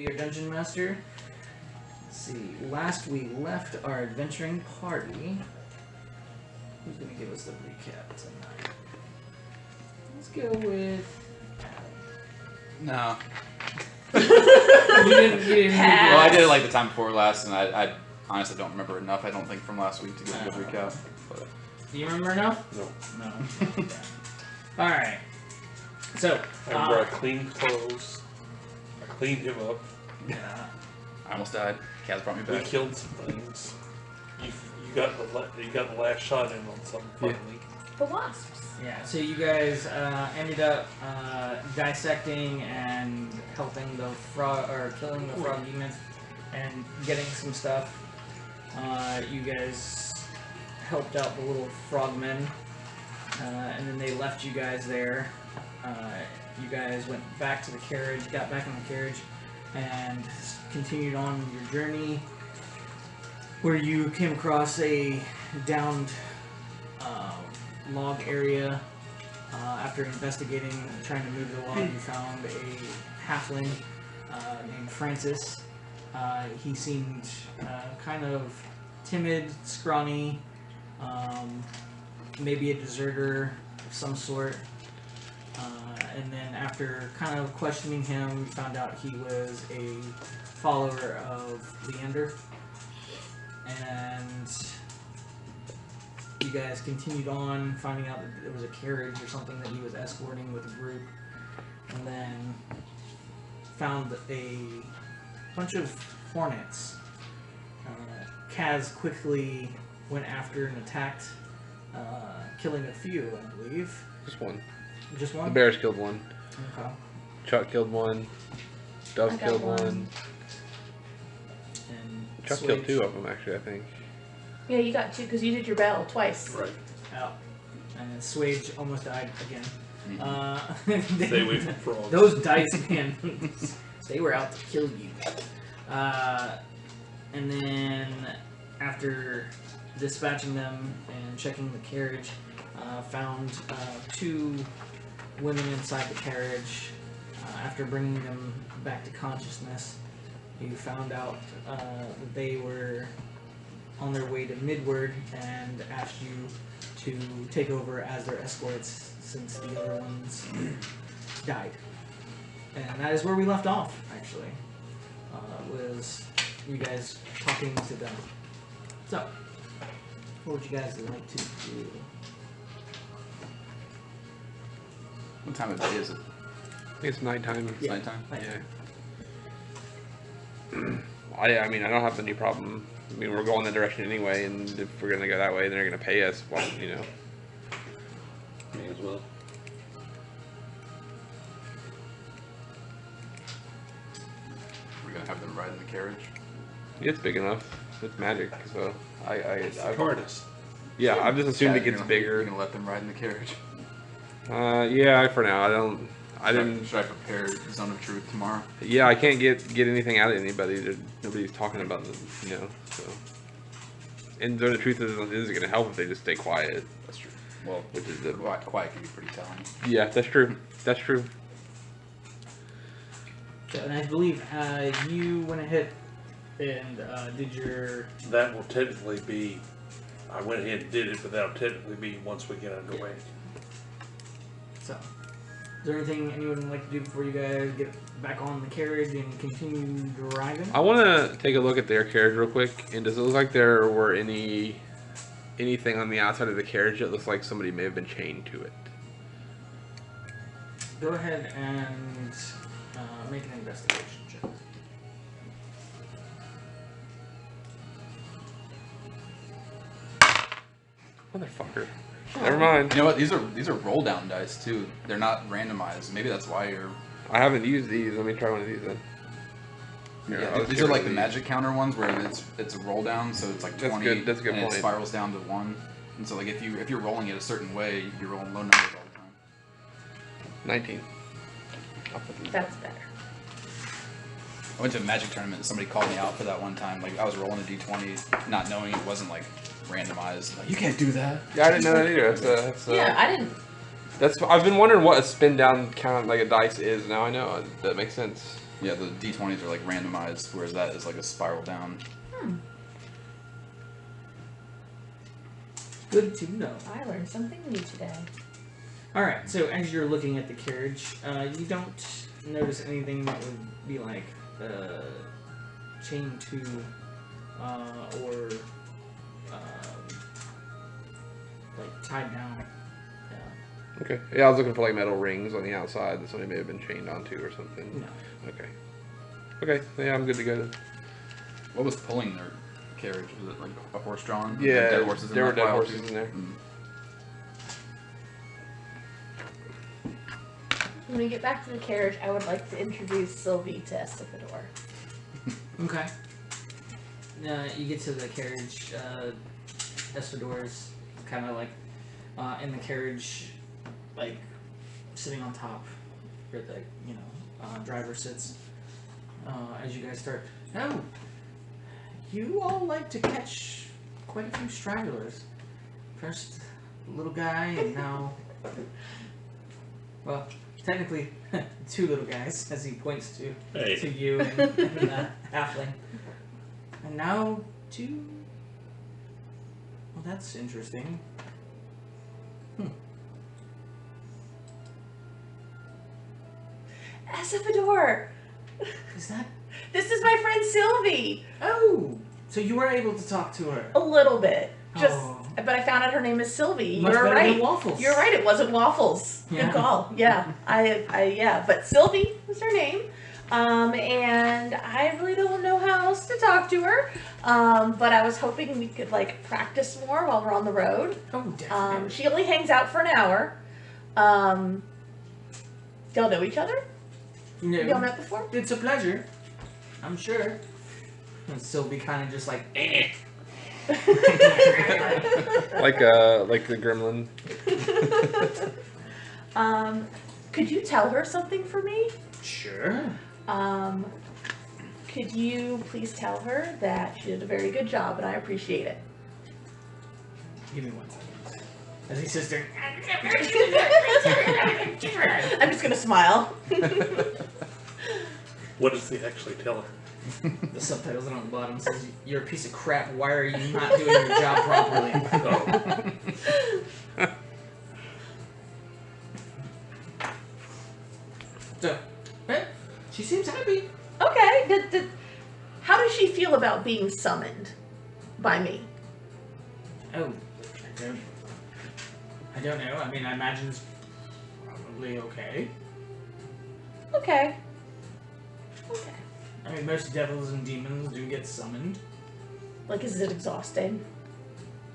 be your dungeon master. Let's see. Last we left our adventuring party. Who's going to give us the recap tonight? Let's go with Adam. No. You didn't Well, I did it like the time before last, and I honestly don't remember enough, I don't think, from last week to give a good recap. But. Do you remember enough? No. No. Alright. So, I remember I cleaned clothes. I cleaned him up. Yeah. I almost died. Kaz brought me We back. killed some things. You got the last shot in on something finally. The wasps. Yeah, so you guys ended up dissecting and helping the frog, or killing the frog demons and getting some stuff. You guys helped out the little frogmen, and then they left you guys there. You guys went back to the carriage, got back in the carriage, and continued on your journey, where you came across a downed log area. After investigating, trying to move the log, you found a halfling named Francis. He seemed kind of timid, scrawny, maybe a deserter of some sort. And then after kind of questioning him, we found out he was a follower of Leander. And you guys continued on, finding out that there was a carriage or something that he was escorting with a group. And then found a bunch of hornets. Kaz quickly went after and attacked, killing a few, I believe. Just one. Just one? The bears killed one. Okay. Chuck killed one. Dove killed one. And Chuck killed two of them, actually, I think. Yeah, you got two because you did your bell twice. Right. Oh. And Swage almost died again. Stay away from frogs. Those dice, man. They were out to kill you. And then, after dispatching them and checking the carriage, found two women inside the carriage. After bringing them back to consciousness, you found out that they were on their way to Midward and asked you to take over as their escorts since the other ones died. And that is where we left off, actually. Was you guys talking to them. So, what would you guys like to do? What time of day is it? I think it's nighttime. It's nighttime? Yeah. I mean, I don't have any problem. I mean, we're going that direction anyway, and if we're going to go that way, then they're going to pay us. Well, you know. Me as well. We're going to have them ride in the carriage? It's big enough. It's magic, so It's the TARDIS. Yeah, I've just assumed it gets You're bigger. going to let them ride in the carriage? Yeah, for now. I didn't. Should I prepare Zone of Truth tomorrow? Yeah, I can't get anything out of anybody. Nobody's talking about them, you know. So, and Zone of Truth isn't going to help if they just stay quiet. That's true. Well, which is the quiet can be pretty telling. Yeah, that's true. That's true. So, and I believe you went ahead and did your. That will technically be. I went ahead and did it, but that'll technically be once we get underway. So, is there anything anyone would like to do before you guys get back on the carriage and continue driving? I want to take a look at their carriage real quick. And does it look like there were anything on the outside of the carriage that looks like somebody may have been chained to it? Go ahead and make an investigation check. Motherfucker. Never mind. You know what? These are roll down dice too. They're not randomized. Maybe that's why you're. I haven't used these. Let me try one of these then. Yeah, these are like the magic counter ones where it's a roll down, so it's like 20. That's good. That's a good and point. It spirals down to 1, and so like if you're rolling it a certain way, you're rolling low numbers all the time. 19. That's better. I went to a magic tournament and somebody called me out for that one time. Like I was rolling a d20, not knowing it wasn't like randomized. Like you can't do that. Yeah, I didn't know that either. That's Yeah, I didn't. I've been wondering what a spin down count like a dice is. Now I know. That makes sense. Yeah, the D20s are like randomized, whereas that is like a spiral down. Good to know. I learned something new today. All right. So as you're looking at the carriage, you don't notice anything that would be like chained to or like tied down. Okay. Yeah, I was looking for like metal rings on the outside that somebody may have been chained onto or something. No. Okay. Okay. Yeah, I'm good to go then. What was pulling their carriage? Was it like a horse drawn? Yeah, Dead horses in there were that dead pile, horses too? in there. Mm. When we get back to the carriage, I would like to introduce Sylvie to Estafador. Okay. You get to the carriage. Espador's kind of like in the carriage, like sitting on top where the driver sits. As you guys start. Oh, you all like to catch quite a few stragglers. First, little guy, and now, well, technically, two little guys, as he points to you and halfling. And now, two. Well, that's interesting. Estafador! Is that? This is my friend Sylvie! Oh, so you were able to talk to her. A little bit. Just, Oh. but I found out her name is Sylvie. Much You're better right. than Waffles. You're right. It wasn't Waffles. Yeah. Good call. Yeah. Yeah. But Sylvie was her name. And I really don't know how else to talk to her. But I was hoping we could like practice more while we're on the road. Oh, definitely. She only hangs out for an hour. Y'all know each other? No. Y'all met before? It's a pleasure. I'm sure. And Sylvie kind of just like, eh. Like the gremlin. Could you tell her something for me? Sure. Could you please tell her that she did a very good job and I appreciate it? Give me 1 second. As he sits there. I'm just gonna smile. What does he actually tell her? The subtitles on the bottom says, "You're a piece of crap. Why are you not doing your job properly?" Oh. So, she seems happy. Okay. How does she feel about being summoned by me? Oh, I don't know. I mean, I imagine it's probably okay. Okay. I mean, most devils and demons do get summoned. Like, is it exhausting?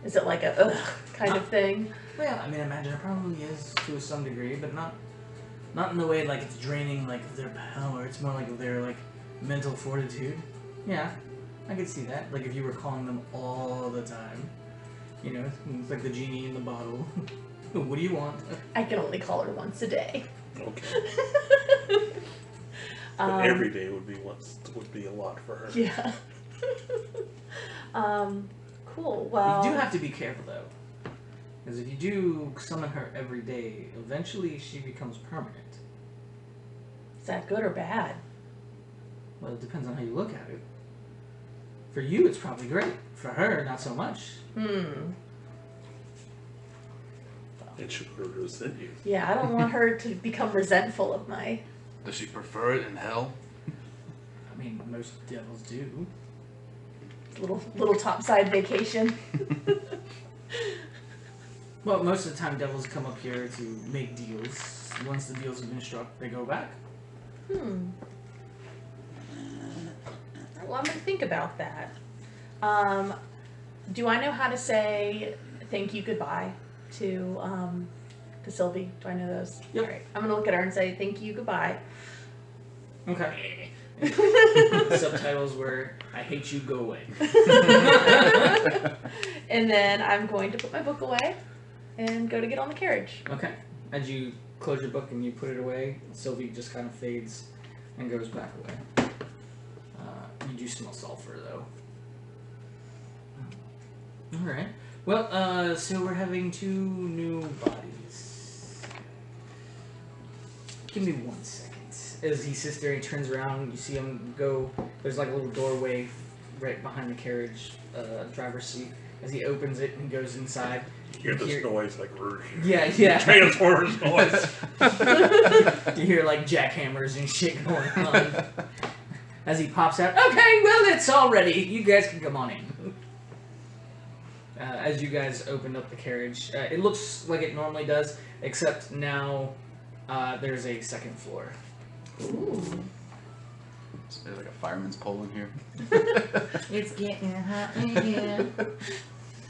Is it like a ugh kind of thing? Well, I mean, I imagine it probably is to some degree, but not in the way like it's draining like their power. It's more like their like mental fortitude. Yeah, I could see that. Like if you were calling them all the time, you know, it's like the genie in the bottle. What do you want? I can only call her once a day. Okay. But every day would be a lot for her. Yeah. Cool. Well, You do have to be careful though, because if you do summon her every day, eventually she becomes permanent. is that good or bad? Well, it depends on how you look at it. For you, it's probably great. For her, not so much. Hmm. And she would resent you. Yeah, I don't want her to become resentful of my. Does she prefer it in hell? I mean, most devils do. Little topside vacation. Well, most of the time, devils come up here to make deals. Once the deals have been struck, they go back. Well, I'm gonna think about that. Do I know how to say thank you, goodbye to Sylvie? Do I know those? Yep. All right. I'm gonna look at her and say thank you, goodbye. Okay. Subtitles were, I hate you, go away. And then I'm going to put my book away and go to get on the carriage. Okay. As you close your book and you put it away, Sylvie just kind of fades and goes back away. You do smell sulfur, though. Alright. Well, so we're having 2 new bodies. Give me 1 second. as he sits there, he turns around. You see him go. There's like a little doorway right behind the carriage driver's seat. As he opens it and goes inside, You hear this noise like yeah. Transformers noise. You hear like jackhammers and shit going on. As he pops out, okay, well, it's all ready. You guys can come on in. As you guys opened up the carriage, it looks like it normally does, except now there's a second floor. Ooh. So there's like a fireman's pole in here. It's getting hot in here.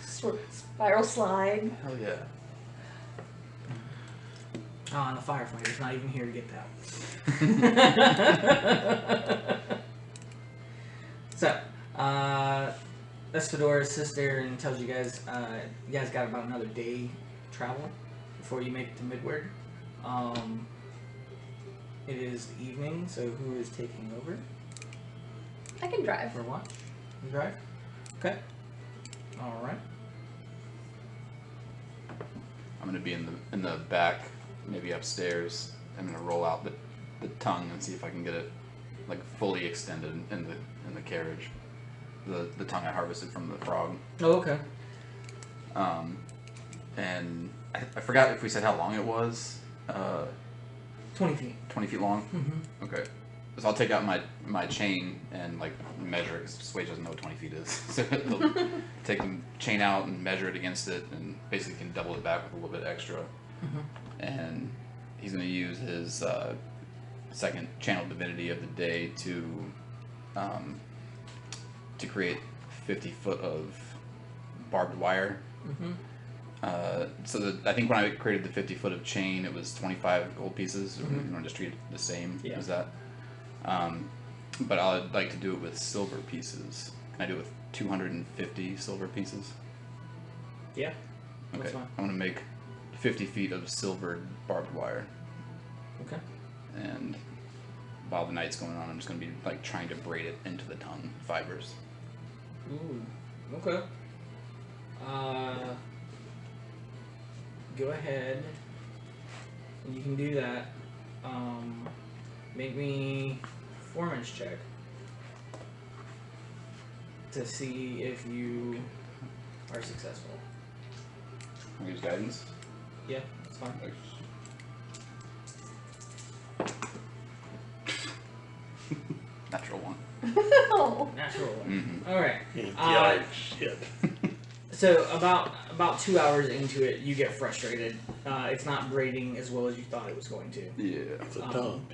Spiral slide. Hell yeah. Oh, and the firefighter's not even here to get that. So, Estador sits there and tells you guys got about another day travel before you make it to Midward. It is evening, so who is taking over I can drive. for watch? You drive? Okay. All right. I'm gonna be in the back, maybe upstairs. I'm gonna roll out the tongue and see if I can get it like fully extended in the carriage. The tongue I harvested from the frog. Oh, okay. And I forgot if we said how long it was. 20 feet. 20 feet long. Mm-hmm. Okay. So I'll take out my chain and like measure it, because Swage doesn't know what 20 feet is. So he'll take the chain out and measure it against it, and basically can double it back with a little bit extra. Mm-hmm. And he's going to use his second channel divinity of the day to create 50 foot of barbed wire. Mm-hmm. So I think when I created the 50 foot of chain, it was 25 gold pieces. Mm-hmm. Or you want to just treat it the same Yeah. as that. But I'd like to do it with silver pieces. Can I do it with 250 silver pieces? Yeah. Okay. That's fine. I want to make 50 feet of silvered barbed wire. Okay. And while the night's going on, I'm just going to be like trying to braid it into the tongue fibers. Ooh. Okay. Go ahead. You can do that. Make me performance check to see if you are successful. Can I use guidance? Yeah, that's fine. Natural one. Oh. Natural one. Mm-hmm. All right. Yeah, shit. So about 2 hours into it, you get frustrated. It's not braiding as well as you thought it was going to. Yeah. It's a tongue.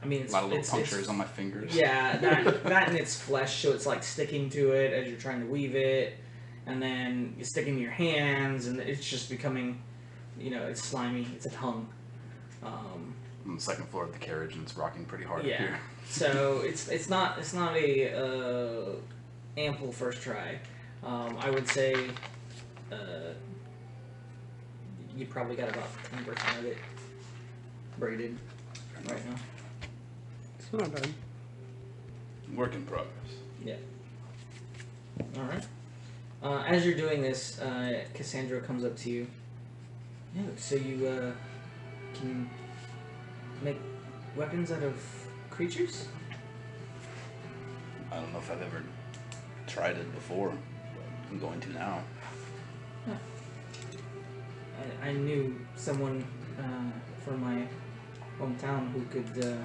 I mean, A it's lot of little it's, punctures it's, on my fingers. Yeah, that and it's flesh, so it's like sticking to it as you're trying to weave it, and then you stick in your hands, and it's just becoming, it's slimy. It's a tongue. On the second floor of the carriage, and it's rocking pretty hard up Yeah. here. So it's not a ample first try. I would say you probably got about 10% of it braided right now. It's not bad. Work in progress. Yeah. All right. As you're doing this, Cassandra comes up to you. Yeah. So you can make weapons out of creatures? I don't know if I've ever tried it before, but I'm going to now. I knew someone from my hometown who could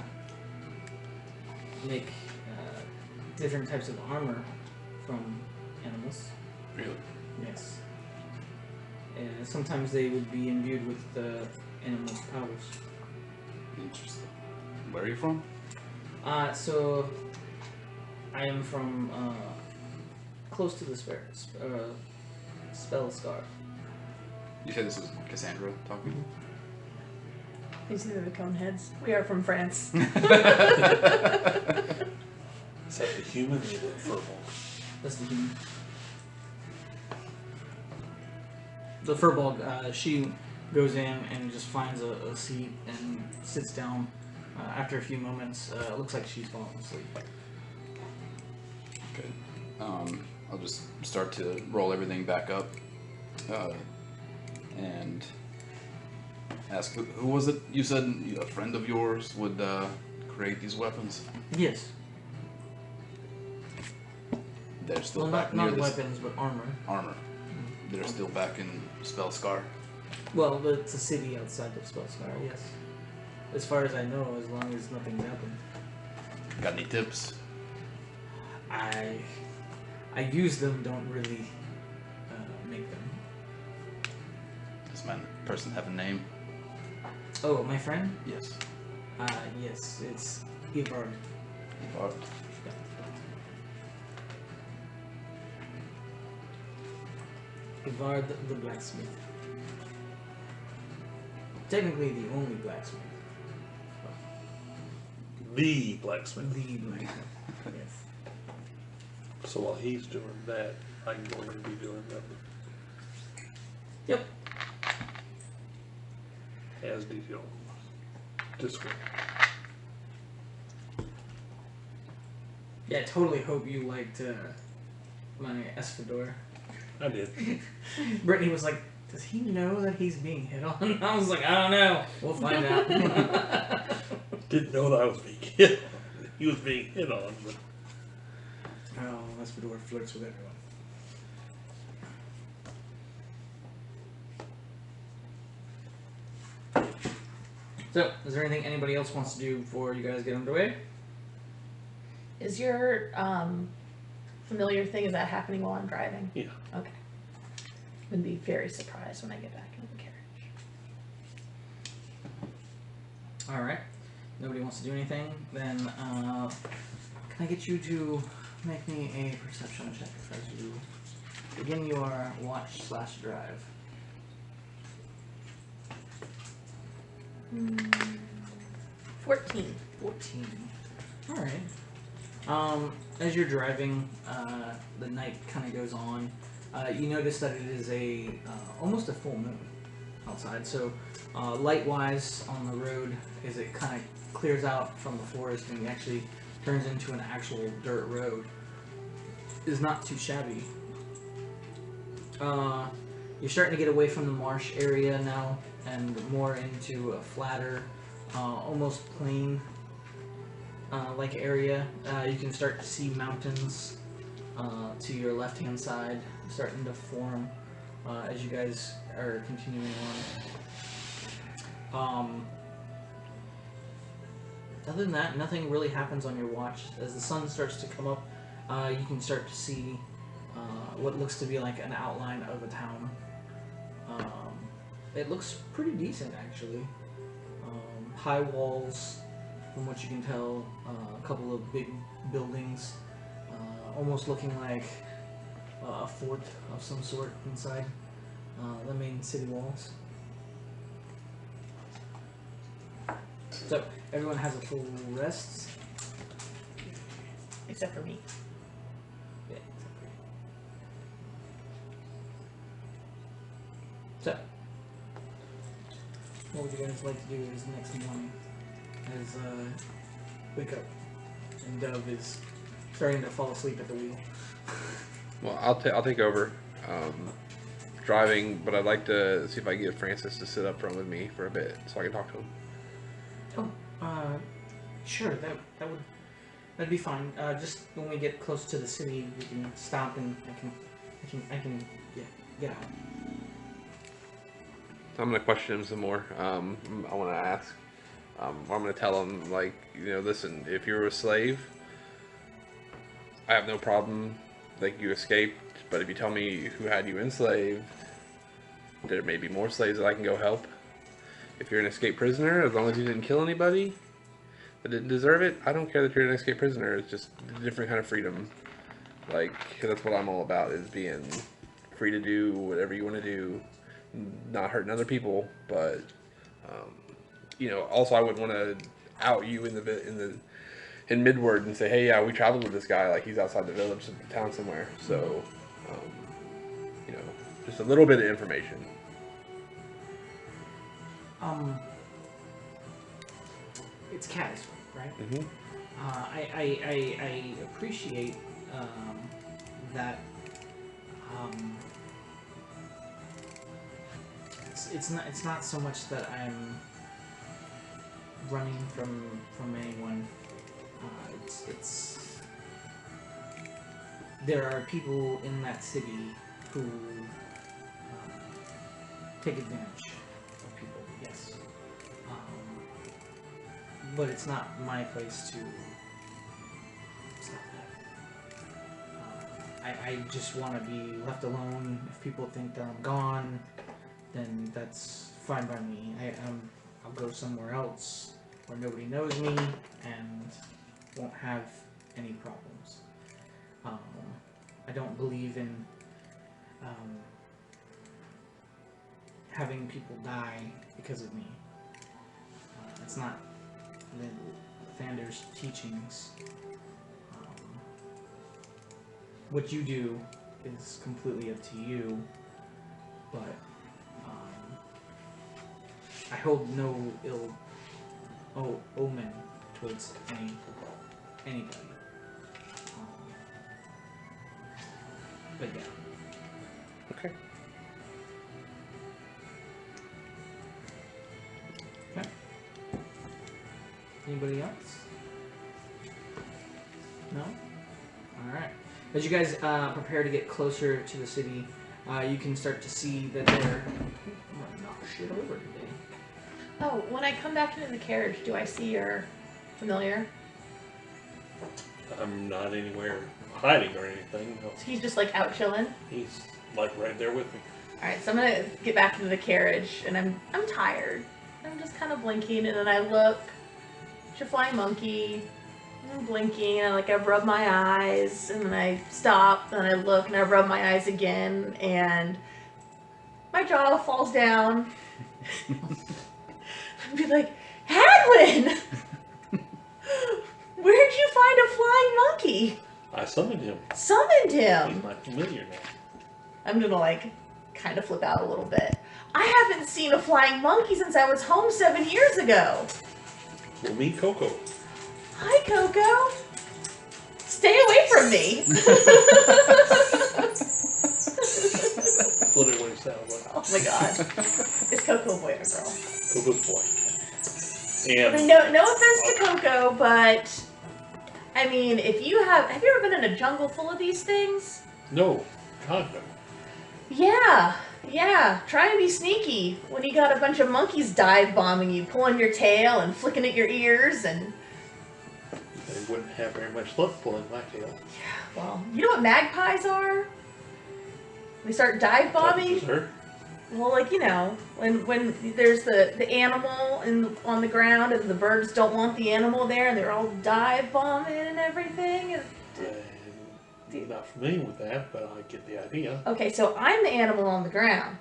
make different types of armor from animals. Really? Yes. Sometimes they would be imbued with the animal's powers. Interesting. Where are you from? So I am from close to the spell scar. You said this was Cassandra talking? These are the Coneheads. We are from France. Is that the human or the furball? That's the human. The furball, she goes in and just finds a seat and sits down. After a few moments, it looks like she's falling asleep. Okay. I'll just start to roll everything back up. And ask who was it? You said a friend of yours would create these weapons. Yes. They're still Well, back not near this weapons, but armor. armor. They're still back in Spellscar. Well, it's a city outside of Spellscar, yes. As far as I know, as long as nothing's happened. Got any tips? I use them, don't really make them. Does my person have a name? Oh, my friend? Yes. Yes, it's Ivard. Or- Ivard the blacksmith. Technically the only blacksmith. The blacksmith. The blacksmith. Yes. So while he's doing that, I can go in and be doing that Yep. as detailed. Discord. Yeah, I totally hope you liked my Espador. I did. Brittany was like, does he know that he's being hit on? I was like, I don't know. We'll find out. Didn't know that I was being hit on. He was being hit on, but Oh, Espador flirts with everyone. So, is there anything anybody else wants to do before you guys get underway? Is your familiar thing, is that happening while I'm driving? yeah. Okay. I'm gonna be very surprised when I get back into the carriage. Alright. Nobody wants to do anything? Then, can I get you to make me a perception check as you begin your watch/drive? 14. 14. Alright. As you're driving, the night kind of goes on. You notice that it is almost a full moon outside. So, light-wise on the road, as it kind of clears out from the forest and actually turns into an actual dirt road, is not too shabby. You're starting to get away from the marsh area now and more into a flatter, almost plain like area. You can start to see mountains to your left-hand side starting to form as you guys are continuing on. Other than that, nothing really happens on your watch. As the sun starts to come up, you can start to see what looks to be like an outline of a town. It looks pretty decent, actually. High walls, from what you can tell, a couple of big buildings, almost looking like a fort of some sort inside the main city walls. So, everyone has a full rest. Except for me. Yeah, exactly. So, what would you guys like to do is next morning? As wake up, and Dove is starting to fall asleep at the wheel. Well, I'll take over driving, but I'd like to see if I can get Francis to sit up front with me for a bit so I can talk to him. Oh, sure. That'd be fine. Just when we get close to the city, we can stop and I can get out. I'm gonna question him some more. I want to ask. I'm gonna tell him, like, listen, if you're a slave, I have no problem. Like, you escaped, but if you tell me who had you enslaved, there may be more slaves that I can go help. If you're an escaped prisoner, as long as you didn't kill anybody that didn't deserve it, I don't care that you're an escaped prisoner. It's just a different kind of freedom. Like, that's what I'm all about, is being free to do whatever you want to do, not hurting other people, but also I wouldn't want to out you in Midward and say, hey, yeah, we traveled with this guy, like he's outside the village of the town somewhere. So, just a little bit of information. It's Caddis, right? Mm-hmm. I appreciate that. it's not so much that I'm running from anyone. It's there are people in that city who take advantage of people. Yes, but it's not my place to stop that. I just want to be left alone. If people think that I'm gone, then that's fine by me. I'll go somewhere else where nobody knows me and won't have any problems. I don't believe in having people die because of me. It's not Thander's teachings. What you do is completely up to you, but I hold no ill omen towards anybody. But yeah. Okay. Okay. Anybody else? No? Alright. As you guys prepare to get closer to the city, you can start to see that they're... I'm gonna knock shit over today. Oh, when I come back into the carriage, do I see your familiar? I'm not anywhere hiding or anything. No. So he's just like out chilling? He's like right there with me. Alright, so I'm gonna get back into the carriage, and I'm tired. I'm just kind of blinking, and then I look. It's a flying monkey. I'm blinking, and I rub my eyes, and then I stop, and I look, and I rub my eyes again, and my jaw falls down. I'd be like, Hadwin! Where'd you find a flying monkey? I summoned him. Summoned him! He's my familiar now. I'm gonna kind of flip out a little bit. I haven't seen a flying monkey since I was home 7 years ago. We'll meet Coco. Hi, Coco. Stay away from me. That's literally what he sounds like. Oh my god. Is Coco a boy or a girl? Coco's boy. I mean, And no offense to Coco, but I mean, have you ever been in a jungle full of these things? no, God no. Yeah. Try and be sneaky when you got a bunch of monkeys dive bombing you, pulling your tail and flicking at your ears, and They wouldn't have very much luck pulling my tail. well, you know what magpies are? They start dive bombing. Sir? Well, when there's the animal on the ground and the birds don't want the animal there and they're all dive bombing and everything. I'm not familiar with that, but I get the idea. Okay, so I'm the animal on the ground.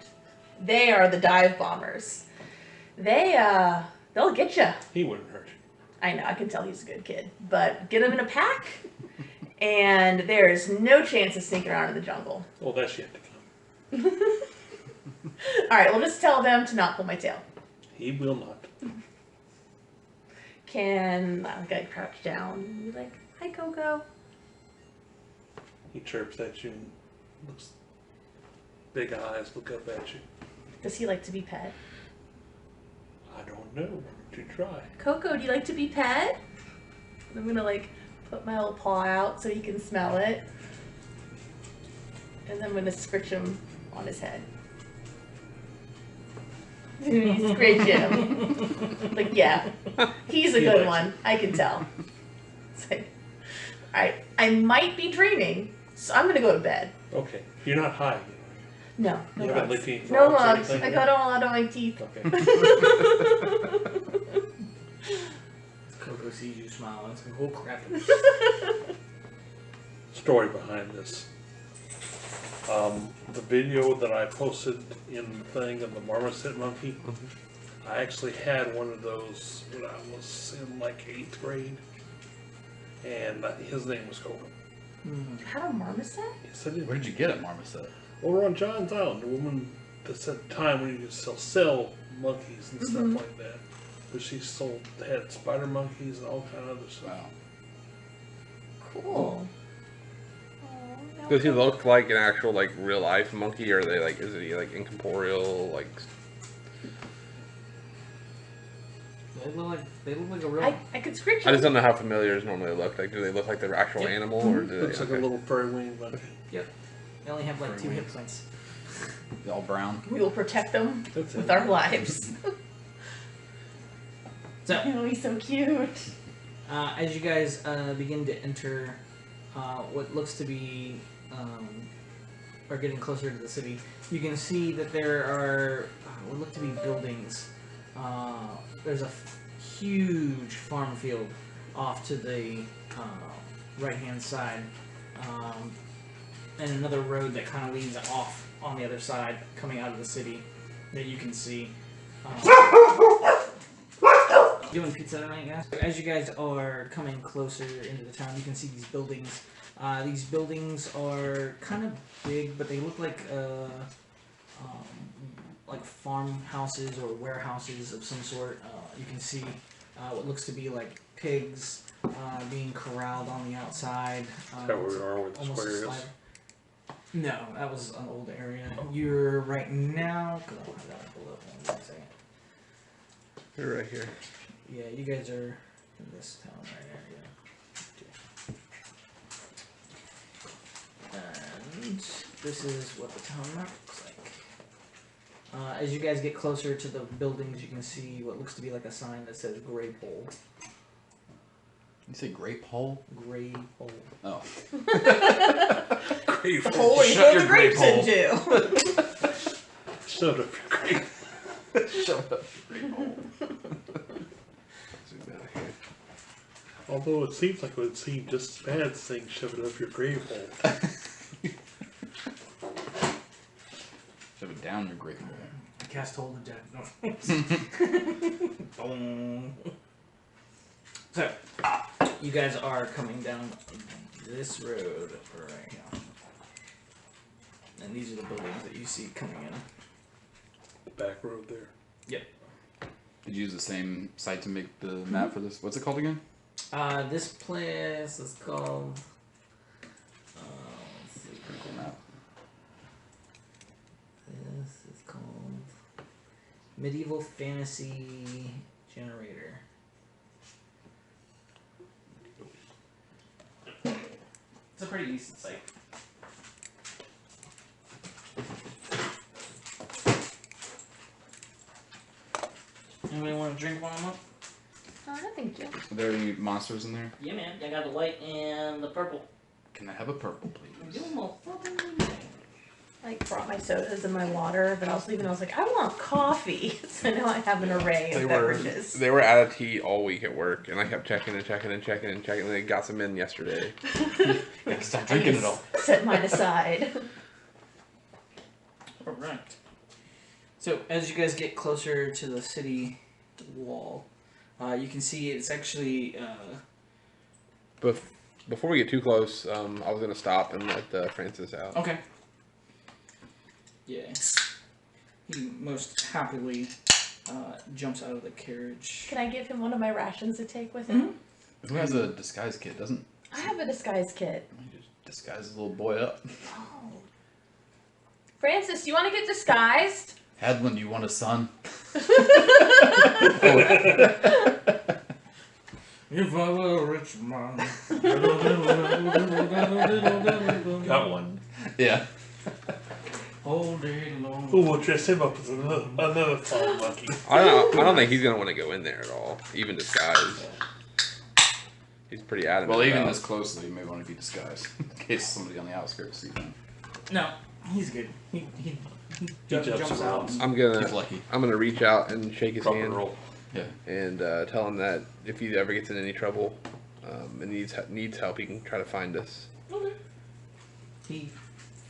They are the dive bombers. They'll get you. He wouldn't hurt you. I know, I can tell he's a good kid. But get him in a pack, and there is no chance of sneaking around in the jungle. Oh, that's yet to come. Alright, well just tell them to not pull my tail. He will not. I crouch down and be like, hi, Coco. He chirps at you and looks, big eyes look up at you. Does he like to be pet? I don't know. Why don't you try? Coco, do you like to be pet? I'm gonna put my little paw out so he can smell it. And then I'm gonna scritch him on his head. You scratch him. Yeah, he's a good one. I can tell. It's alright, I might be dreaming, so I'm gonna go to bed. Okay. You're not high yet. No, no You haven't mugs. licked any No frogs or mugs. anything I yet? got all out of my teeth. Okay. Coco sees you smile and it's like, oh crap. Story behind this. The video that I posted in the thing of the marmoset monkey, I actually had one of those when I was in 8th grade, and his name was Coco. Had a marmoset? Yes, I did. Where did you get it, Marmoset? Over on John's Island, a woman that's at the time when you could sell monkeys and stuff like that. But she had spider monkeys and all kind of other stuff. Wow. Cool. Does he look like an actual real life monkey, or are they is he incorporeal they look like a real. I could screech I just them. don't know how familiars normally look. Like, do they look like their actual Yep. animal, or do they? Looks like a little furry wing monkey. Yep. They only have like Furry 2 hit wings. points. They're all brown. We will protect them That's with it. our lives. So, Oh, he's so cute. as you guys begin to enter what looks to be, or getting closer to the city, you can see that there are what look to be buildings. There's a huge farm field off to the right-hand side, and another road that kind of leads off on the other side, coming out of the city, that you can see. Doing pizza tonight, guys. As you guys are coming closer into the town, you can see these buildings. These buildings are kind of big, but they look like farmhouses or warehouses of some sort. You can see what looks to be like pigs being corralled on the outside. Is that where we are with the Almost a square is? slide. No, that was an old area. You're right now. Cause I'll have that below. Hold on a second. They're right here. Yeah, you guys are in this town right here. And this is what the town map looks like. As you guys get closer to the buildings, you can see what looks to be like a sign that says Gray Pole. You say grape hole? Gray Pole. Oh. Great. The hole where you Shut throw your the grapes grape into. Shut up, your great. Shut up. Zoom out here. Although it seems like it would seem just as bad saying shove it up your grave hole. Shove it down your grape hole. Cast hold of Jack. No. Boom. So, you guys are coming down this road right here. And these are the buildings that you see coming in. The back road there. Yep. Did you use the same site to make the map for this? What's it called again? This place is called. Let's see. Pretty cool map. This is called Medieval Fantasy Generator. It's a pretty decent site. Anybody want to drink while I'm up? I think you. Are there any monsters in there? Yeah, man. I got the white and the purple. Can I have a purple, please? Give them a fucking thing. I brought my sodas and my water, but I was leaving. I was like, I want coffee. So now I have an array of beverages. They were out of tea all week at work, and I kept checking and checking and checking and checking, and they got some in yesterday. Yeah, stop drinking it all. Set mine aside. Alright. So, as you guys get closer to the city wall, you can see it's actually. But before we get too close, I was gonna stop and let Francis out. Okay. Yeah. He most happily jumps out of the carriage. Can I give him one of my rations to take with him? Who has a disguise kit? Doesn't I have a disguise kit. he just disguise his little boy up? Oh. Francis, do you want to get disguised? Hadlin, you want a son? If I were a rich man. Got one. Yeah. All day long. Ooh, we'll dress him up as another farm monkey. I don't think he's gonna want to go in there at all, even disguised. He's pretty adamant. Well, even about this closely, you may want to be disguised in case somebody on the outskirts sees him. No, he's good. He jumps jumps out. around. I'm He's lucky. gonna reach out and shake his Proper hand roll. Yeah. and tell him that if he ever gets in any trouble and needs help, he can try to find us. Okay. He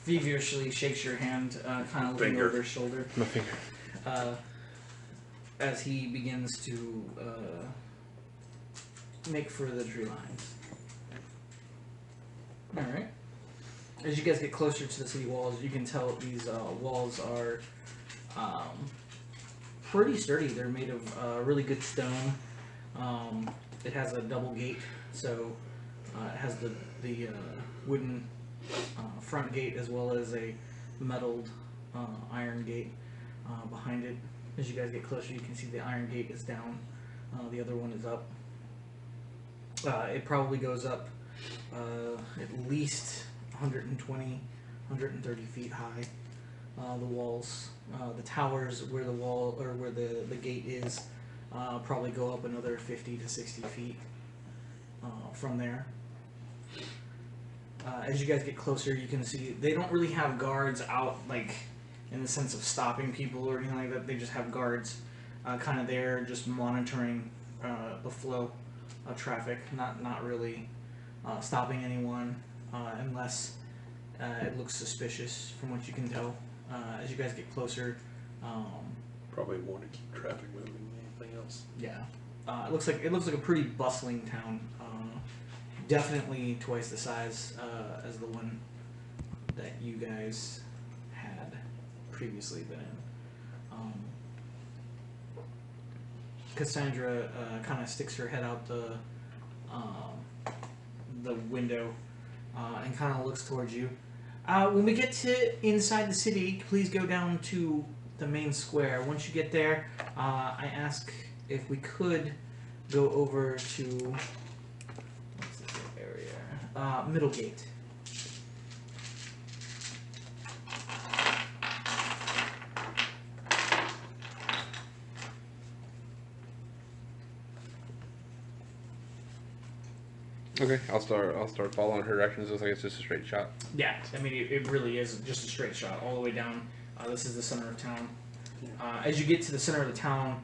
feverishly shakes your hand, kind of looking Finger. over his shoulder, My finger. as he begins to make for the tree lines. Alright. As you guys get closer to the city walls, you can tell these walls are pretty sturdy. They're made of really good stone. It has a double gate, so it has the wooden front gate as well as a metalled iron gate behind it. As you guys get closer, you can see the iron gate is down The other one is up. It probably goes up at least 120, 130 feet high. The walls, the towers where the wall or where the gate is, probably go up another 50 to 60 feet from there. As you guys get closer, you can see they don't really have guards out, like in the sense of stopping people or anything like that. They just have guards kind of there, just monitoring the flow of traffic, not really stopping anyone unless it looks suspicious from what you can tell. As you guys get closer, Probably more to keep traffic moving than anything else. yeah, it looks like a pretty bustling town. Definitely twice the size as the one that you guys had previously been in. Cassandra kind of sticks her head out the window and kind of looks towards you. When we get to inside the city, please go down to the main square. Once you get there, I ask if we could go over to what's this area? Middlegate. Okay, I'll start following her directions. Looks like it's just a straight shot. Yeah, I mean it really is just a straight shot all the way down. This is the center of town. As you get to the center of the town,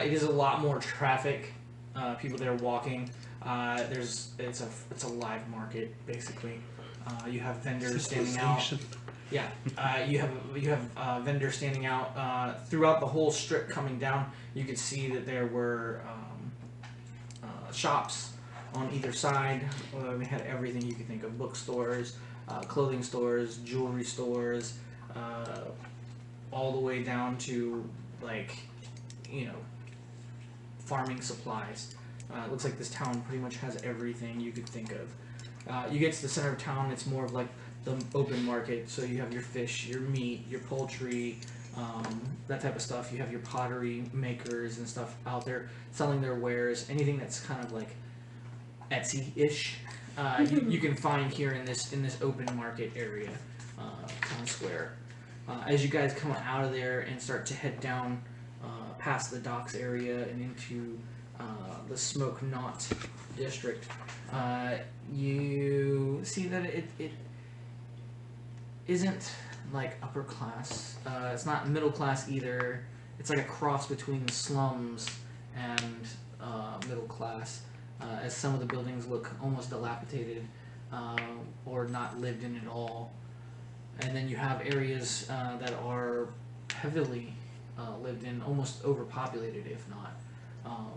it is a lot more traffic. People there walking. It's a live market basically. You have vendors standing out. Yeah, you have vendors standing out throughout the whole strip coming down. You could see that there were shops on either side. They had everything you could think of: bookstores, clothing stores, jewelry stores, all the way down to farming supplies. It looks like this town pretty much has everything you could think of. You get to the center of town, it's more of like the open market, so you have your fish, your meat, your poultry, that type of stuff. You have your pottery makers and stuff out there selling their wares. Anything that's kind of like Etsy-ish, you can find here in this open market area, town square. As you guys come out of there and start to head down past the docks area and into the Smoke Knot district, you see that it isn't like upper class. It's not middle class either. It's like a cross between the slums and middle class. As some of the buildings look almost dilapidated or not lived in at all. And then you have areas that are heavily lived in, almost overpopulated if not,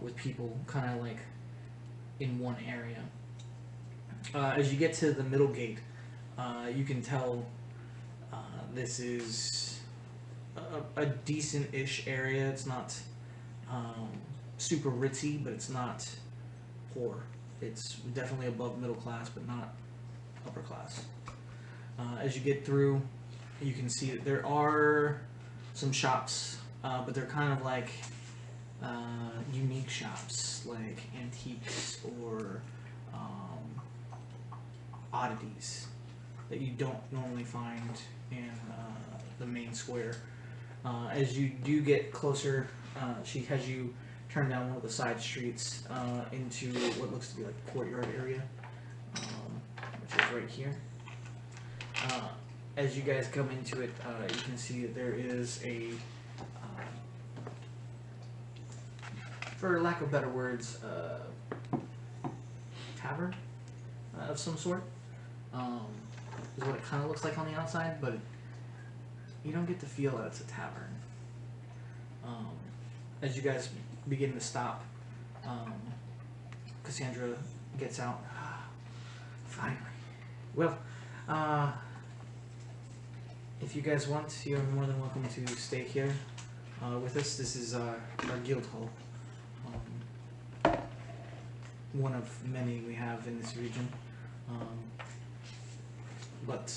with people kind of like in one area. As you get to the middle gate, you can tell this is a decent-ish area. It's not super ritzy, but it's not poor. It's definitely above middle class, but not upper class. As you get through, you can see that there are some shops, but they're kind of like unique shops, like antiques or oddities that you don't normally find in the main square. As you do get closer, she has you turn down one of the side streets into what looks to be like the courtyard area, which is right here. As you guys come into it, you can see that there is a, for lack of better words, tavern of some sort. Is what it kind of looks like on the outside, but you don't get the feel that it's a tavern. As you guys begin to stop, Cassandra gets out. Finally. Well, if you guys want, you're more than welcome to stay here with us. This is our guild hall. One of many we have in this region. But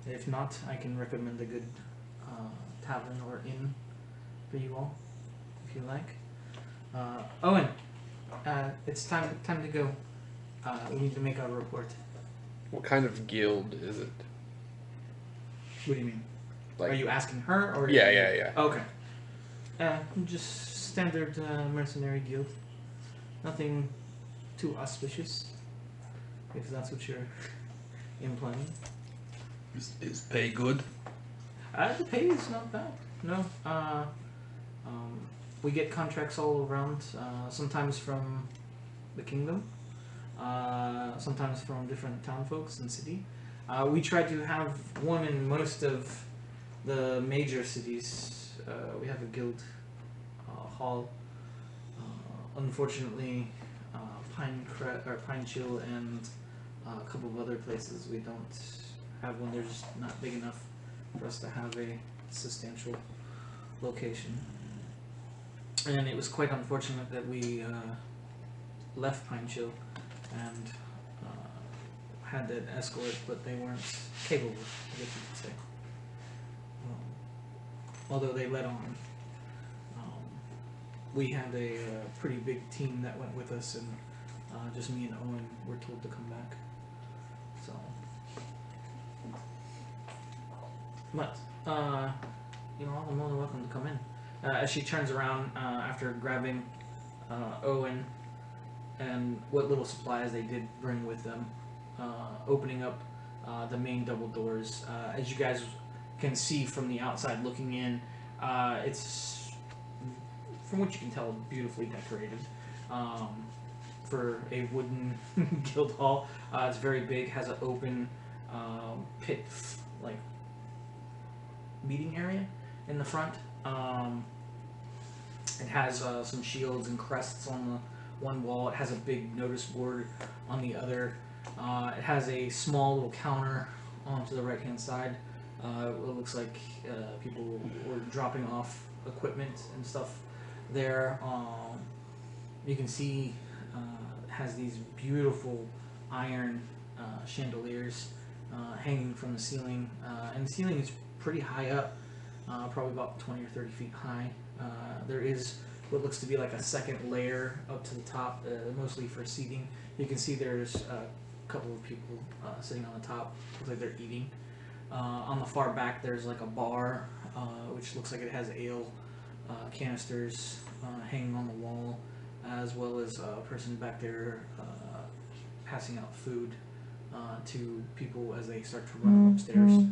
if not, I can recommend a good tavern or inn for you all, if you like. Owen, it's time to go. We need to make our report. What kind of guild is it? What do you mean? Like, Are you asking her or? Yeah. Okay. Just standard mercenary guild. Nothing too auspicious. If that's what you're implying. Is pay good? The pay is not bad. No. We get contracts all around. Sometimes from the kingdom. Sometimes from different town folks and city. We try to have one in most of the major cities. We have a guild hall. Unfortunately, Pine Chill and a couple of other places we don't have one. They're just not big enough for us to have a substantial location. And it was quite unfortunate that we left Pine Chill and had that escort, but they weren't capable, I guess you could say. Although they led on. We had a pretty big team that went with us, and just me and Owen were told to come back. So, but you're all more than welcome to come in. As she turns around after grabbing Owen and what little supplies they did bring with them, opening up the main double doors. As you guys can see from the outside looking in, it's, from what you can tell, beautifully decorated. For a wooden guild hall, it's very big, has an open pit, like, meeting area in the front. It has some shields and crests on the one wall. It has a big notice board on the other. It has a small little counter on to the right hand side. It looks like people were dropping off equipment and stuff there. You can see it has these beautiful iron chandeliers hanging from the ceiling, and the ceiling is pretty high up, probably about 20 or 30 feet high. There is what looks to be like a second layer up to the top, mostly for seating. You can see there's a couple of people sitting on the top, looks like they're eating. On the far back there's like a bar, which looks like it has ale canisters hanging on the wall, as well as a person back there passing out food to people as they start to run upstairs.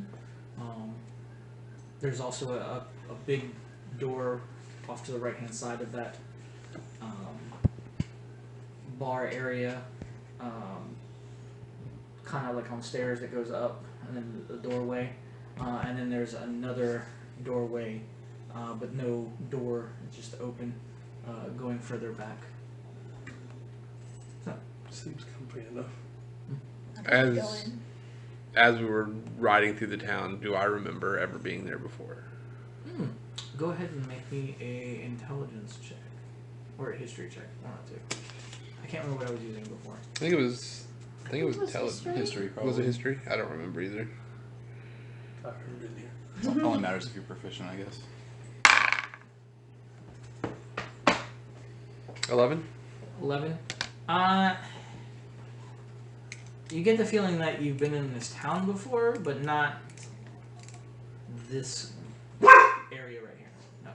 There's also a big door off to the right hand side of that bar area, kind of like on stairs that goes up, and then the doorway, and then there's another doorway, but no door, it's just open, going further back. So, Seems comfy enough. As we were riding through the town, do I remember ever being there before? Go ahead and make me a intelligence check, or a history check, one or two. I can't remember what I was using before. I think it was intelligence. History, probably. Was it history? I don't remember either. I've never been here. It only matters if you're proficient, I guess. 11? 11. You get the feeling that you've been in this town before, but not this area right here. No.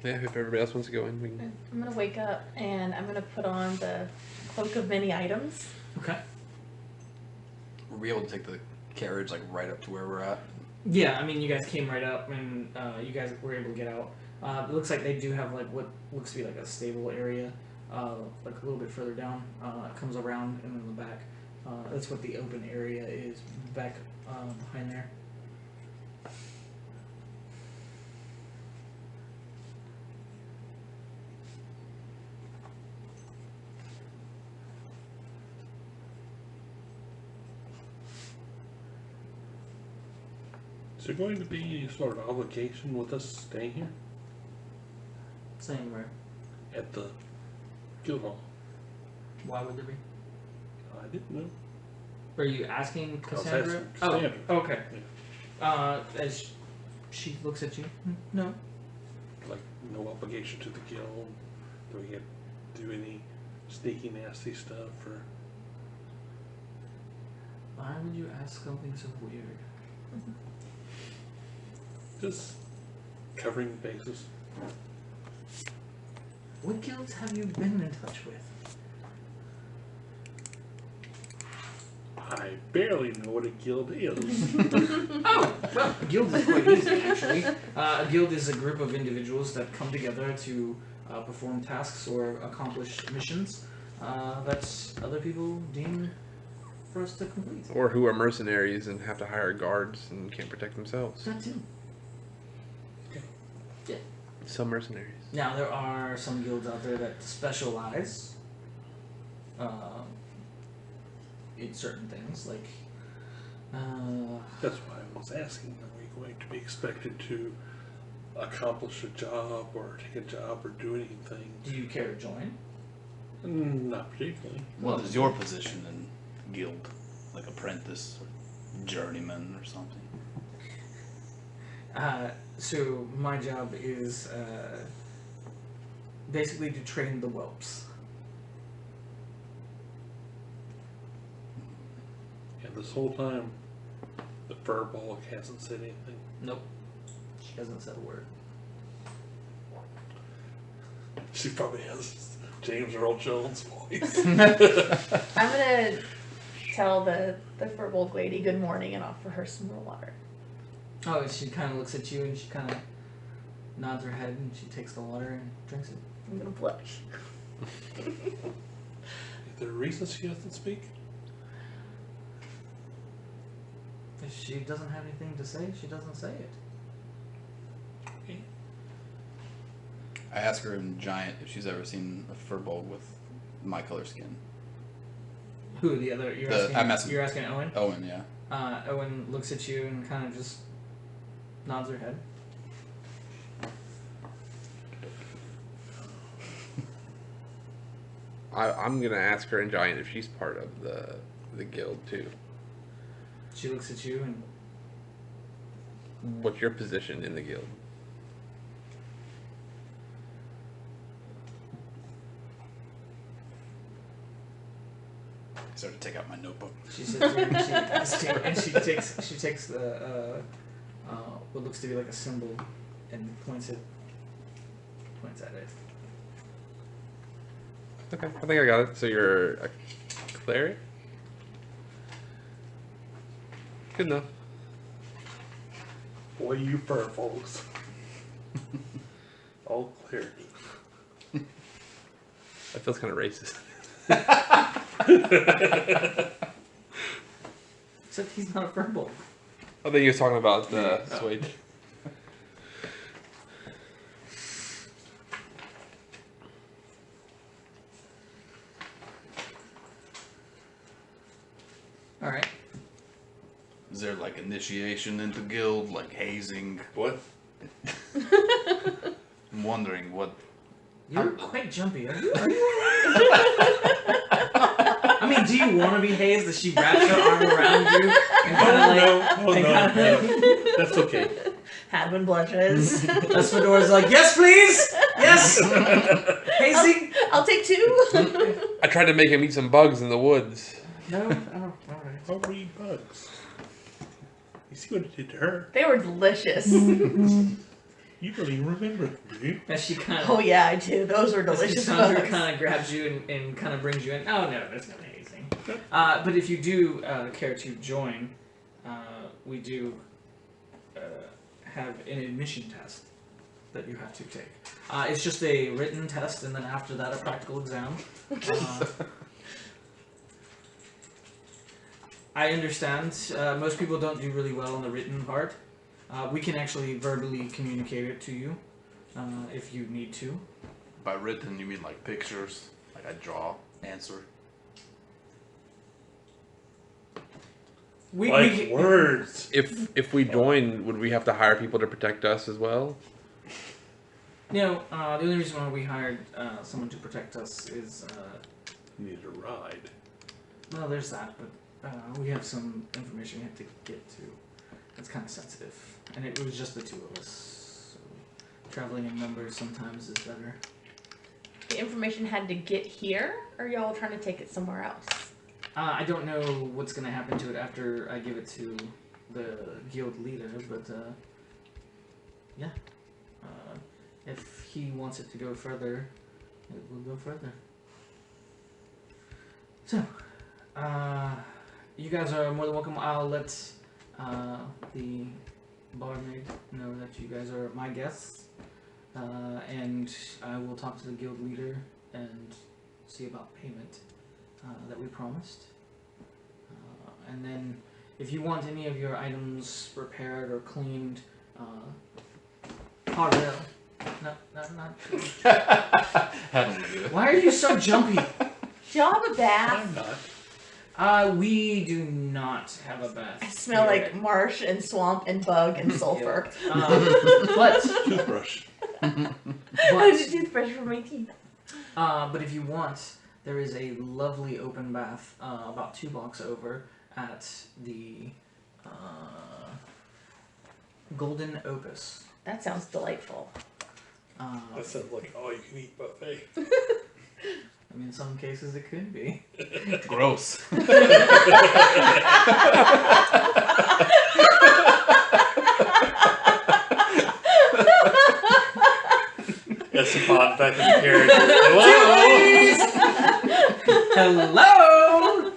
Yeah, if everybody else wants to go in, we can. I'm gonna wake up and I'm gonna put on the cloak of many items. Okay. Were we able to take the carriage like right up to where we're at? Yeah, I mean, you guys came right up, and you guys were able to get out. It looks like they do have like what looks to be like a stable area, like a little bit further down. It comes around and in the back. That's what the open area is back behind there. Is there going to be any sort of obligation with us staying here Same where. at the guild hall? Why would there be? I didn't know. Are you asking I was Cassandra? asking Cassandra. Oh, okay. As she looks at you, no. Like, no obligation to the guild? Do we get to do any sneaky, nasty stuff, or? Why would you ask something so weird? Just covering bases. What guilds have you been in touch with? I barely know what a guild is. Oh, well, a guild is quite easy, actually. A guild is a group of individuals that come together to perform tasks or accomplish missions that other people deem for us to complete. Or who are mercenaries and have to hire guards and can't protect themselves. That too. Okay. Yeah. Some mercenaries. Now, there are some guilds out there that specialize in certain things, like... That's why I was asking, are we going to be expected to accomplish a job, or take a job, or do anything? do you care to join? Not particularly. What is your position in guild? Like apprentice or journeyman or something? So, my job is basically to train the whelps. And this whole time, the furball hasn't said anything. Nope. She hasn't said a word. She probably has James Earl Jones' voice. I'm gonna tell the furball lady good morning and offer her some more water. Oh, and she kind of looks at you and she kind of nods her head and she takes the water and drinks it. I'm gonna blush. Is there a reason she doesn't speak? If she doesn't have anything to say, she doesn't say it. Okay. I ask her in Giant if she's ever seen a furball with my color skin. Who, the other? You're asking, you're asking Owen? Owen, yeah. Owen looks at you and kind of just nods her head. I'm gonna ask her in Giant if she's part of the guild too. She looks at you and What's your position in the guild? I start to take out my notebook. she sits there and she takes the what looks to be like a symbol and points at it. Okay, I think I got it. So you're a cleric? Good enough. Boy, you fur folks. All clear. That feels kind of racist. Except he's not a furball. I think he was talking about the suede. All right. Is there like initiation into guild, like hazing? What? I'm wondering what. You're quite jumpy. Are you? I mean, do you want to be hazed? That she wraps her arm around you and kind of No. That's okay. Hadwin blushes. Fedora's like, yes, please, yes, hazing. I'll take two. I tried to make him eat some bugs in the woods. No, oh, all right. What were you bugs? You see what it did to her? They were delicious. You don't even remember them, do you? As she kind of, Oh yeah, I do. Those were delicious Sandra bugs. kind of grabs you and kind of brings you in. Oh no, there's no hazing. But if you do care to join, we do have an admission test that you have to take. It's just a written test, and then after that, a practical exam. I understand most people don't do really well on the written part. We can actually verbally communicate it to you if you need to. By written, you mean like pictures? Like I draw, answer? Like words. If we join, would we have to hire people to protect us as well? You know, the only reason why we hired someone to protect us is, You need a ride. well, there's that, but we have some information we have to get to. it's kind of sensitive, and it was just the two of us. So traveling in numbers sometimes is better. The information had to get here, or y'all trying to take it somewhere else? I don't know what's going to happen to it after I give it to the guild leader, but yeah. If he wants it to go further, it will go further. So, you guys are more than welcome. I'll let the barmaid know that you guys are my guests, and I will talk to the guild leader and see about payment that we promised. And then, if you want any of your items repaired or cleaned, Harville. No, not. Why are you so jumpy? Do y'all have a bath? I'm not. We do not have a bath. I smell like marsh and swamp and bug and sulfur. But Toothbrush. I have a toothbrush for my teeth. but if you want, there is a lovely open bath about 2 blocks over at the Golden Opus. That sounds delightful. That sounds like an all-you-can-eat buffet. I mean, in some cases it could be. Gross. Esteban back in the carriage. Hello! Hello!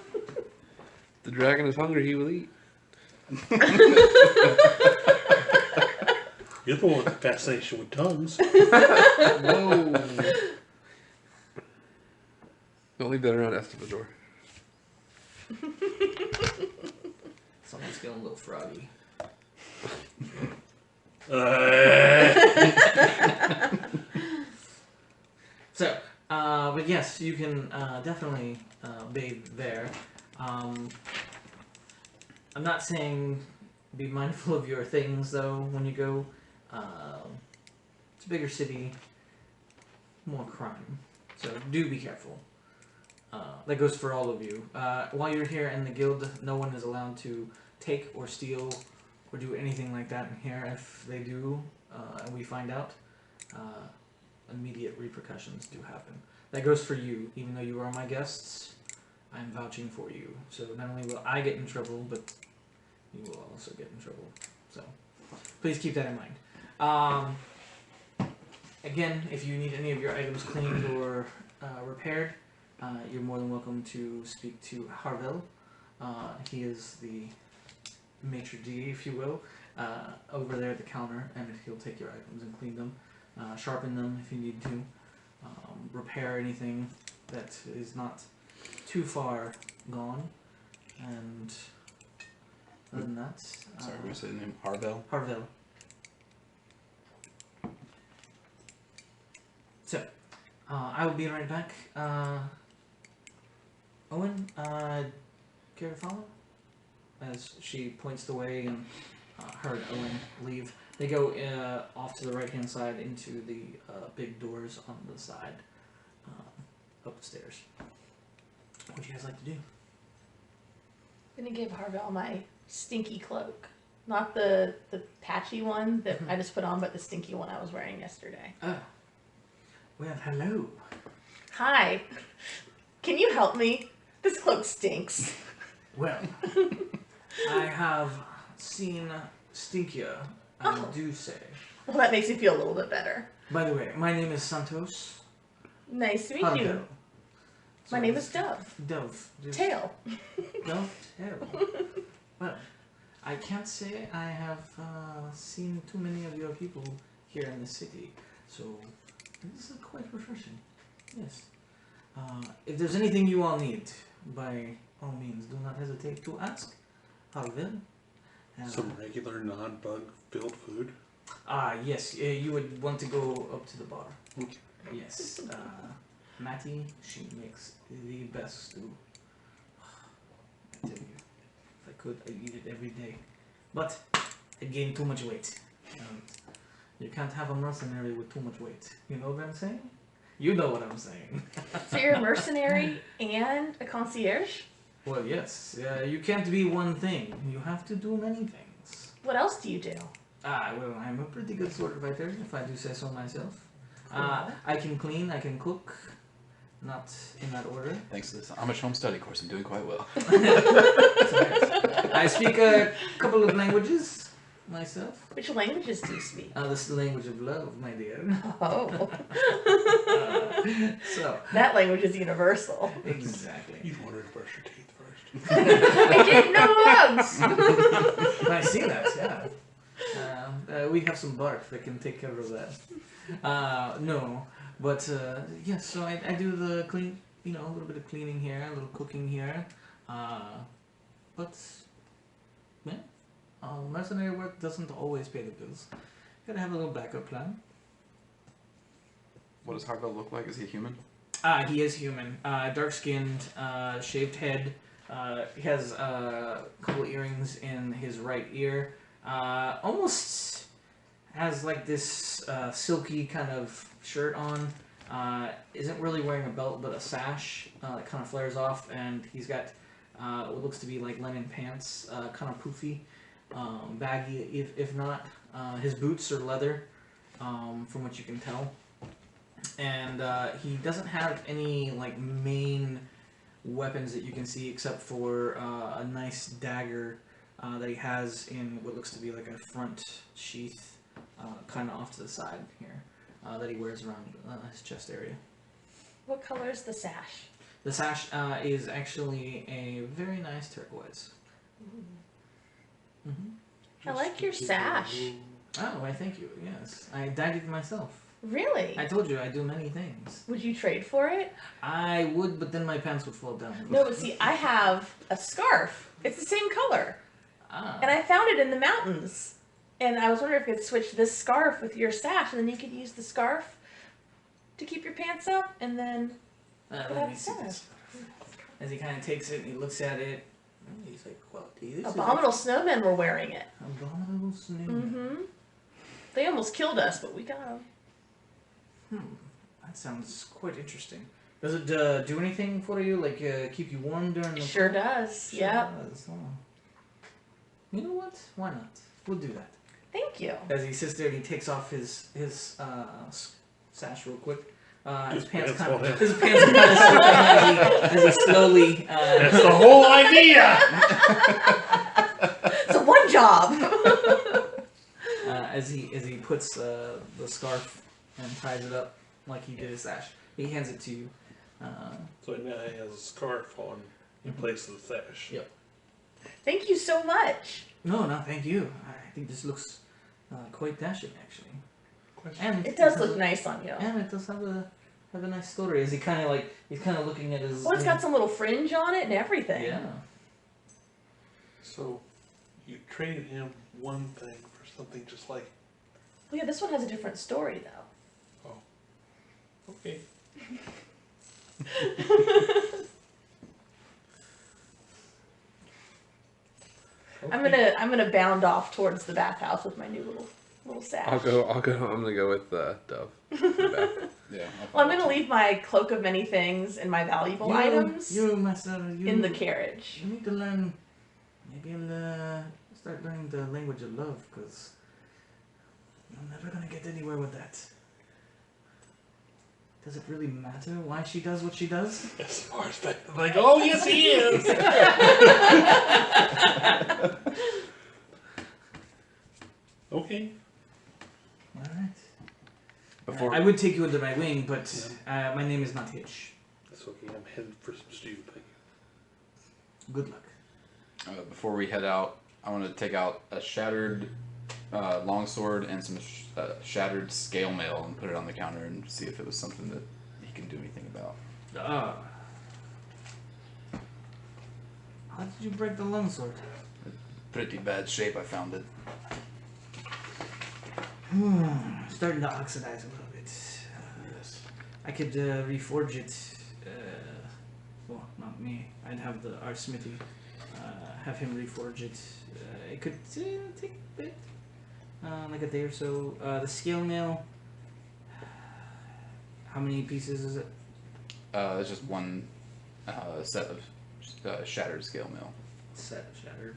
The dragon is hungry, he will eat. You're the one with the fascination with tongues. Whoa. Don't leave that around Estevador. Someone's getting a little froggy. So, but yes, you can definitely bathe there. I'm not saying be mindful of your things though when you go. It's a bigger city, more crime, so do be careful. That goes for all of you. While you're here in the guild, no one is allowed to take or steal or do anything like that in here. If they do, and we find out, immediate repercussions do happen. That goes for you. Even though you are my guests, I'm vouching for you. So not only will I get in trouble, but you will also get in trouble. So please keep that in mind. Again, if you need any of your items cleaned or repaired, you're more than welcome to speak to Harville. He is the maitre d', if you will, over there at the counter, and he'll take your items and clean them, sharpen them if you need to, repair anything that is not too far gone, and other than that, Sorry, what was the name? Harville? Harville. So, I will be right back. Owen, care to follow? As she points the way and her and Owen leave. They go off to the right-hand side into the big doors on the side, up the stairs. What do you guys like to do? I'm gonna give Harville my stinky cloak. Not the patchy one that I just put on, but the stinky one I was wearing yesterday. Oh. Well, hello. Hi. Can you help me? This cloak stinks. Well, I have seen stinkier, I do say. Well, that makes me feel a little bit better. By the way, my name is Santos. Nice to meet Harville. you. My name is Dove. Dove. Tail. Dove Tail. Well, I can't say I have seen too many of your people here in the city, so this is quite refreshing. Yes. If there's anything you all need, by all means, do not hesitate to ask. Harville. Some regular non-bug filled food. Yes, you would want to go up to the bar. Okay. Yes. Matty, she makes the best stew. I tell you, if I could, I'd eat it every day. But I'd gain too much weight. And you can't have a mercenary with too much weight. You know what I'm saying? You know what I'm saying. So you're a mercenary and a concierge? Well, yes. You can't be one thing. You have to do many things. What else do you do? Well, I'm a pretty good sword fighter, if I do say so myself. Cool. I can clean, I can cook, not in that order. Thanks to this Amish home study course, I'm doing quite well. I speak a couple of languages myself. Which languages do you speak? This is the language of love, my dear. Oh. So. That language is universal. Exactly. You wanted to brush your teeth first. I didn't know bugs. I see that, yeah. We have some bark that can take care of that. No, but yes, so I do the clean, a little bit of cleaning here, a little cooking here. But, yeah, mercenary work doesn't always pay the bills. Gotta have a little backup plan. What does Harville look like? Is he human? He is human. Dark-skinned, shaved head. He has a couple earrings in his right ear. Almost has like this silky kind of shirt on. Isn't really wearing a belt, but a sash that kind of flares off, and he's got what looks to be like linen pants, kind of poofy, baggy if not. His boots are leather, from what you can tell. And he doesn't have any like main weapons that you can see except for a nice dagger that he has in what looks to be like a front sheath, kind of off to the side here, that he wears around his chest area. What color is the sash? The sash is actually a very nice turquoise. I like your sash. Oh, why thank you, yes. I dyed it myself. Really? I told you I do many things. Would you trade for it? I would, but then my pants would fall down. No, but see, I have a scarf. It's the same color. Ah. And I found it in the mountains. And I was wondering if you could switch this scarf with your sash, and then you could use the scarf to keep your pants up, and then... Let me see this. As he kind of takes it and he looks at it, he's like, well, this Abominable snowmen were wearing it. Abominable snowmen. Mm-hmm. They almost killed us, but we got them. That sounds quite interesting. Does it do anything for you? Like keep you warm during the... Sure does, Sure yep. does. Oh. You know what? Why not? We'll do that. Thank you. As he sits there and he takes off his sash real quick. His pants kind of slipping as he slowly... That's the whole idea! It's a one job! As he puts the scarf and ties it up like he did his sash. He hands it to you. So now he has a scarf on in place of the sash. Yep. Thank you so much. No, thank you. I think this looks quite dashing, actually. And It does look nice on you. And it does have a nice story. As he's kind of looking at his. Oh, it's got some little fringe on it and everything. Yeah. So you traded him one thing for something just like. Well, yeah, this one has a different story though. Okay. I'm gonna bound off towards the bathhouse with my new little sash. I'm gonna go with Dove. Yeah. Well, I'm gonna leave my cloak of many things and my valuable items in the carriage. You need to learn. Maybe you'll start learning the language of love, because you're never gonna get anywhere with that. Does it really matter why she does what she does? As far as that, like, oh yes, he is. Okay. All right. Before I would take you under my wing, but my name is not Hitch. That's okay. I'm headed for some stew. Thank you. Good luck. before we head out, I want to take out a shattered longsword and some shattered scale mail and put it on the counter and see if it was something that he can do anything about. How did you break the longsword? Pretty bad shape, I found it. Starting to oxidize a little bit. Yes. I could reforge it. Well, not me. I'd have our smithy have him reforge it. It could take a bit, like a day or so. The scale mail. How many pieces is it? It's just one set of shattered scale mail. Set of shattered.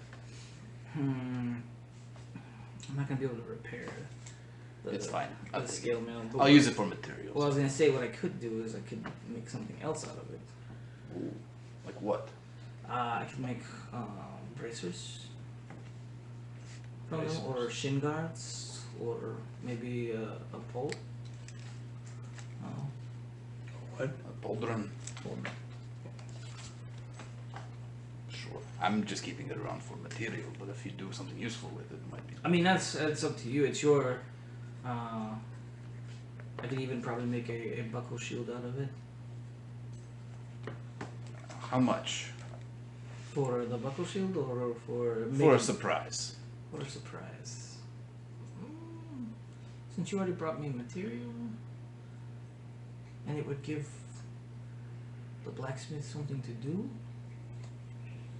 I'm not gonna be able to repair It's fine. I'll the take scale it. mail. I'll use it for materials. Well, I was gonna say what I could do is I could make something else out of it. Ooh, like what? I could make bracers from them, or shin guards, or maybe a pole. What? A pauldron. Sure. I'm just keeping it around for material, but if you do something useful with it, it might be. I mean, that's up to you. It's your. I could even probably make a buckle shield out of it. How much? For the buckle shield, or for For a surprise. For a surprise. Since you already brought me material, and it would give the blacksmith something to do.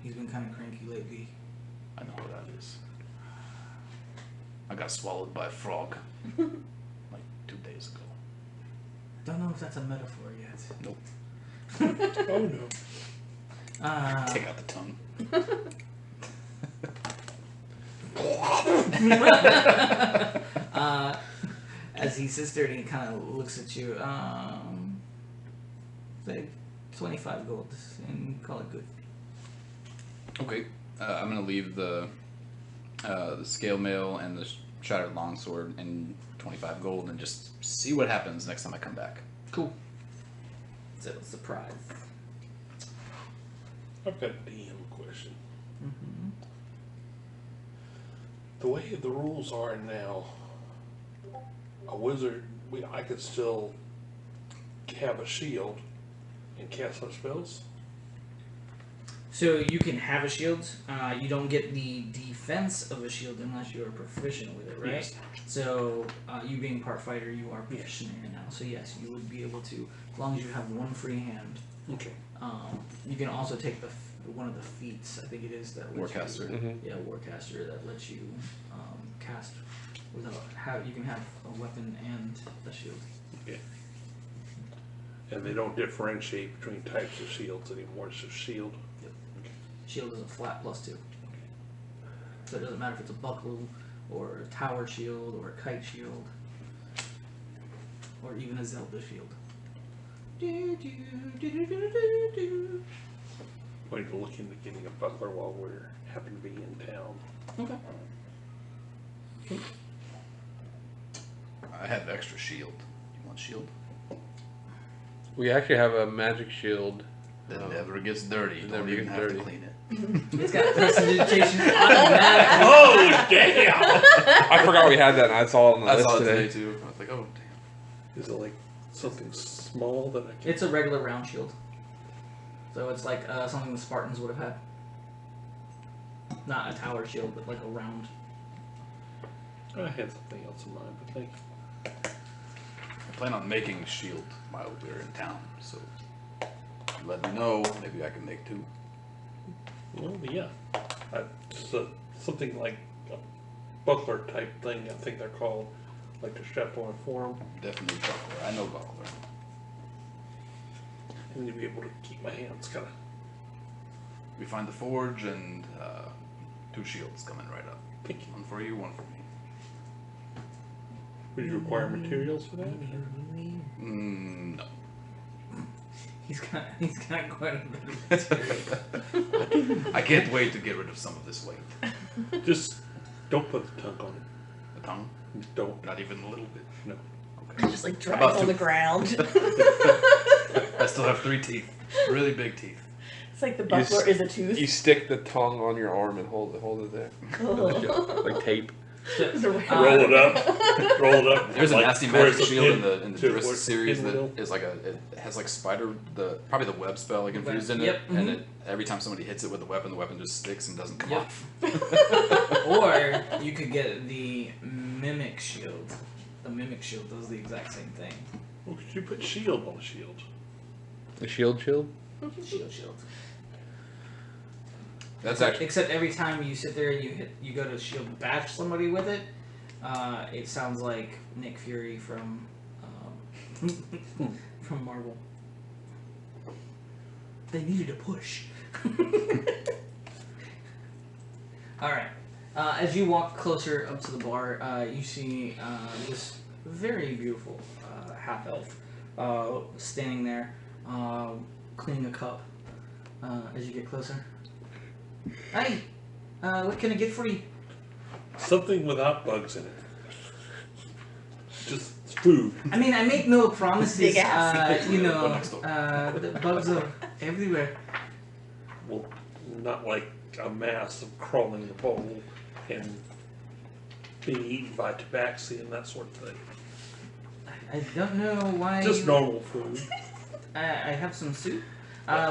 He's been kind of cranky lately. I know what that is. I got swallowed by a frog like 2 days ago. Don't know if that's a metaphor yet. Nope. Oh no. Take out the tongue. As he sits there and he kind of looks at you, say 25 gold and call it good. Okay. I'm gonna leave the scale mail and the shattered longsword and 25 gold and just see what happens next time I come back. Cool. So, surprise. I've got a DM question. Mm-hmm. The way the rules are now, a wizard, I could still have a shield and cast some spells. So you can have a shield. You don't get the defense of a shield unless you are proficient with it, right? Yes. So you being part fighter, you are proficient in it now. So yes, you would be able to, as long as you have one free hand. Okay. You can also take one of the feats. I think it is that lets Warcaster. You, Mhm. yeah, Warcaster, that lets you cast without you can have a weapon and a shield. Okay. And they don't differentiate between types of shields anymore. It's just shield. Shield is a flat +2. So it doesn't matter if it's a buckle or a tower shield or a kite shield or even a Zelda shield. Going to look into getting a buckler while we're happen to be in town. Okay. I have extra shield. You want shield? We actually have a magic shield. That never gets dirty. You don't even have to clean it. It's got prestidigitation automatically. Oh damn! I forgot we had that, and I saw it on the I list saw it today. today too. I was like, oh damn. Is it like something small that I can... It's a regular round shield. So it's like something the Spartans would have had. Not a tower shield, but like a round. I had something else in mind, but thank you. I plan on making a shield while we're in town, so let me know. Maybe I can make 2. Well, yeah. Just something like a buckler type thing, I think they're called. Like the chapeau and form. Definitely buckler. I know buckler. And to be able to keep my hands kind of... We find the forge and 2 shields coming right up. Thank you. One for you, one for me. Would you require materials for that? No. He's got quite a bit of I can't wait to get rid of some of this weight. Just don't put the tongue on it. The tongue? Don't. Not even a little bit. No. Okay. Just like drive About on to. the ground. I still have 3 teeth. Really big teeth. It's like the buckler is a tooth. You stick the tongue on your arm and hold it there, like tape. The Roll it up. Roll it up. There's a Like, nasty where's magic the shield pin in the to Durist where- series pinwheel? that is like it has like spider probably the web spell like infused in it, Yep, and it every time somebody hits it with the weapon just sticks and doesn't come Yep. off. Or you could get the mimic shield. The mimic shield does the exact same thing. Well, could you put shield on the shield? The shield. Shield. That's actually Except every time you sit there and you go to shield bash somebody with it, it sounds like Nick Fury from from Marvel. They needed a push. All right. As you walk closer up to the bar, you see this very beautiful half elf standing there, cleaning a cup. As you get closer, hi, what can I get for you? Something without bugs in it. Just food. I mean, I make no promises. Big ass. You know, Go next door. the bugs are everywhere. Well, not like a mass of crawling in the bowl and being eaten by tabaxi and that sort of thing. I don't know why. Just normal food. I have some soup.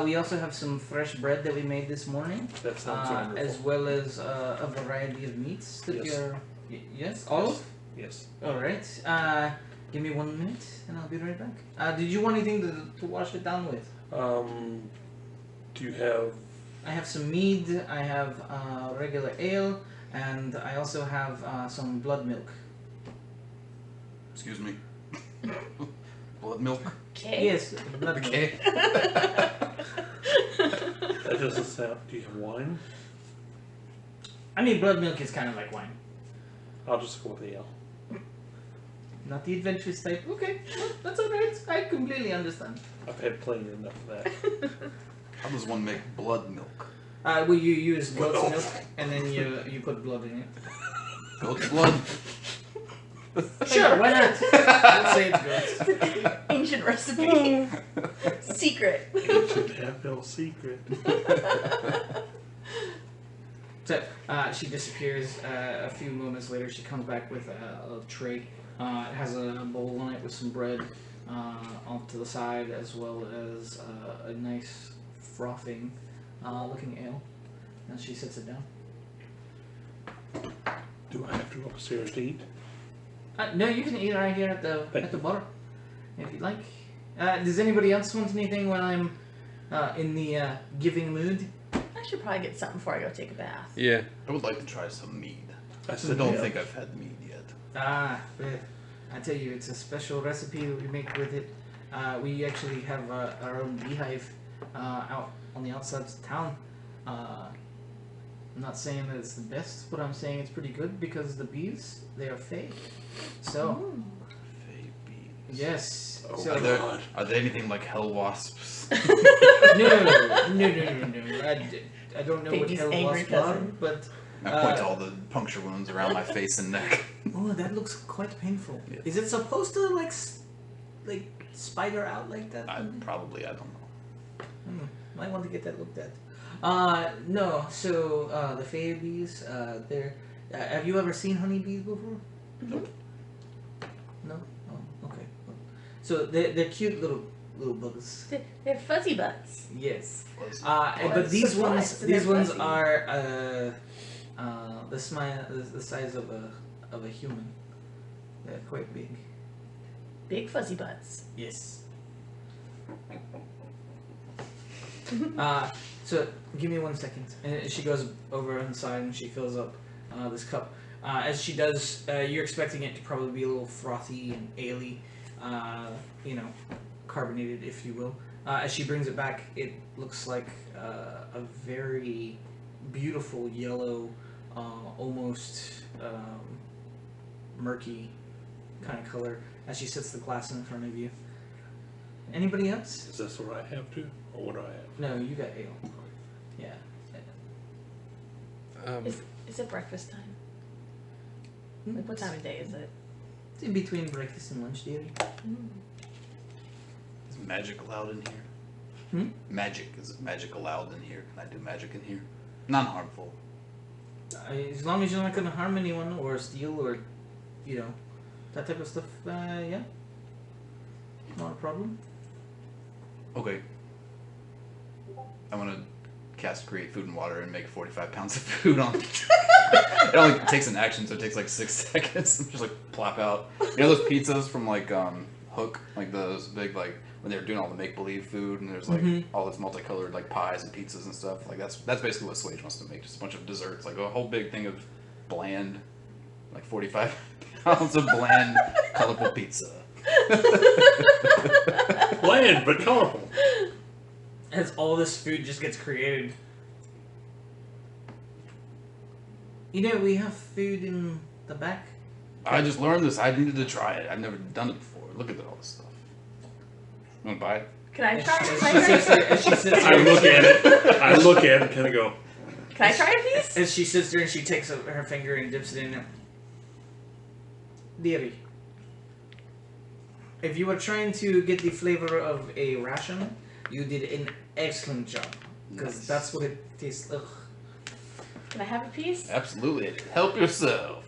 We also have some fresh bread that we made this morning, That sounds wonderful. as well as a variety of meats that Yes. you're. Yes, all. Yes. All right. Give me 1 minute, and I'll be right back. Did you want anything to wash it down with? Do you have? I have some mead. I have regular ale, and I also have some blood milk. Excuse me. Blood milk. Okay. Yes, blood milk. Okay. That doesn't sound. Do you have wine? I mean, blood milk is kind of like wine. I'll just go with the ale. Not the adventurous type. Okay, well, that's alright. I completely understand. I've had plenty enough of that. How does one make blood milk? Well, you use goat's milk, and then you put blood in it. Goat's blood. Sure, why not? Let's say it's goat's. Ancient recipe. Secret. Ancient half-elf secret. So she disappears. A few moments later, she comes back with a tray. It has a bowl on it with some bread off to the side, as well as a nice frothing looking ale. And she sets it down. Do I have to go upstairs to eat? No, you can eat right here at the bar, if you'd like. Does anybody else want anything while I'm in the giving mood? I should probably get something before I go take a bath. Yeah. I would like to try some mead. I I said don't yeah. think I've had mead yet. I tell you, it's a special recipe that we make with it. We actually have our own beehive out on the outsides of town. I'm not saying that it's the best, but I'm saying it's pretty good because the bees, they are fake. So, Fey bees. yes. Oh, So, God. Are they anything like hell wasps? no. I don't know what Piggy's hell angry wasps are, cousin. but I point to all the puncture wounds around my face and neck. oh, that looks quite painful. Yeah. Is it supposed to like spider out like that? I don't know. Might want to get that looked at. No. So the Fey bees, they're. Have you ever seen honeybees before? Nope. No. Oh, okay. So they're cute little bugs. They're fuzzy butts. Yes. Was- But these surprised ones, that they're fuzzy. are the size of a human. They're quite big. Big fuzzy butts. Yes. So give me 1 second. And she goes over inside and she fills up this cup. As she does, you're expecting it to probably be a little frothy and ale-y, carbonated, if you will. As she brings it back, it looks like a very beautiful yellow, almost murky kind of color. As she sets the glass in front of you. Anybody else? Is this what I have to? Or what do I have? No, you got ale. Yeah. Is it breakfast time? Like, what time of day is it? It's in between breakfast and lunch, dearie. Is magic allowed in here? Hmm? Magic. Is magic allowed in here? Can I do magic in here? Non-harmful. As long as you're not going to harm anyone or steal or, that type of stuff, yeah. Not a problem. Okay. I want to cast create food and water and make 45 pounds of food on. It only takes an action, so it takes like 6 seconds. Just like plop out. You know those pizzas from like Hook, like those big like when they were doing all the make believe food and there's like all this multicolored like pies and pizzas and stuff. Like that's basically what Swage wants to make. Just a bunch of desserts, like a whole big thing of bland, like 45 pounds of bland, colorful pizza. Bland but colorful. As all this food just gets created. You know, we have food in the back. I just learned this. I needed to try it. I've never done it before. Look at all this stuff. You want to buy it? Can I try? As Can I she try? sits there, as she sits I there, look at it. I look at it and go, Can I try a piece? as she sits there and she takes her finger and dips it in it. Dearie, if you were trying to get the flavor of a ration, you did an excellent job. Because Nice. that's what it tastes. Ugh. Can I have a piece? Absolutely. Help yourself.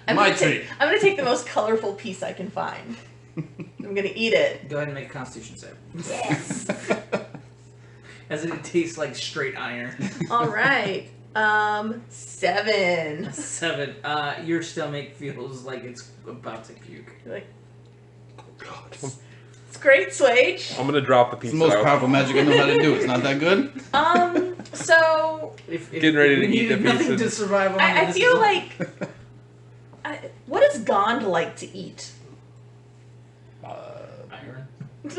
I'm My gonna ta- treat. I'm gonna take the most colorful piece I can find. I'm gonna eat it. Go ahead and make a Constitution save. Yes. As it tastes like straight iron. All right. 7. 7. Your stomach feels like it's about to puke. You're like, oh God. it's great, Swage. I'm gonna drop the It's piece. the most that I- powerful magic I know how to do. It's not that good. So If Getting ready to we eat the needed nothing pieces. to survive on, I this feel is- like what is Gond like to eat? iron.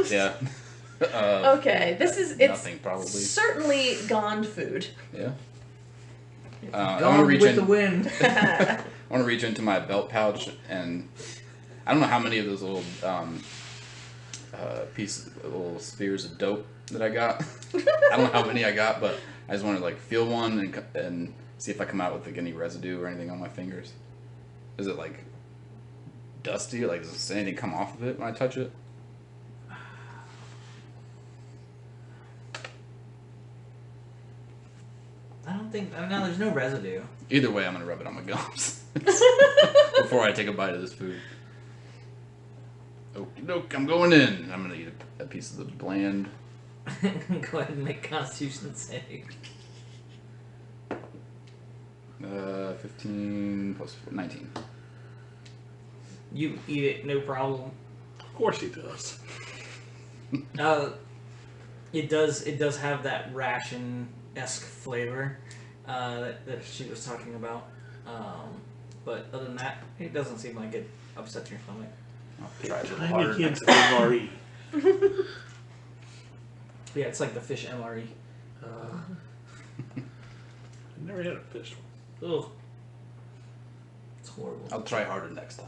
Yeah. Okay, it's Nothing, probably. certainly Gond food. Yeah. I Gone want to reach with in. the wind. I want to reach into my belt pouch and I don't know how many of those little little spheres of dope that I got. I don't know how many I got, but I just want to like feel one and see if I come out with like any residue or anything on my fingers. Is it like dusty? Like does anything come off of it when I touch it? I don't think. No, there's no residue. Either way, I'm gonna rub it on my gums before I take a bite of this food. Okie doke, I'm going in. I'm gonna eat a piece of the bland. Go ahead and make Constitution save. 15 plus 19. You eat it, no problem. Of course he does. It does have that ration-esque flavor that she was talking about. But other than that, it doesn't seem like it upsets your stomach. I'll try a little Tiny harder hints next of time. MRE. Yeah, it's like the fish MRE. I never had a fish one. Ugh. It's horrible. I'll try harder next time.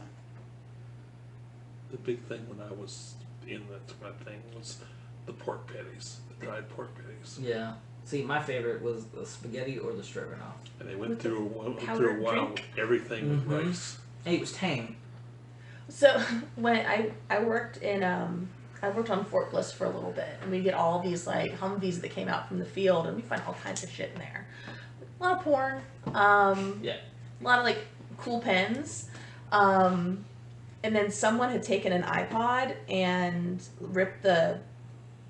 The big thing when I was in that thing was the pork patties, the dried pork patties. Yeah. See, my favorite was the spaghetti or the stroganoff. And they went With through the through a powdered while drink? with everything with Mhm. rice. Hey, it was tang. So when I worked in I worked on Fort Bliss for a little bit, and we get all these like Humvees that came out from the field, and we find all kinds of shit in there. A lot of porn, Yeah. a lot of like cool pens, and then someone had taken an iPod and ripped the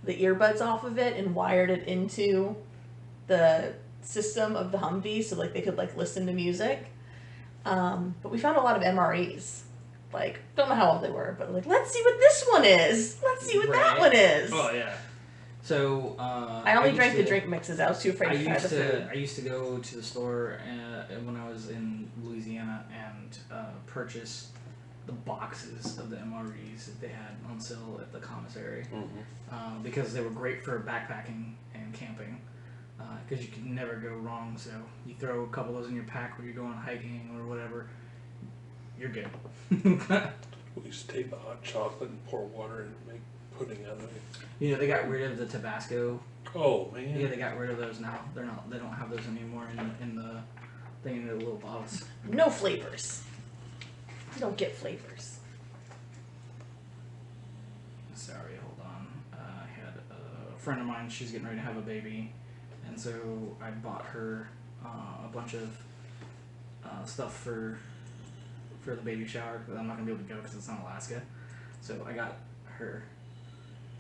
earbuds off of it and wired it into the system of the Humvee, so like they could like listen to music. But we found a lot of MREs. Like, don't know how old they were, but like, let's see what this one is. Let's see what that Right. one is. Oh yeah. So I only drank the drink mixes. I was too afraid I to try used the food. to I used to go to the store when I was in Louisiana and purchase the boxes of the MREs that they had on sale at the commissary because they were great for backpacking and camping because you could never go wrong. So you throw a couple of those in your pack when you're going hiking or whatever, you're good. We used to take the hot chocolate and pour water and make pudding out of it. You know, they got rid of the Tabasco. Oh man. Yeah, they got rid of those now. They don't have those anymore in the thing in the little bottles. No flavors. You don't get flavors. Sorry, hold on. I had a friend of mine. She's getting ready to have a baby, and so I bought her a bunch of stuff for the baby shower. But I'm not gonna be able to go because it's in Alaska. So I got her.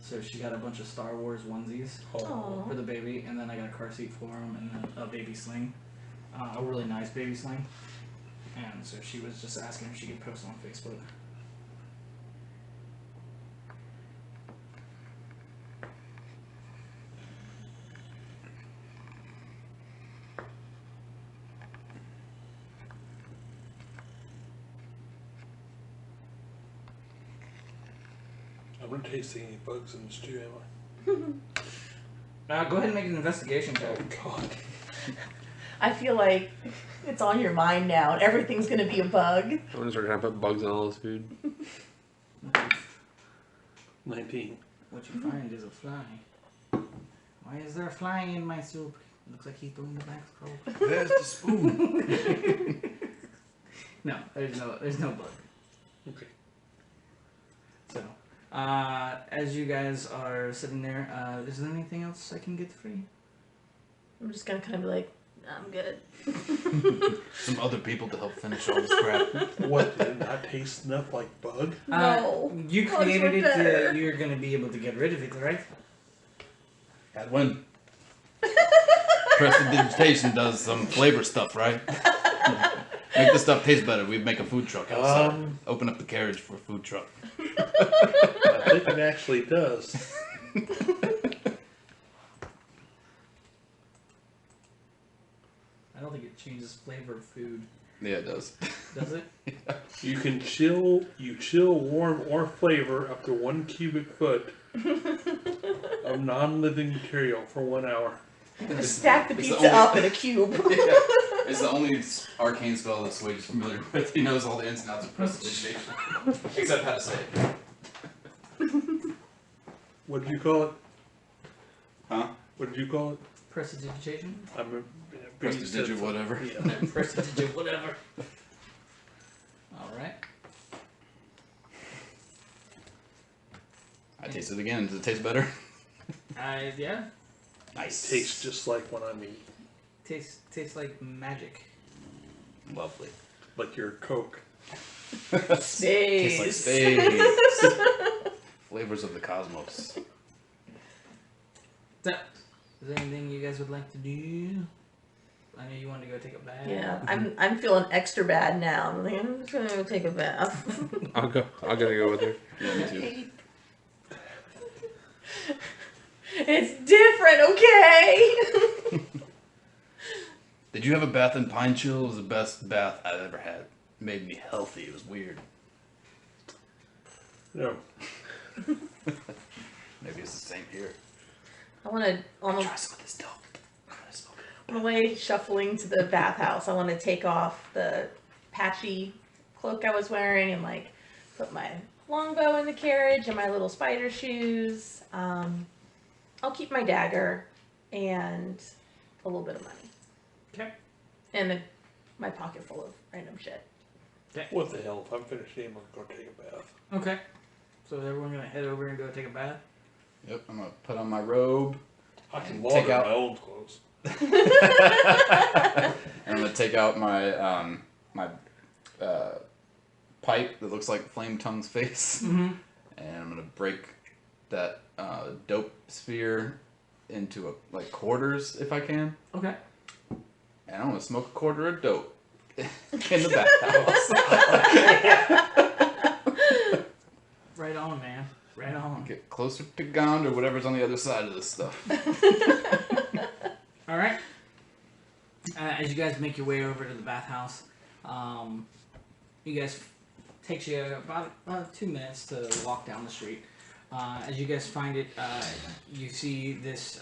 So she got a bunch of Star Wars onesies Oh. for the baby, and then I got a car seat for him, and then a baby sling, a really nice baby sling. And so she was just asking if she could post on Facebook. I'm not tasting any bugs in the stew, am Go ahead and make an investigation I? check. Oh God. I feel like it's on your mind now, and everything's gonna be a bug. I'm gonna start trying to put bugs in all this food. 19. What you find is a fly. Why is there a fly in my soup? Looks like he's doing the back scroll. There's the spoon. No, there's no bug. Okay. So, as you guys are sitting there, is there anything else I can get for you? I'm just gonna kind of be like, I'm good. Some other people to help finish all this crap. What, did not taste enough like bug? No. You Bugs created were it. better. You're gonna be able to get rid of it, right? Had one. Prestidigitation does some flavor stuff, right? Make the stuff taste better. We'd make a food truck outside. Open up the carriage for a food truck. I think it actually does. I don't think it changes flavor of food. Yeah, it does. Does it? You can chill, warm, or flavor up to 1 cubic foot of non-living material for 1 hour. Stack the It's pizza the only- up in a cube. It's the only arcane spell that Swage is familiar with. He knows all the ins and outs of prestidigitation. Except how to say it. What did you call it? Huh? What did you call it? Prestidigitation? I'm a Prestidigit whatever. Yeah. Prestidigit, whatever. Alright. I taste it again. Does it taste better? Yeah. Nice. Tastes just like when I'm eating. Tastes like magic. Lovely. Like your Coke. Tastes like Stays. space. Flavors of the cosmos. So, is there anything you guys would like to do? I know you wanted to go take a bath. Yeah, I'm feeling extra bad now. I'm like, I'm just gonna go take a bath. I'm gonna go with her. Yeah, me too. It's different, okay? Did you have a bath in Pine Chill? It was the best bath I've ever had. It made me healthy. It was weird. No. Maybe it's the same here. I want to on Try some of this dope. I'm gonna smoke it. the way shuffling to the bathhouse. I want to take off the patchy cloak I was wearing and like put my longbow in the carriage and my little spider shoes. I'll keep my dagger and a little bit of money. Okay. And my pocket full of random shit. What the hell? If I'm finished eating, I'm going to take a bath. Okay. So is everyone gonna head over and go take a bath? Yep, I'm gonna put on my robe. I can And launder take out- my own clothes. And I'm gonna take out my pipe that looks like Flame Tongue's face, Mm-hmm. and I'm gonna break that dope sphere into like quarters if I can, Okay. and I'm gonna smoke a quarter of dope in the bathhouse. Right on, man. Right on. Get closer to Gond or whatever's on the other side of this stuff. All right. As you guys make your way over to the bathhouse, you guys takes you about 2 minutes to walk down the street. As you guys find it, you see this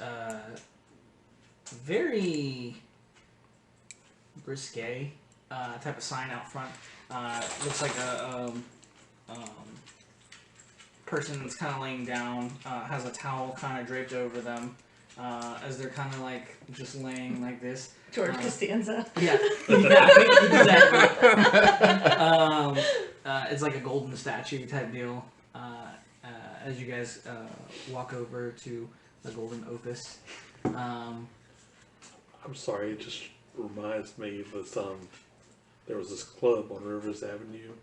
very risque type of sign out front. Looks like a person that's kind of laying down, has a towel kind of draped over them, as they're kind of like just laying like this. George Costanza. Yeah, exactly. It's like a golden statue type deal. As you guys walk over to the golden opus. I'm sorry, it just reminds me of this, there was this club on Rivers Avenue.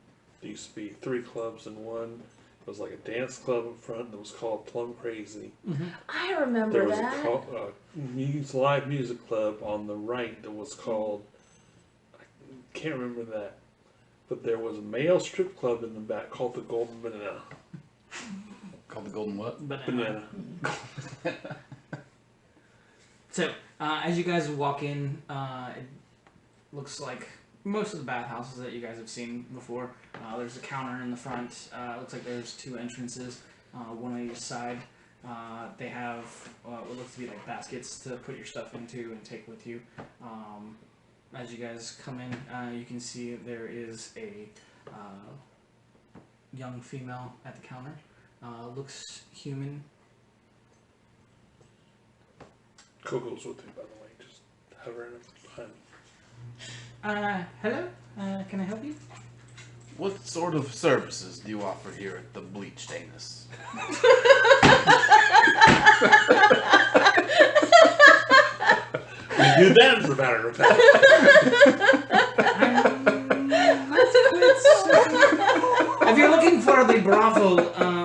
There used to be 3 clubs in one. It was like a dance club up front that was called Plum Crazy. I remember There was that. a live music club on the right that was called, I can't remember that, but there was a male strip club in the back called the Golden Banana. Called the Golden what? Banana. So, as you guys walk in, it looks like most of the bathhouses that you guys have seen before. There's a counter in the front. Looks like there's 2 entrances, one on each side. They have what looks to be like baskets to put your stuff into and take with you. As you guys come in, you can see there is a young female at the counter. Looks human. Coco's with you, by the way. Just hovering behind me. Hello? Can I help you? What sort of services do you offer here at the Bleached Anus? We do that as a matter of fact. If you're looking for the brothel,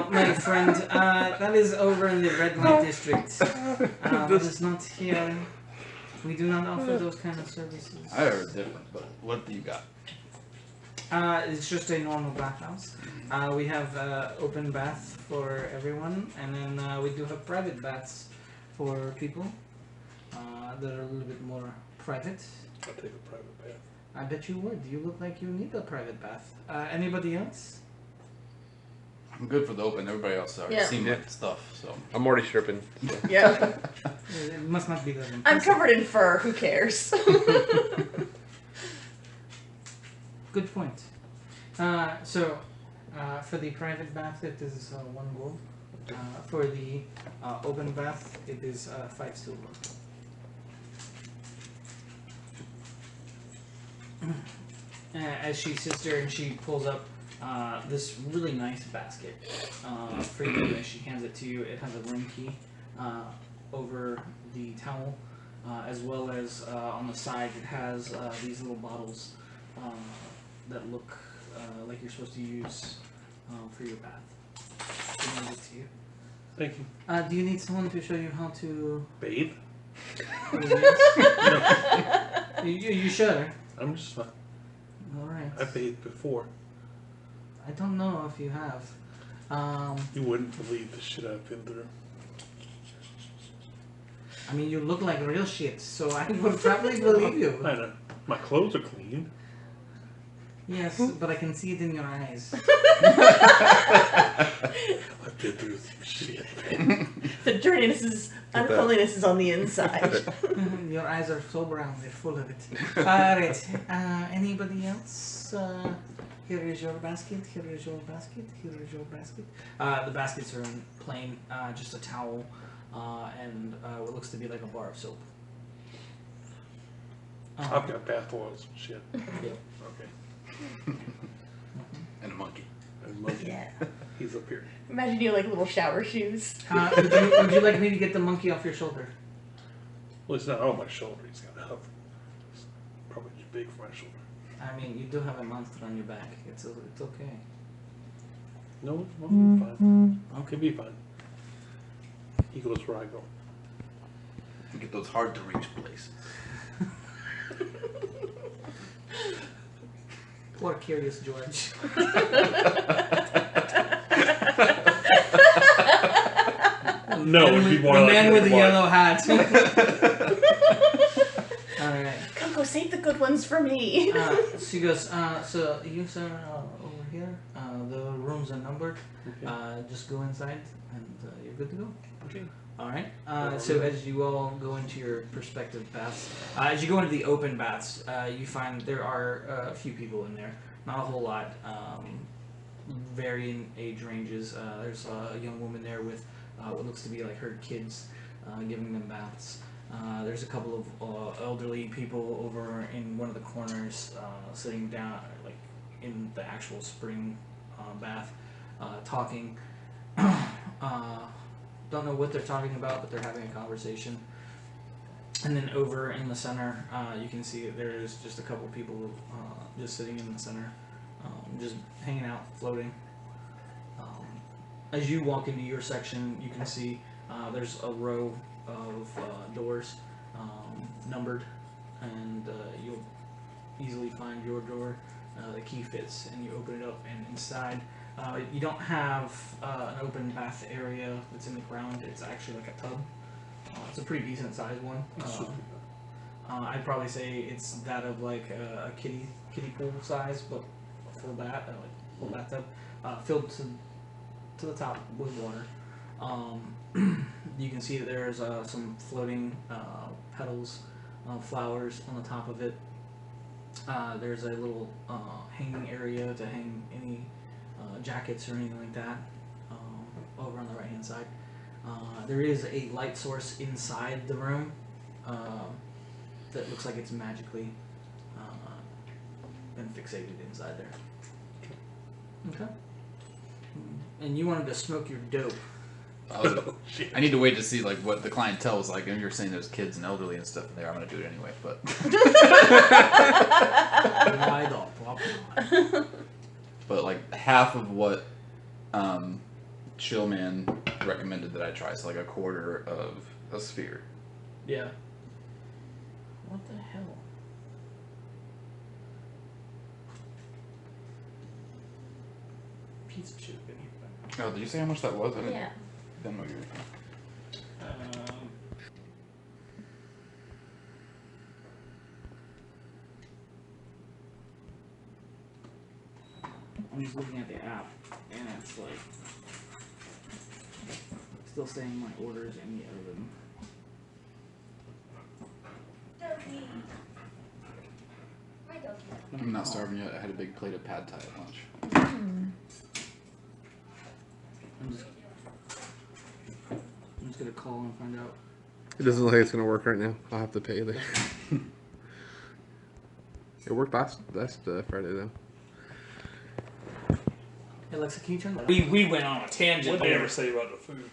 my friend, that is over in the red light district. That is not here. We do not offer those kind of services. I heard different, but what do you got? It's just a normal bathhouse. We have open bath for everyone, and then we do have private baths for people that are a little bit more private. I'll take a private bath. I bet you would. You look like you need a private bath. Anybody else? I'm good for the open. Everybody else already Yeah. seen my stuff, so. I'm already stripping. Yeah. It must not be that I'm impressive. covered in fur. Who cares? Good point. For the private bath, it is 1 gold. For the open bath, it is 5 silver. As she sits there and she pulls up this really nice basket for you, as she hands it to you, it has a room key over the towel, as well as on the side it has these little bottles that look like you're supposed to use for your bath. She hands it to you. Thank you. Do you need someone to show you how to? Bathe? You sure? I'm just fine. All right. I bathed before. I don't know if you have. You wouldn't believe the shit I've been through. I mean, you look like real shit, so I would probably believe you. I know. My clothes are clean. Yes, but I can see it in your eyes. I've been through some shit. The dirtiness is, uncleanliness is on the inside. Your eyes are so brown, they're full of it. Alright, anybody else? Here is your basket, here is your basket, here is your basket. The baskets are in plain, just a towel, and what looks to be like a bar of soap. I've got bath oils and shit. Yeah. Okay. And a monkey. And monkey. Yeah. He's up here. Imagine you like little shower shoes. Would you like me to get the monkey off your shoulder? Well, it's not on my shoulder. He's got a hover. It's probably too big for my shoulder. I mean, you do have a monster on your back. It's okay. No, it's fine. Okay, be fine. He goes where I go. Get those hard to reach places. Poor Curious George. No, it'd be more the like man with the Mark. yellow hat. Alright. Coco, save the good ones for me. She goes, so you sir over here, the rooms are numbered. Okay. Just go inside and you're good to go. Okay. Alright. So as you all go into your respective baths, as you go into the open baths, you find there are a few people in there. Not a whole lot. Varying age ranges. There's a young woman there with what looks to be like her kids, giving them baths. There's a couple of elderly people over in one of the corners, sitting down, like in the actual spring bath, talking. Don't know what they're talking about, but they're having a conversation. And then over in the center, you can see there's just a couple people just sitting in the center, just hanging out, floating. As you walk into your section, you can see there's a row of doors numbered, and you'll easily find your door. The key fits, and you open it up, and inside you don't have an open bath area that's in the ground. It's actually like a tub. It's a pretty decent sized one. I'd probably say it's that of like a kiddie pool size, but a full bath, like full bathtub, filled to the top with water. You can see that there's some floating petals, flowers on the top of it. There's a little hanging area to hang any jackets or anything like that over on the right hand side. There is a light source inside the room that looks like it's magically been fixated inside there. Okay. And you wanted to smoke your dope. I need to wait to see like what the clientele is like. And you're saying there's kids and elderly and stuff in there. I'm gonna do it anyway, but Why the fuck not? but like half of what Chillman recommended that I try, so like a quarter of a sphere. Yeah. What the hell? Pizza should have been here. Oh, did you say how much that was? I Yeah. didn't know you were. I'm just looking at the app, and it's like still saying my order is any other than. I'm not starving yet. I had a big plate of pad thai at lunch. I'm just gonna call and find out. It doesn't look like it's gonna work right now. I'll have to pay later. It worked last Friday though. Hey Alexa, can you turn that? We went on a tangent. What did they there. ever say about the food?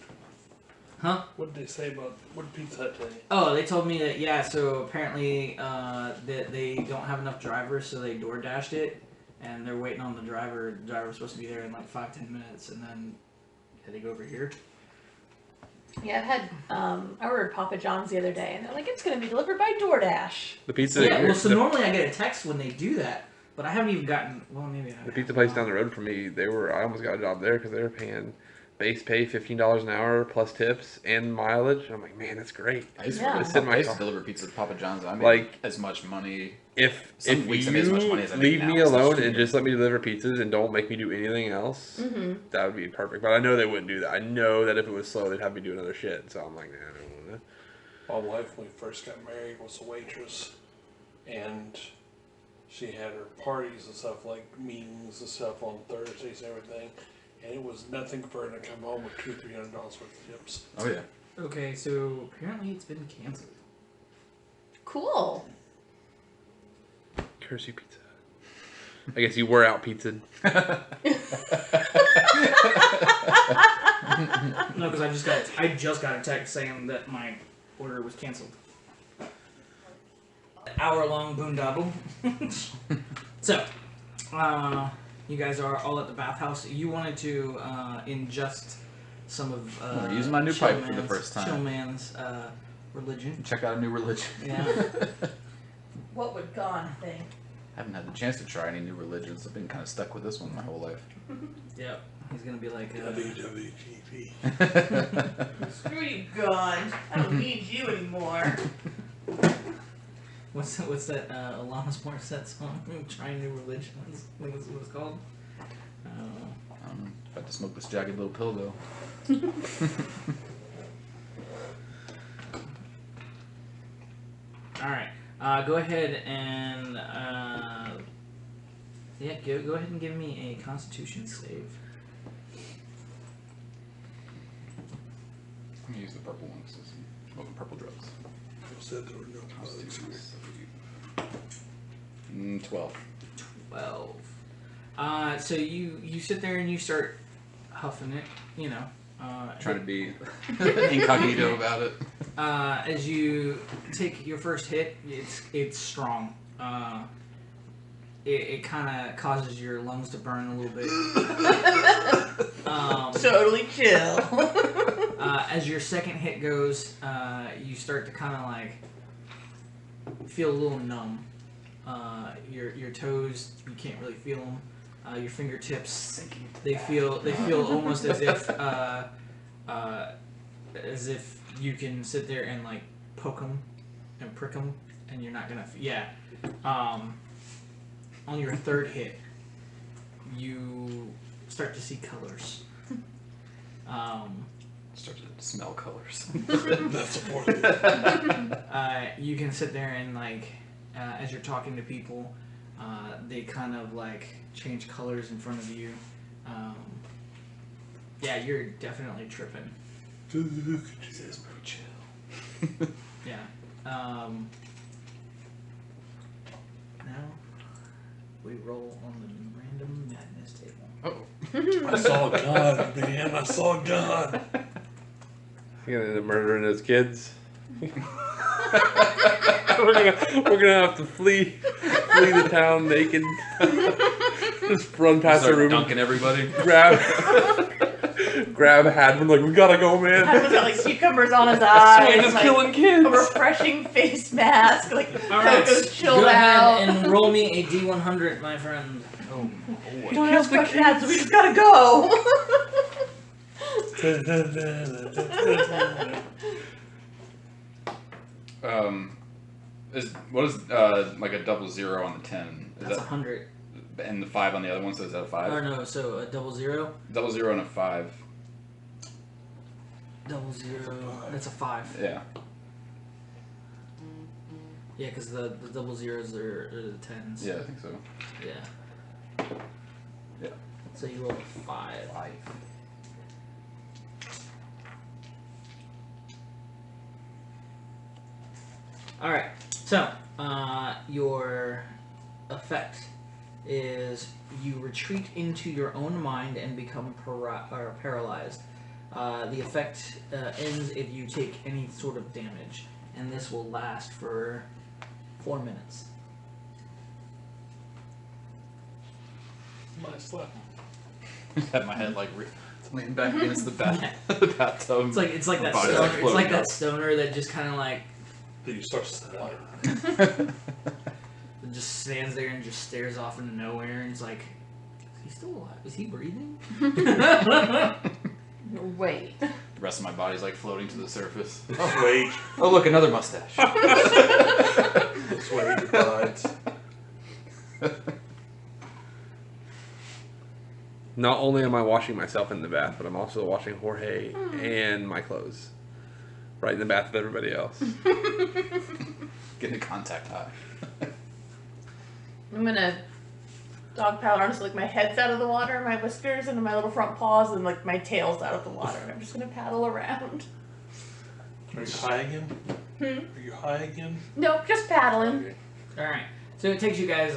Huh? What did they say about, what did Pizza Hut tell you? Oh, they told me that, yeah, so apparently that they don't have enough drivers, so they door dashed it, and they're waiting on the driver. The driver's supposed to be there in like 5-10 minutes, and then heading over here. Yeah, I ordered Papa John's the other day, and they're like, it's going to be delivered by DoorDash. The pizza. Yeah, well, so normally I get a text when they do that, but I haven't even gotten, well, maybe I The haven't. pizza place down the road from me, I almost got a job there because they were paying base pay $15 an hour plus tips and mileage. I'm like, man, that's great. I used Yeah. to deliver pizza to Papa John's. I made Like, as much money. If Some weeks I made as much money as I make leave now, me so it's alone cheaper. and just let me deliver pizzas and don't make me do anything else, that would be perfect. But I know they wouldn't do that. I know that if it was slow, they'd have me doing other shit. So I'm like, nah, I don't want to. My wife, when we first got married, was a waitress, and she had her parties and stuff, like meetings and stuff on Thursdays and everything, and it was nothing for her to come home with $200-300 worth of tips. Oh yeah. Okay, so apparently it's been canceled. Cool. Curse you, Pizza. I guess you were out pizza. No, because I just got a text saying that my order was canceled. Hour-long boondoggle. So, you guys are all at the bathhouse. You wanted to ingest some of I'm using my new pipe for the Chillman's- first time. Chillman's religion. Check out a new religion. Yeah. What would Gon think? I haven't had the chance to try any new religions. I've been kind of stuck with this one my whole life. Yep. He's gonna be like. WWGP. Screw you, Gon. I don't need you anymore. What's that Alanis Morissette song? Trying new religions. I think that's what it's called. I don't know. About to smoke this jagged little pill though. All right. Go ahead and go ahead and give me a Constitution save. I'm gonna use the purple one because it's smoking purple drugs. Said there were no bugs Constitution here. 12. 12. So you sit there and you start huffing it. You know. Trying to be incognito about it. As you take your first hit, it's strong. It kind of causes your lungs to burn a little bit. Totally chill. As your second hit goes, you start to kind of like feel a little numb. Your toes, you can't really feel them. Your fingertips, they feel almost as if you can sit there and like poke them and prick them, and you're not gonna. On your third hit, you start to see colors. Start to smell colors. That's important. You can sit there and like, as you're talking to people, they kind of like change colors in front of you. Yeah, you're definitely tripping. This is pretty chill. Yeah. Now we roll on the random madness table. Oh. I saw God, man. I saw God. You're gonna end up murdering those kids. we're gonna have to flee the town naked. Just run past the Start room, dunking everybody. grab Hadwin, like, we gotta go, man. Hadwin's got like cucumbers on his Swing eyes, is like, killing a kids. refreshing face mask, like Alright, Coco's chilled go out. ahead and roll me a D100, my friend. Oh, We don't ask questions, Dad, so we just gotta go. What is like a 00 on the 10? Is that's that 100. and the 5 on the other one? So is that a 5? Oh no, so a 00. 00 and a 5. 00. That's a 5. Yeah. Yeah, because the 00s are the 10s. Yeah, I think so. Yeah. Yeah. So you roll a 5. Alright, so your effect is you retreat into your own mind and become paralyzed. The effect ends if you take any sort of damage, and this will last for 4 minutes. Nice left. Had my head like leaning back against the bathtub. It's like My that body's, stoner. like, It's like floating that up. stoner that just kind of like Then you start sliding. just stands there and just stares off into nowhere, and it's like, is he still alive? Is he breathing? Wait. The rest of my body's like floating to the surface. Wait. Oh look, another mustache. Sway divides. Not only am I washing myself in the bath, but I'm also washing Jorge and my clothes. Right in the bath with everybody else. Getting a contact high. I'm gonna dog paddle around, so like my head's out of the water, my whiskers and my little front paws, and like my tail's out of the water, and I'm just gonna paddle around. Are you high again? Hmm? Are you high again? Nope, just paddling. Okay. Alright, so it takes you guys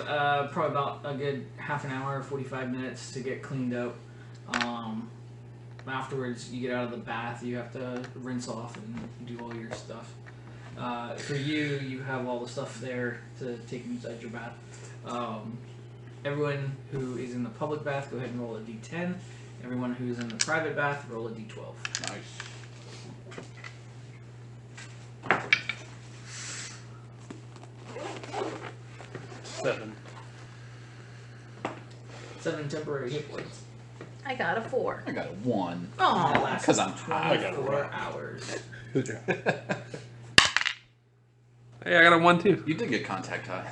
probably about a good half an hour, 45 minutes to get cleaned up. Afterwards, you get out of the bath, you have to rinse off and do all your stuff. For you, you have all the stuff there to take inside your bath. Everyone who is in the public bath, go ahead and roll a d10. Everyone who's in the private bath, roll a d12. Nice. Seven. 7 temporary hit points. I got a 4. I got a 1. That Aw. lasts 'Cause I'm high. I got a 24 rock. hours. Hey, I got a 1 too. You did get contact high.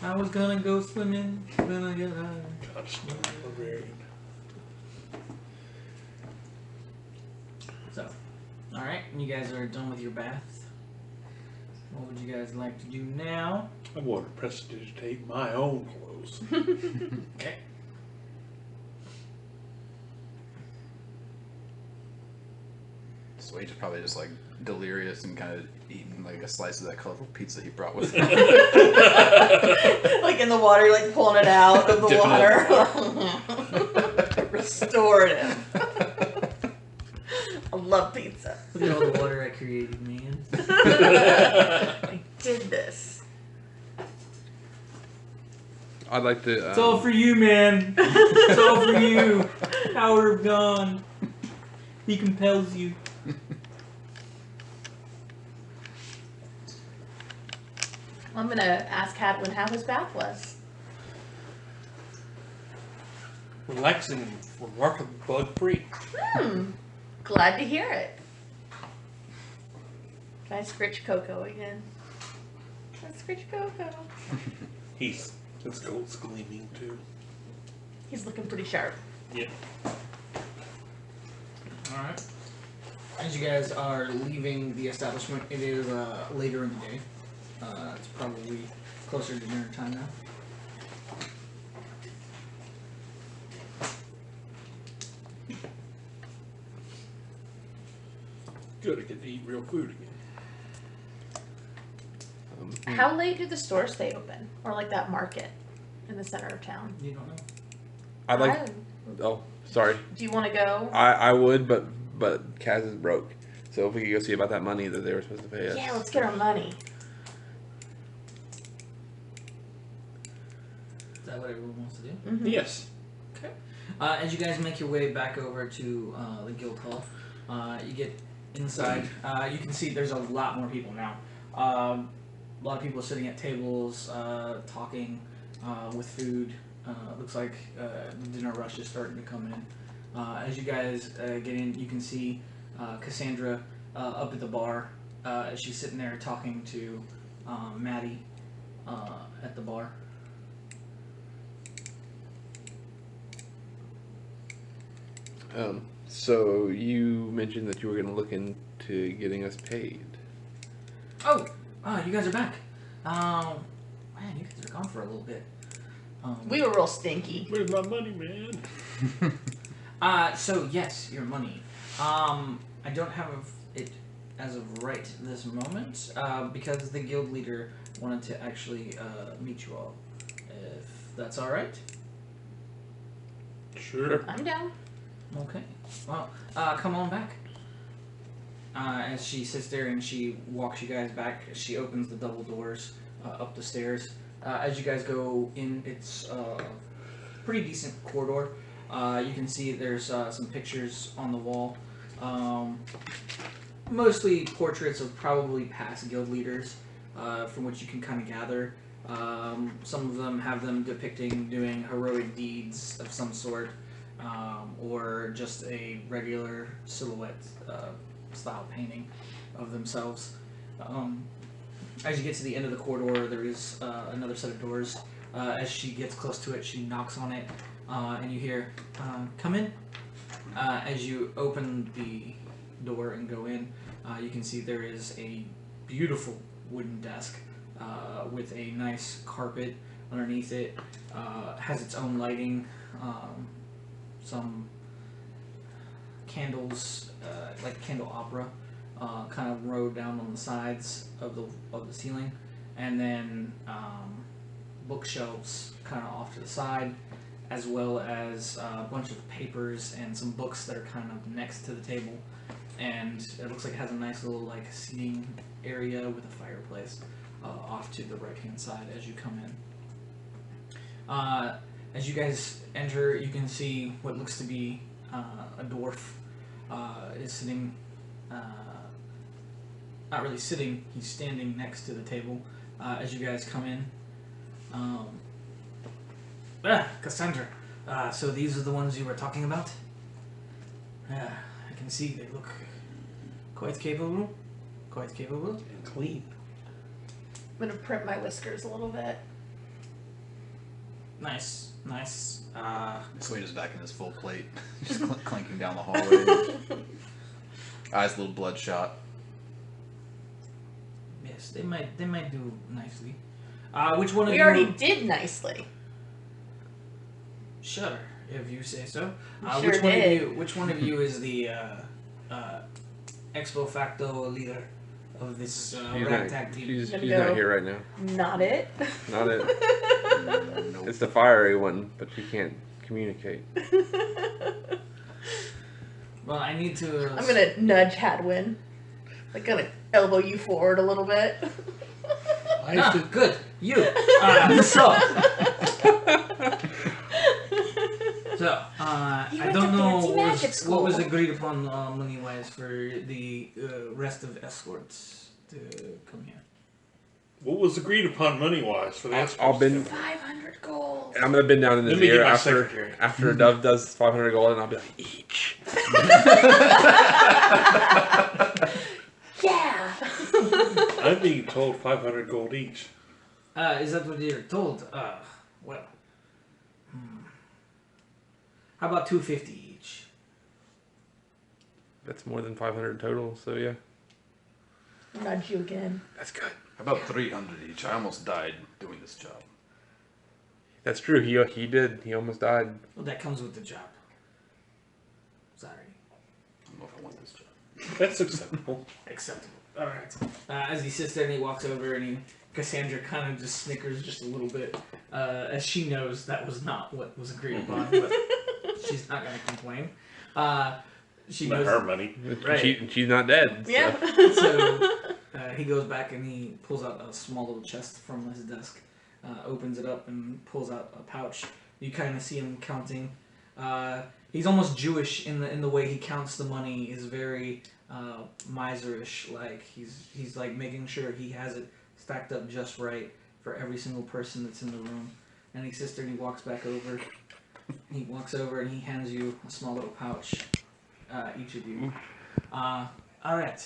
I was gonna go swimming, gonna get high. Gosh, barbarian. So, alright, you guys are done with your bath. What would you guys like to do now? I want to prestidigitate my own clothes. Okay. Swage is probably just like delirious and kind of eating like a slice of that colorful pizza he brought with him. Like in the water, you're like pulling it out of the Dipping water. Restorative. I love pizza. Look at all the water I created, man. I did this. I'd like to. It's all for you, man. It's all for you. Power of God. He compels you. I'm gonna ask Hadwin how his bath was. Relaxing and remarkably bug-free. Glad to hear it. Can I scritch Coco again? Can I scritch Coco? His gold's gleaming too. He's looking pretty sharp. Yep. Alright. As you guys are leaving the establishment, it is later in the day. It's probably closer to dinner time now. Good, I get to eat real food again. How late do the stores stay open? Or like that market in the center of town? You don't know? I'd like. Oh, sorry. Do you want to go? I would, but Kaz is broke. So if we could go see about that money that they were supposed to pay us. Yeah, let's get our money. Is that what everyone wants to do? Mm-hmm. Yes. Okay. As you guys make your way back over to the guild hall, you get inside. You can see there's a lot more people now. A lot of people are sitting at tables, talking, with food. Looks like the dinner rush is starting to come in. As you guys get in, you can see Cassandra up at the bar. She's sitting there talking to Maddie at the bar. So you mentioned that you were going to look into getting us paid. Oh, you guys are back. Man, you guys are gone for a little bit. We were real stinky. Where's my money, man? So yes, your money. I don't have it as of right this moment, because the guild leader wanted to actually meet you all. If that's all right. Sure. I'm down. Okay. Well, come on back. As she sits there and she walks you guys back, she opens the double doors up the stairs. As you guys go in, it's a pretty decent corridor. You can see there's some pictures on the wall. Mostly portraits of probably past guild leaders, from which you can kind of gather. Some of them have them depicting doing heroic deeds of some sort, or just a regular silhouette style painting of themselves. As you get to the end of the corridor, there is another set of doors. As she gets close to it, she knocks on it, and you hear, "Come in." As you open the door and go in, you can see there is a beautiful wooden desk with a nice carpet underneath it. Has its own lighting, some candles, like candelabra, kind of rode down on the sides of the ceiling, and then bookshelves kind of off to the side, as well as a bunch of papers and some books that are kind of next to the table. And it looks like it has a nice little like seating area with a fireplace off to the right hand side as you come in. As you guys enter, you can see what looks to be a dwarf is sitting, not really sitting, he's standing next to the table as you guys come in. Cassandra, so these are the ones you were talking about? I can see they look quite capable. Quite capable. And clean. I'm gonna print my whiskers a little bit. Nice, nice. Sweet is back in his full plate, just clinking down the hallway. Eyes a little bloodshot. Yes, they might do nicely. Which one of We you? already did nicely. Sure, if you say so. Sure which one did. of you? Which one of you is the ex facto leader of this ragtag team? She's Gonna not go. here right now. Not it. Not it. Nope. It's the fiery one, but she can't communicate. Well, I need to. I'm gonna nudge Hadwin. Like, gonna elbow you forward a little bit. I used to, Good. You. So. You I went don't to know fancy magic what was school. agreed upon money-wise for the rest of the escorts to come here. what was agreed upon money-wise for the I'll escorts? bend- 500 gold. And I'm gonna bend down in his Let me get ear my after secretary. after Dove does 500 gold, and I'll be like, each. Yeah. I'm being told 500 gold each. Is that what you're told? Well. How about 250 each? That's more than 500 total. So yeah, Nudge you again. that's good. About 300 each. I almost died doing this job. That's true. He did. He almost died. Well, that comes with the job. Sorry. I don't know if I want this job. That's acceptable. Acceptable. Alright. As he sits there and he walks over and Cassandra kind of just snickers just a little bit, as she knows that was not what was agreed upon, but she's not going to complain. She Not knows. her money. Right. She's not dead. So. Yeah. So he goes back and he pulls out a small little chest from his desk, opens it up and pulls out a pouch. You kind of see him counting. He's almost Jewish in the way he counts the money. Is very miserish. Like he's like making sure he has it stacked up just right for every single person that's in the room. And he sits there and he walks back over. He walks over and he hands you a small little pouch. Each of you. All right.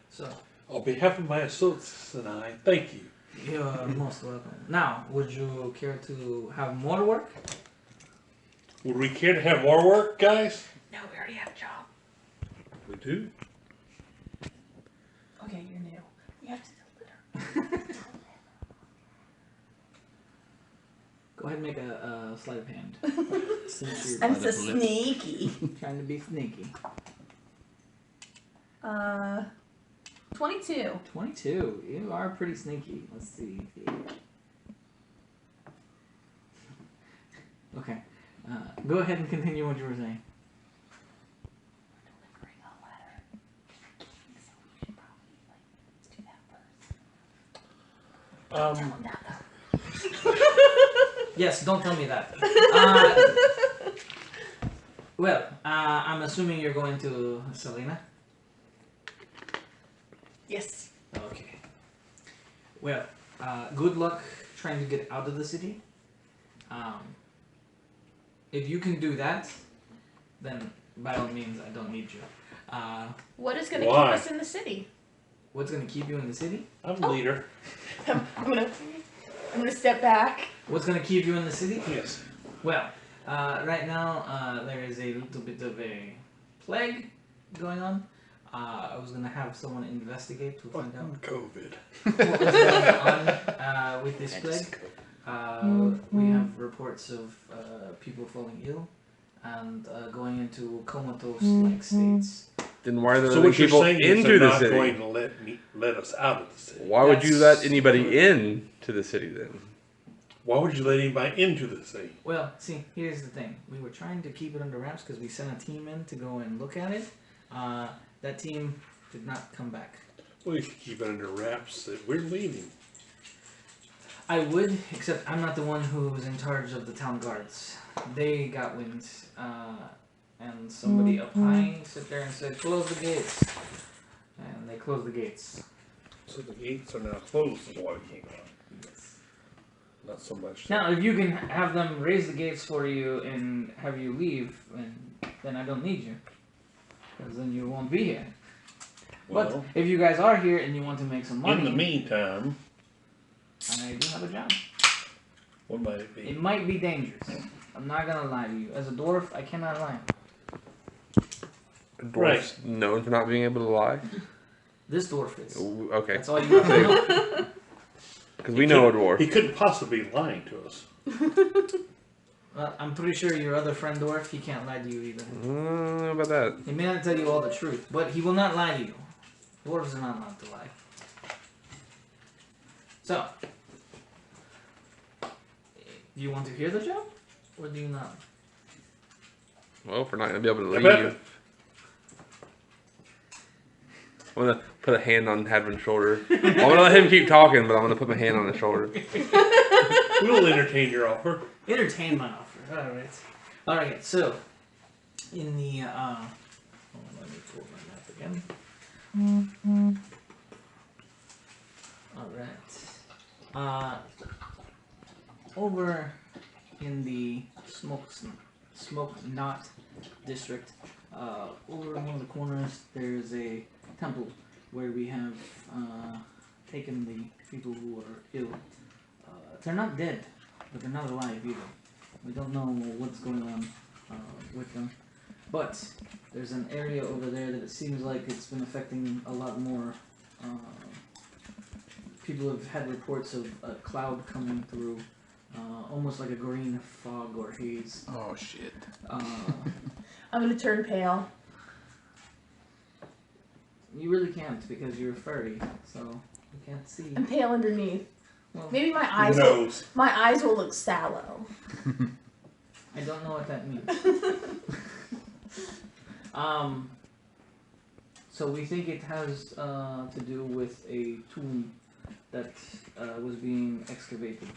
So. On behalf of my associates and I, thank you. You're most welcome. Now, would you care to have more work? Would we care to have more work, guys? No, we already have a job. We do. Okay, you're new. We have to litter. Go ahead and make a sleight of hand. Since you're I'm By so the flip. sneaky. trying to be sneaky. 22. 22. You are pretty sneaky. Let's see. Okay. Go ahead and continue what you were saying. Delivering a letter. So we should probably do that first. Tell him that though. Yes, don't tell me that. Well, I'm assuming you're going to Selena. Yes. Okay. Well, good luck trying to get out of the city. If you can do that, then by all means, I don't need you. What is going to keep Why? us in the city? What's going to keep you in the city? I'm the leader. I'm gonna step back. What's going to keep you in the city? Yes. Well, right now there is a little bit of a plague going on. I was going to have someone investigate to find out COVID. what was going on with this plague. We have reports of people falling ill and going into comatose-like states. Then why are there So letting what you're people saying is into they're the not city? going to let us out of the city. Why would you That's- let anybody in to the city then? Why would you let anybody into the city? Well, see, here's the thing. We were trying to keep it under wraps because we sent a team in to go and look at it. That team did not come back. Well, you should keep it under wraps that we're leaving. I would, except I'm not the one who was in charge of the town guards. They got wind, and somebody up high sit there and said, "Close the gates," and they closed the gates. So the gates are now closed is why we can't go out. Not so much. Now, if you can have them raise the gates for you and have you leave, then I don't need you, because then you won't be here. Well, But if you guys are here and you want to make some money, in the meantime, I do have a job. what might it be? It might be dangerous. I'm not gonna lie to you. As a dwarf, I cannot lie. Dwarf's Right. known for not being able to lie. This dwarf is. Ooh, okay, That's all you have to know. because we know a He dwarf. couldn't possibly be lying to us. Well, I'm pretty sure your other friend dwarf, he can't lie to you either. I don't know about that. He may not tell you all the truth, but he will not lie to you. Dwarves are not allowed to lie. So, do you want to hear the job, or do you not? Well, if we're not gonna be able to I bet. leave, I'm gonna put a hand on Hadwin's shoulder. I'm gonna let him keep talking, but I'm gonna put my hand on his shoulder. We'll entertain your offer. Entertain my offer. Alright. Alright, so, in the, hold on, let me pull my map again. Alright. Over in the Smoke Knot district, over in one of the corners, there's a temple where we have taken the people who are ill. They're not dead, but they're not alive either. We don't know what's going on with them. But there's an area over there that it seems like it's been affecting a lot more. People have had reports of a cloud coming through, almost like a green fog or haze. Oh shit. I'm gonna turn pale. You really can't because you're furry, so you can't see. I'm pale underneath. Well, Maybe my Nose. eyes will look sallow. I don't know what that means. So we think it has to do with a tomb that was being excavated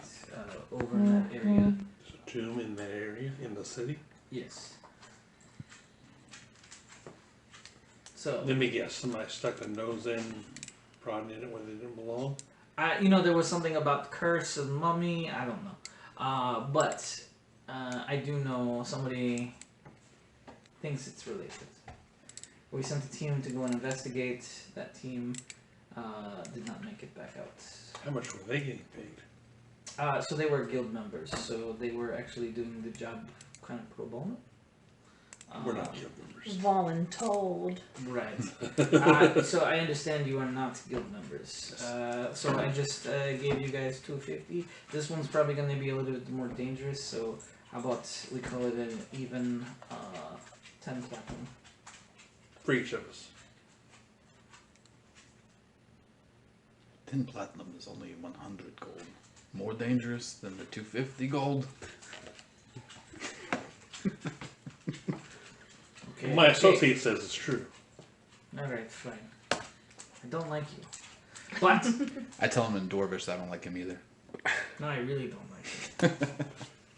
over in that area. There's a tomb in that area, in the city. Yes. So, Let me guess, somebody stuck their nose in, prodding in it where they didn't belong. there was something about curse and mummy. I don't know, but I do know somebody thinks it's related. We sent a team to go and investigate. That team did not make it back out. How much were they getting paid? So they were guild members, so they were actually doing the job kind of pro bono. We're not guild members. Voluntold. Right. So I understand you are not guild members. So I just gave you guys 250. This one's probably going to be a little bit more dangerous, so how about we call it an even 10 platinum. For each of us. 10 platinum is only 100 gold. More dangerous than the 250 gold. Okay. My associate says it's true. Alright, fine. I don't like you. But, I tell him in Dwarvish that I don't like him either. no, I really don't like you.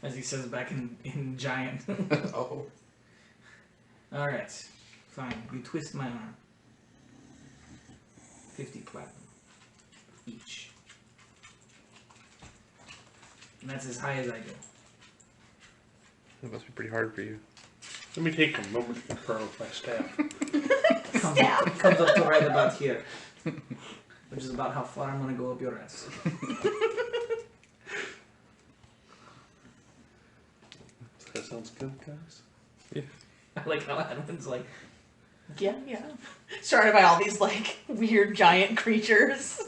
As he says back in Giant. Oh. Alright, fine. You twist my arm. 50 platinum. Each. And that's as high as I go. That must be pretty hard for you. Let me take a moment to confer with my staff. Comes up to right about here. Which is about how far I'm gonna go up your ass. That sounds good, guys. I like how Adam's like, Yeah. Surrounded by all these like weird giant creatures.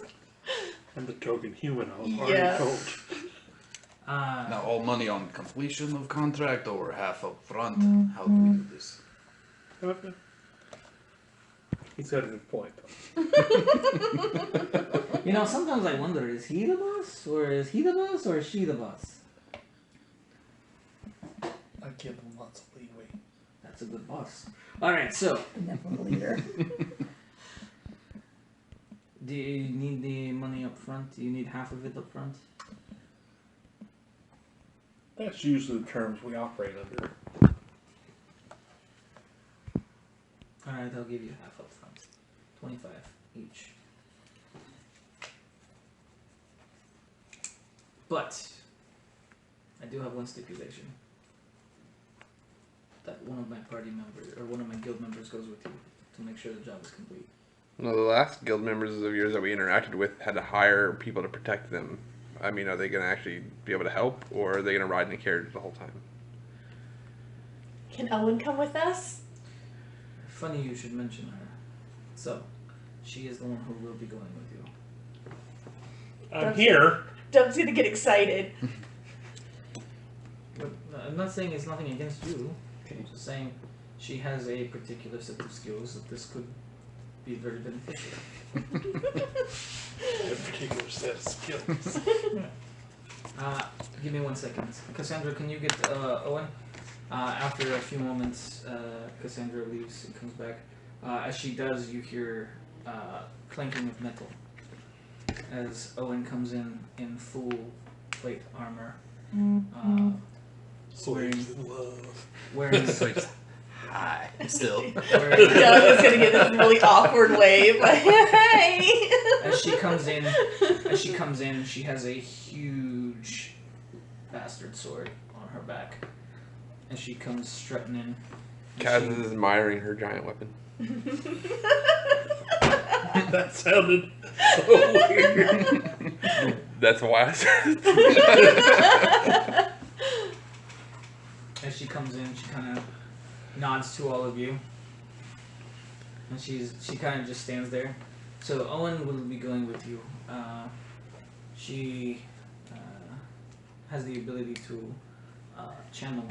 I'm the token human, I was Yeah. already told. Now all money on completion of contract or half up front. How do we do this? Okay. He's got a good point, though. sometimes I wonder, is he the boss? Or is he the boss? Or is she the boss? I give him lots of leeway. That's a good boss. Alright, so, Never leader. do you need the money up front? Do you need half of it up front? That's usually the terms we operate under. Alright, I'll give you half up front. 25 each. But, I do have one stipulation. That one of my party members, or one of my guild members goes with you to make sure the job is complete. No, the last guild members of yours that we interacted with had to hire people to protect them. I mean, are they going to actually be able to help, or are they going to ride in the carriage the whole time? Can Owen come with us? Funny you should mention her. So, she is the one who will be going with you. I'm here. Doug's gonna get excited. But I'm not saying it's nothing against you. I'm just saying she has a particular set of skills that this could be very beneficial. A particular set of skills. Give me 1 second. Cassandra, can you get Owen? After a few moments, Cassandra leaves and comes back. As she does, you hear clanking of metal as Owen comes in full plate armor. Slaves in love. Wearing Hi. Still. Doug is gonna get this really awkward wave. Hey. As she comes in, she has a huge bastard sword on her back. As she comes strutting in. Kaz is admiring her giant weapon. That sounded so weird. That's why I said it. As she comes in, she kind of nods to all of you, and she kind of just stands there. So Owen will be going with you. She has the ability to channel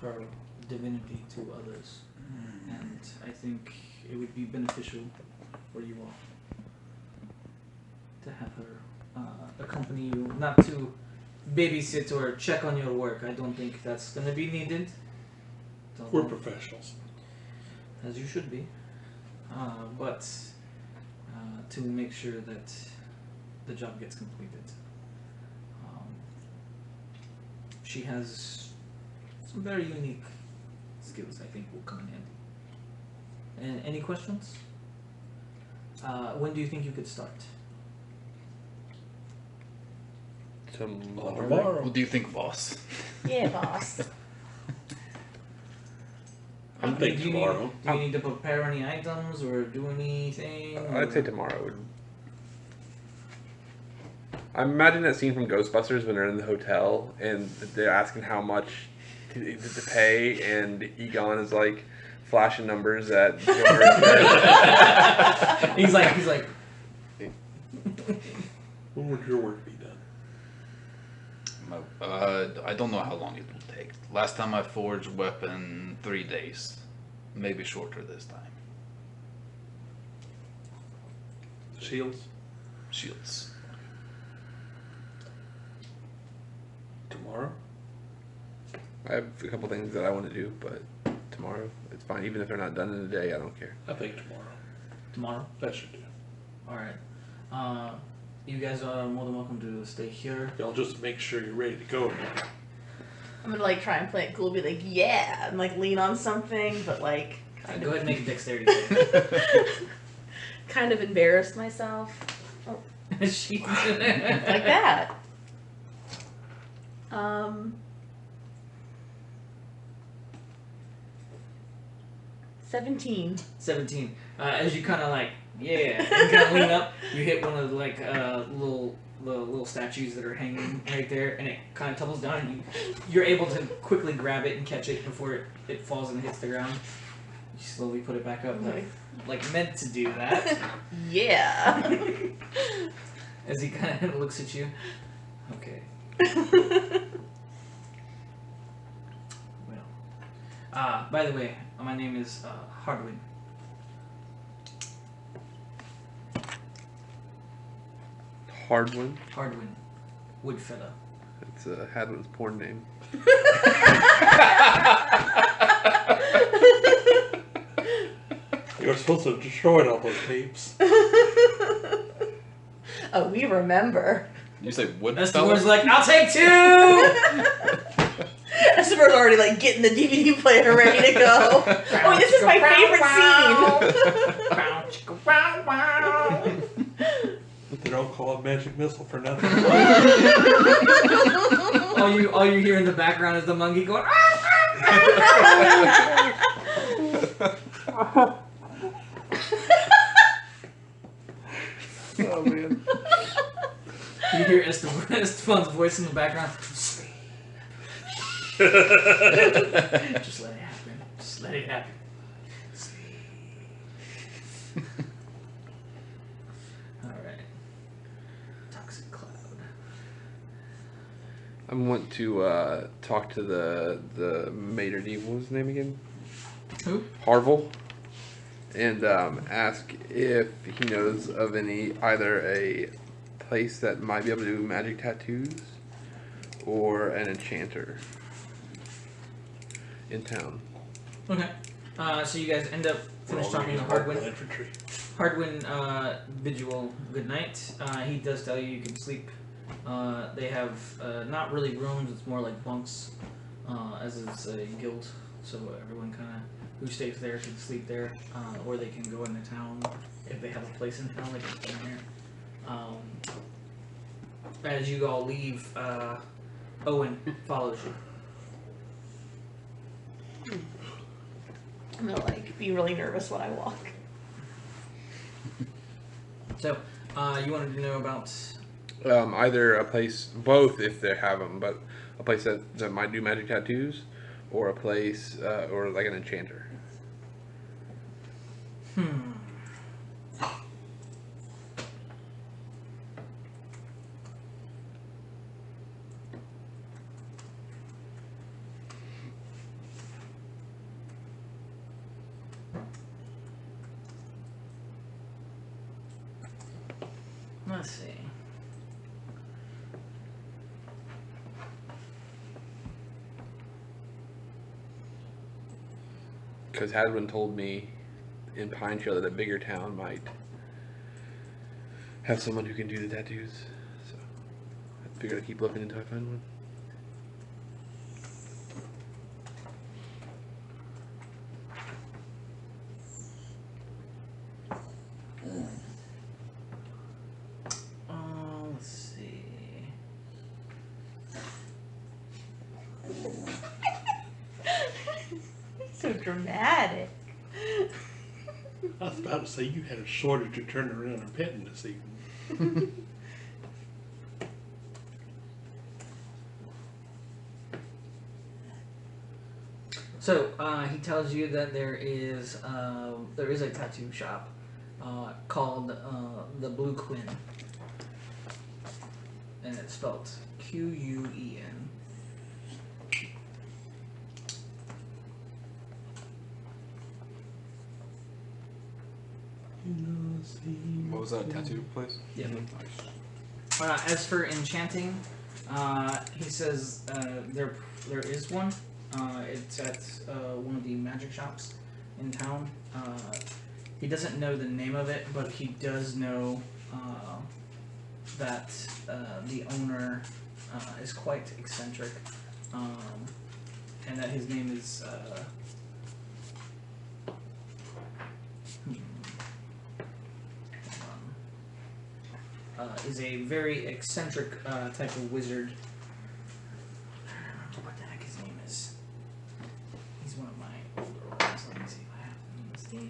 her divinity to others, and I think it would be beneficial for you all to have her accompany you, not to babysit or check on your work. I don't think that's going to be needed. We're professionals. As you should be. But to make sure that the job gets completed. She has some very unique skills I think will come in handy. And any questions? When do you think you could start? Tomorrow. What do you think, boss? Yeah, boss. I think do you tomorrow. do you need to prepare any items or do anything? I'd say tomorrow would. I imagine that scene from Ghostbusters when they're in the hotel and they're asking how much to pay, and Egon is like flashing numbers at George. he's like. When would your work be done? I don't know how long it will take. Last time I forged a weapon, 3 days. Maybe shorter this time. Shields? Shields. Tomorrow? I have a couple things that I want to do, but tomorrow it's fine. Even if they're not done in a day, I don't care. I think tomorrow. Tomorrow? That should do. Alright. You guys are more than welcome to stay here. Y'all just make sure you're ready to go. I'm gonna like try and play it cool, be like, yeah, and like lean on something, but like kind Go of ahead and make a dexterity save. kind of embarrass myself. Oh, She's like that. 17. 17. As you kind of like, yeah, and kind of lean up, you hit one of the like little statues that are hanging right there, and it kind of tumbles down, and you're able to quickly grab it and catch it before it falls and hits the ground. You slowly put it back up, like meant to do that. Yeah. As he kind of looks at you. Okay. Well. By the way, my name is Hardwin. Hardwin. Hardwin. Woodfella. It's Hadwin's porn name. You were supposed to have destroyed all those tapes. Oh, we remember. You say wood Estebor's like, I'll take 2! Estebor's already like getting the DVD player ready to go. Oh, this is my favorite scene. They don't call it magic missile for nothing. all you hear in the background is the monkey going. Oh man. You hear Esteban's voice in the background. Sleep. Just let it happen. Just let it happen. Sleep. Alright. Toxic cloud. I want to talk to the maitre d'. What was his name again? Who? Harville. And ask if he knows of either a place that might be able to do magic tattoos or an enchanter in town. Okay. So you guys end up finish talking to Hardwin. Infantry. Hardwin bids you all good night. He does tell you can sleep. They have not really rooms, it's more like bunks, as it's a guild. So everyone kind of who stays there can sleep there, or they can go into town if they have a place in town. They can stay there. As you all leave, Owen follows you. I'm gonna like be really nervous when I walk. So, you wanted to know about Either a place, both if they have them, but a place that might do magic tattoos, or a place, or like an enchanter. Let's see. Because Hadwin told me in Pine Trail that a bigger town might have someone who can do the tattoos. So I figured I'd keep looking until I find one. Let's see. So dramatic. I was about to say you had a shortage of turning around and petting this evening. So he tells you that there is a tattoo shop called the Blue Quinn, and it's spelled Quen. What was that tattoo place? Yeah. Nice. As for enchanting, he says there is one. It's at one of the magic shops in town. He doesn't know the name of it, but he does know that the owner is quite eccentric, and that his name is is a very eccentric type of wizard. I don't remember what the heck his name is. He's one of my older ones. Let me see if I have him on the stage.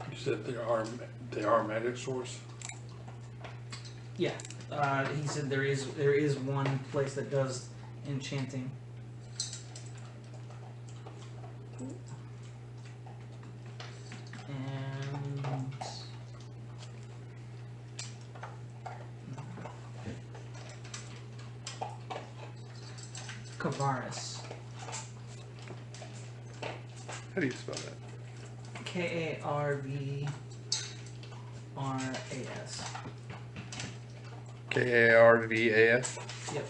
You said they are magic source. Yeah, he said there is one place that does enchanting. And Kavaris. How do you spell that? Karvras. Karvas. Yep.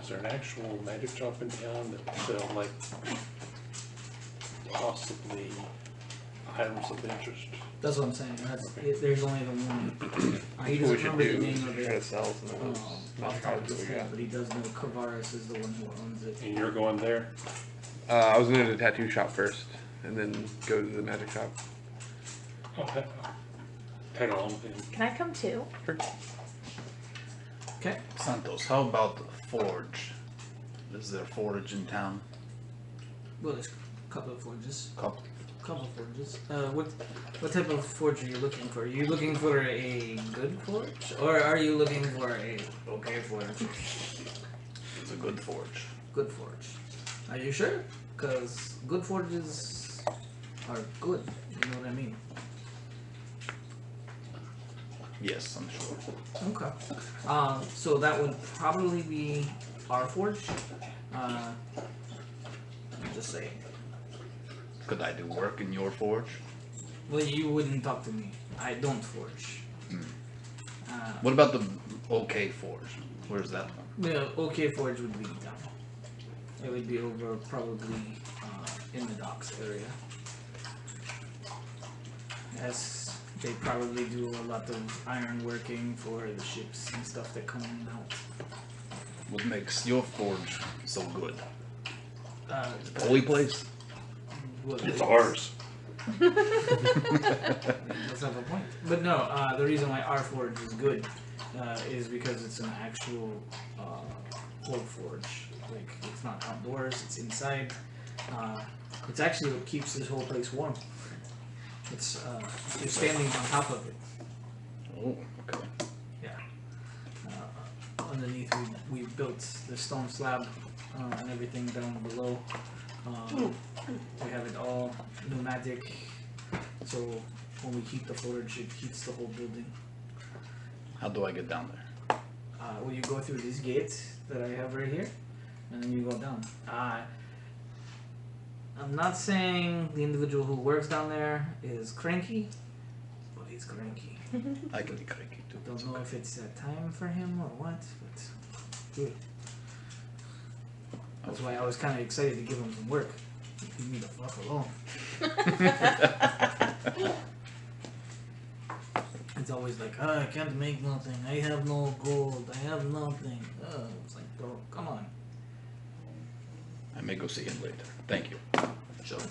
Is there an actual magic shop in town that sell like possibly items of interest? That's what I'm saying. There's only the one. He That's what we doesn't should remember do. the name of Try to it sell some of those off the magic top of items his that we head, got. but he does know Kavaris is the one who owns it. And you're going there? I was going to the tattoo shop first, and then go to the magic shop. Okay. Tag along with him. Can I come too? Okay. Santos, how about the forge? Is there a forge in town? Well, there's a couple of forges. Couple. Couple forges. What type of forge are you looking for? Are you looking for a good forge, or are you looking for a okay forge? It's a good forge. Good forge. Are you sure? Because good forges are good. You know what I mean? Yes, I'm sure. Okay. So that would probably be our forge. I'm just saying. Could I do work in your forge? Well, you wouldn't talk to me. I don't forge. What about the OK forge? Where's that one? Yeah, okay forge would be down. It would be over probably in the docks area. As they probably do a lot of iron working for the ships and stuff that come in and out. What makes your forge so good? It's Holy place? Well, It's ours. That's not the point. But no, the reason why our forge is good is because it's an actual wood forge. Like, it's not outdoors, it's inside. It's actually what keeps this whole place warm. It's you're standing on top of it. Oh, okay. Yeah. Underneath, we built the stone slab and everything down below. We have it all pneumatic, so when we heat the forge, it heats the whole building. How do I get down there? Well, you go through this gate that I have right here, and then you go down. I'm not saying the individual who works down there is cranky, but he's cranky. I can be cranky too. Don't know if it's that time for him or what, but good. That's why I was kind of excited to give him some work. Leave me the fuck alone. It's always like, oh, I can't make nothing. I have no gold. I have nothing. Oh, it's like, bro, come on. I may go see him later. Thank you. Sure.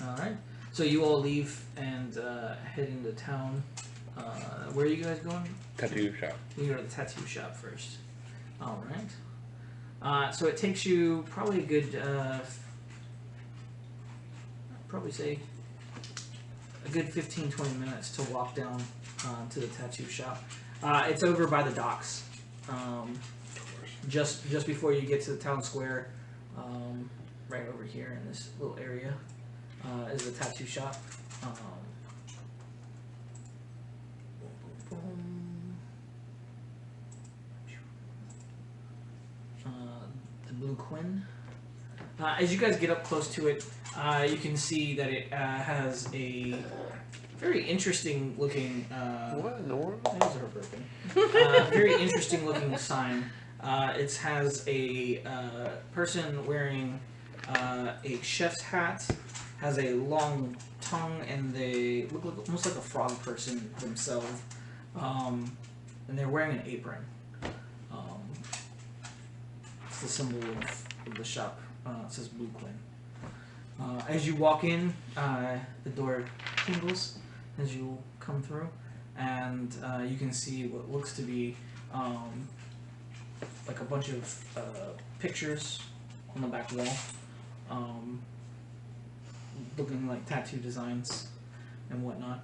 All right. So you all leave and head into town. Where are you guys going? Tattoo shop. You go to the tattoo shop first. All right. So it takes you probably a good, probably say a good 15-20 minutes to walk down to the tattoo shop. It's over by the docks. Just before you get to the town square, right over here in this little area, is the tattoo shop. The Blue Quinn. As you guys get up close to it, you can see that it has a very interesting looking. What in the world? Those are broken. Very interesting looking sign. It has a person wearing a chef's hat, has a long tongue, and they look like, almost like a frog person themselves. And they're wearing an apron. It's the symbol of the shop. It says Blue Quinn. As you walk in, the door tingles as you come through, and you can see what looks to be like a bunch of pictures on the back wall, looking like tattoo designs and whatnot.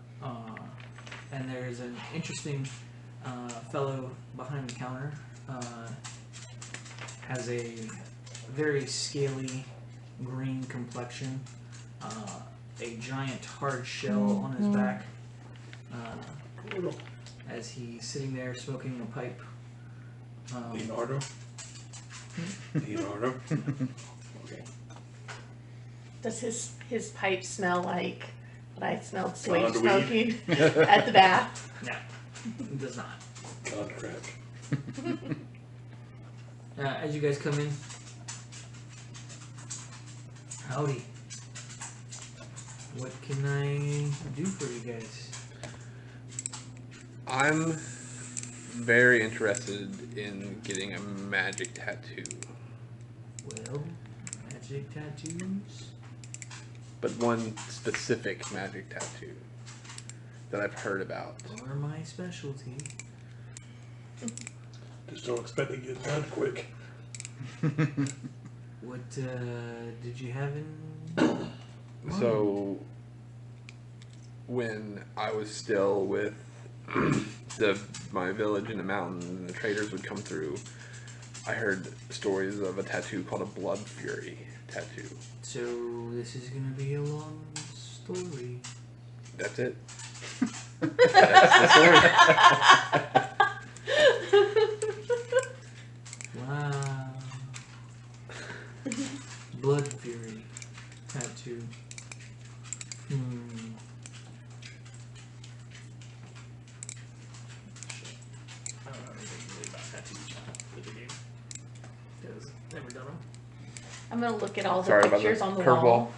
And there's an interesting fellow behind the counter. Has a very scaly green complexion, a giant hard shell on his back, as he's sitting there smoking a pipe. Leonardo? Leonardo? Okay. Does his pipe smell like what I smelled slave Pondweed. smoking at the bath? No, it does not. God crap. As you guys come in, howdy. What can I do for you guys? I'm very interested in getting a magic tattoo. Well, magic tattoos? But one specific magic tattoo that I've heard about. Are my specialty. Just don't expect to get done quick. What did you have in? So, when I was still with my village in the mountains and the traders would come through, I heard stories of a tattoo called a Blood Fury tattoo. So this is gonna be a long story. That's it. That's the story. Wow. Blood Fury tattoo. I don't know anything really about tattoos for the game. Because never done them. I'm gonna look at all the Sorry about pictures the on the curveball. wall,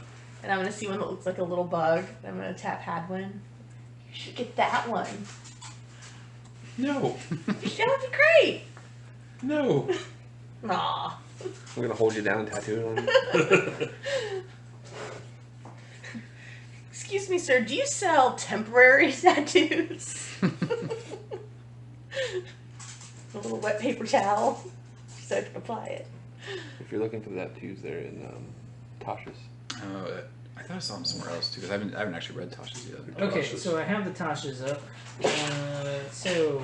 and I'm gonna see one that looks like a little bug. I'm gonna tap Hadwin. You should get that one. No. That would be great. No. Aw. I'm gonna hold you down and tattoo it on you. Excuse me, sir, do you sell temporary tattoos? A little wet paper towel so I can apply it. If you're looking for the tattoos, they're in Tasha's. Oh, I thought I saw them somewhere else too, because I haven't actually read Tasha's yet. Okay, so I have the Tasha's up. So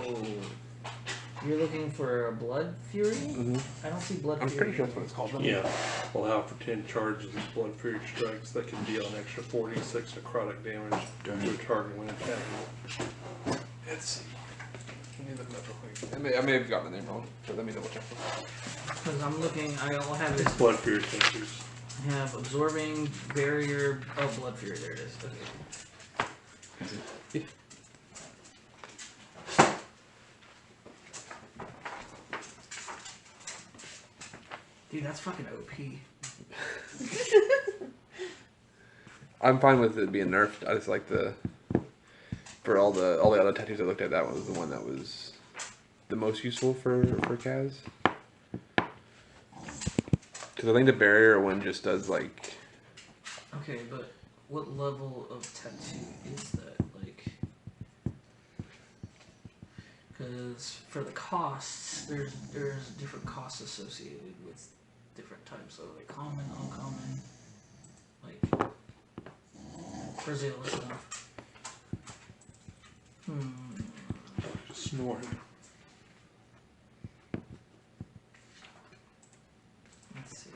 you're looking for a Blood Fury? Mm-hmm. I don't see Blood I'm Fury. pretty sure that's what it's called. Yeah. Allow for 10 charges of blood fury strikes that can deal an extra 46 necrotic damage to a target when attacking. Let's see. Let me look it up real quick. I may have gotten the name wrong, but let me double check. Because I'm looking, I'll have it. Blood fury tattoos. I have Absorbing Barrier. Oh, Blood Fury, there it is. Okay. Is it? Dude, that's fucking OP. I'm fine with it being nerfed. I just like for all the other tattoos I looked at, that one was the one that was the most useful for Kaz. Because I think the barrier one just does like. Okay, but what level of tattoo is that? Like, because for the costs, there's different costs associated with different types of like common, uncommon, like Brazil stuff. Snoring. Let's see.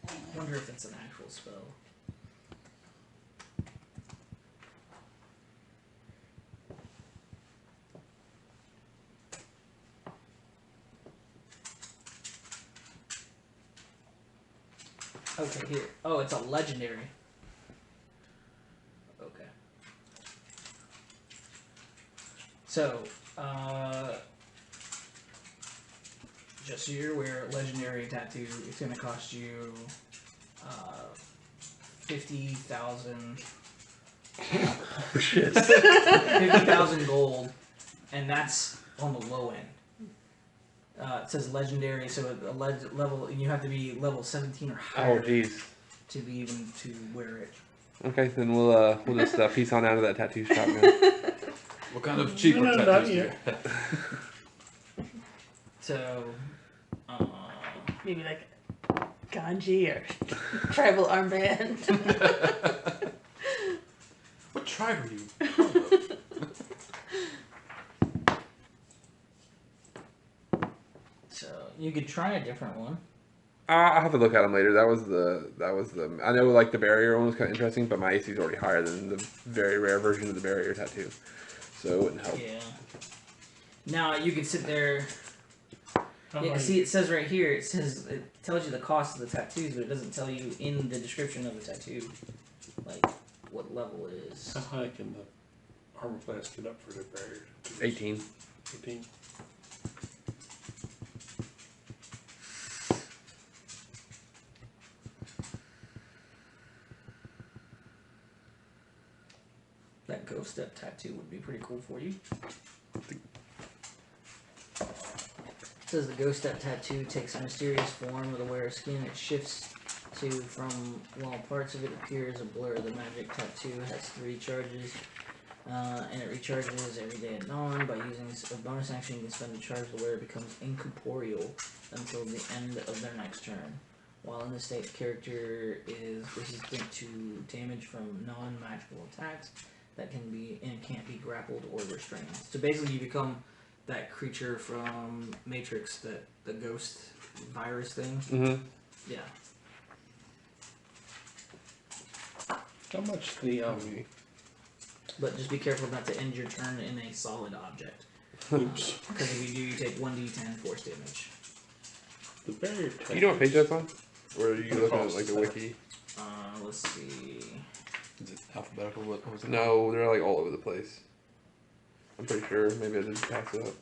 I wonder if it's an actual spell. Okay, here. Oh, it's a legendary. Okay. So, just so you're aware, legendary tattoo, it's gonna cost you 50,000 Oh shit. 50,000 gold, and that's on the low end. It says legendary, so a level, you have to be level 17 or higher Oh jeez. to be even to wear it. Okay, then we'll just piece on out of that tattoo shop, man. What kind of cheaper No, not tattoos do you yet. have? So, Maybe like kanji or tribal armband. What tribe are you? so you could try a different one. I'll have to look at them later. That was the. I know like the barrier one was kind of interesting, but my AC is already higher than the very rare version of the barrier tattoo, so it wouldn't help. Yeah. Now you can sit there. How Yeah, high- see, it says right here. It tells you the cost of the tattoos, but it doesn't tell you in the description of the tattoo, like what level it is. How high can the armor class get up for the barrier? 18. 18. That ghost step tattoo would be pretty cool for you. It says the ghost step tattoo takes a mysterious form of the wearer's skin. It shifts from while parts of it appear as a blur. The magic tattoo has 3 charges, and it recharges every day at dawn. By using a bonus action, you can spend a charge. The wearer becomes incorporeal until the end of their next turn. While in this state, the character is resistant to damage from non-magical attacks that can be and can't be grappled or restrained. So basically, you become that creature from Matrix, that the ghost virus thing. Mm-hmm. Yeah. How much the But just be careful not to end your turn in a solid object. oops, Because if you do, you take 1d10 force damage. the barrier tattoos. You know what page that's on? Or are you The looking at cost like the of wiki? Let's see. Is it alphabetical? What was it? No, they're like all over the place. I'm pretty sure. Maybe I didn't pass it up.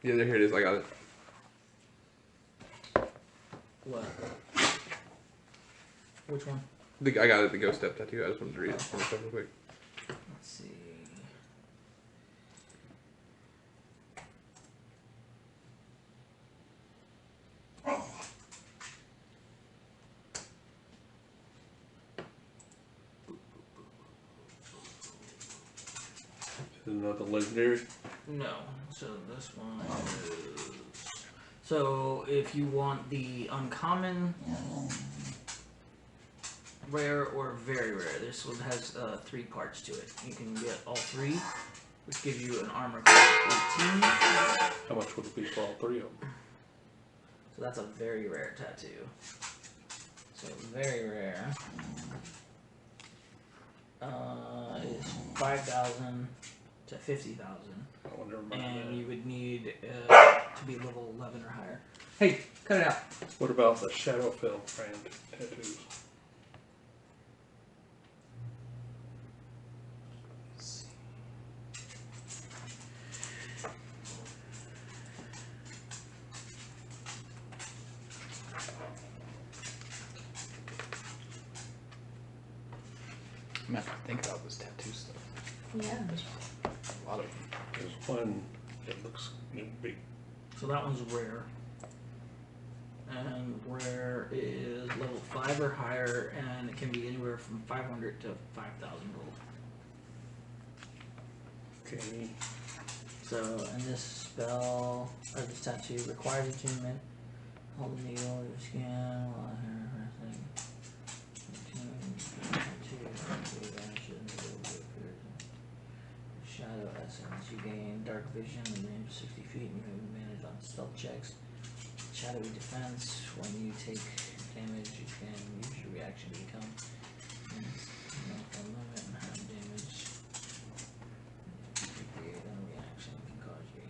Yeah, here it is. I got it. What? Which one? I got it. The ghost step tattoo. I just wanted to read it for myself real quick. Let's see. Another legendary. No. So this one is. So if you want the uncommon, rare, or very rare, this one has 3 parts to it. You can get all 3, which gives you an armor class of 18. How much would it be for all 3 of them? So that's a very rare tattoo. So very rare is 5,000 to 50,000, Oh, never mind and that. you would need to be level 11 or higher. Hey, cut it out. What about the Shadowfell brand tattoos? I'm gonna have to think about this tattoo stuff. Yeah. A lot of them. There's one that looks big. So that one's rare. And rare is level 5 or higher, and it can be anywhere from 500 to 5,000 gold. Okay. So, and this spell, or this tattoo requires attunement. Hold the needle on your skin while resting. Shadow essence. You gain dark vision in range of 60 feet and you have advantage on stealth checks. Shadowy defense. When you take damage, you can use your reaction to become for a moment and have damage. Create a reaction can cause you.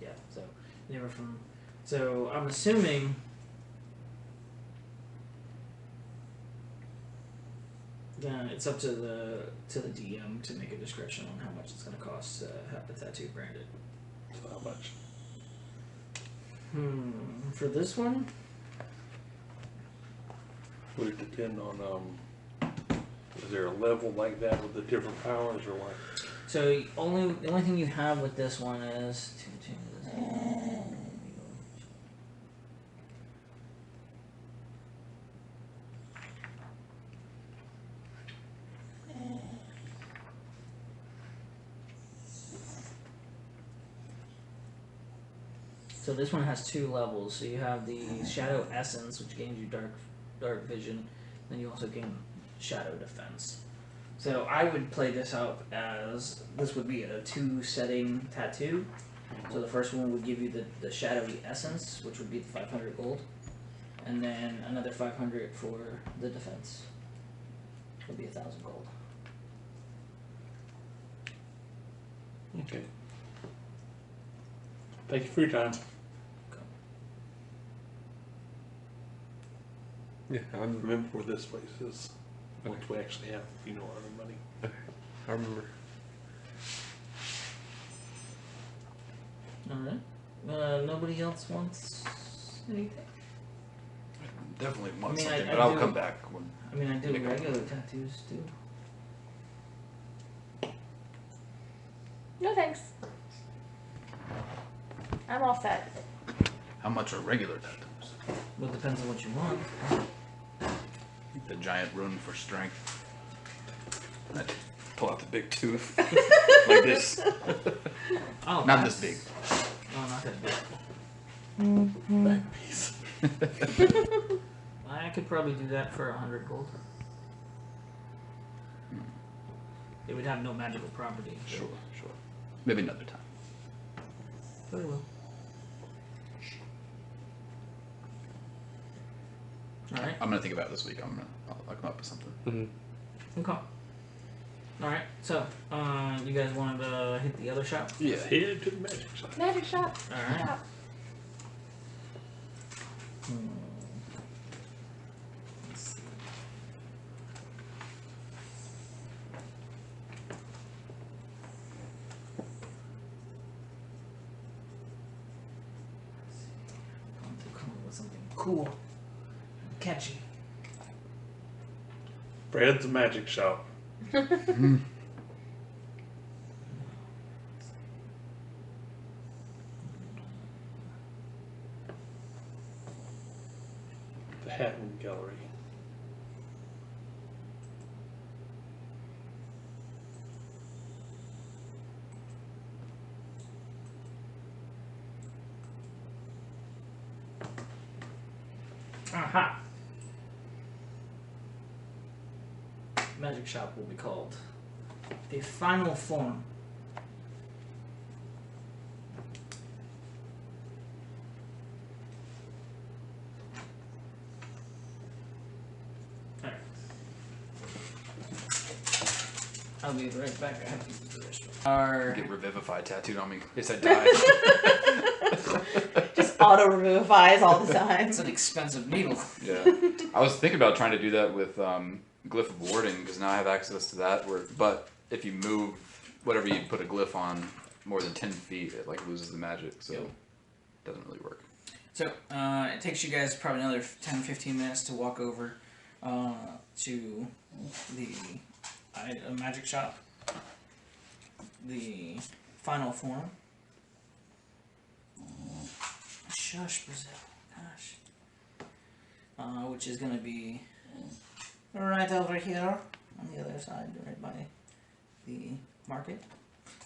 Yeah, so never from. So I'm assuming. Then it's up to the DM to make a discretion on how much it's going to cost to have the tattoo branded. So how much? For this one, Would it depend on, is there a level like that with the different powers or what? so the only thing you have with this one is so this one has 2 levels. So you have the Shadow Essence, which gains you dark vision. Then you also gain Shadow Defense. So I would play this out as this would be a 2-setting tattoo. So the first one would give you the Shadowy Essence, which would be the 500 gold, and then another 500 for the defense. Would be 1,000 gold. Okay. Thank you for your time. Yeah, Remember where this place is. Once we actually have, you know, our money. I remember. Alright. Nobody else wants anything? I definitely want I mean, something, I but I'll do- come back when. I mean, I do Make a- regular tattoos too. No thanks. I'm all set. How much are regular tattoos? Well, it depends on what you want. The giant rune for strength. I pull out the big tooth like this. Oh, Not this big. Oh, not that big. Back piece. I could probably do that for 100 gold. It would have no magical property. so- Sure. Maybe another time. Very well. Alright. I'm gonna think about it this week. I'll come up with something. Mm-hmm. Okay. Alright, so, you guys wanted to hit the other shop? Yeah. Head to the magic shop. Magic shop. Alright. Shop. Let's see. I want to come up with something cool and catchy. Brad's magic shop. The Hatton Gallery. Aha! Magic shop will be called the Final Form. Alright. I'll be right back. I have to use the restroom. Our Get Revivify tattooed on me. Yes, I die. Just auto revivifies all the time. It's an expensive needle. Yeah. I was thinking about trying to do that with Glyph of Warding, because now I have access to that. But if you move whatever you put a glyph on more than 10 feet, it like loses the magic, so Yep. it doesn't really work. So, it takes you guys probably another 10-15 minutes to walk over to the magic shop. The Final Form. Shush, Brazil. Gosh. Which is going to be right over here on the other side, right by the market.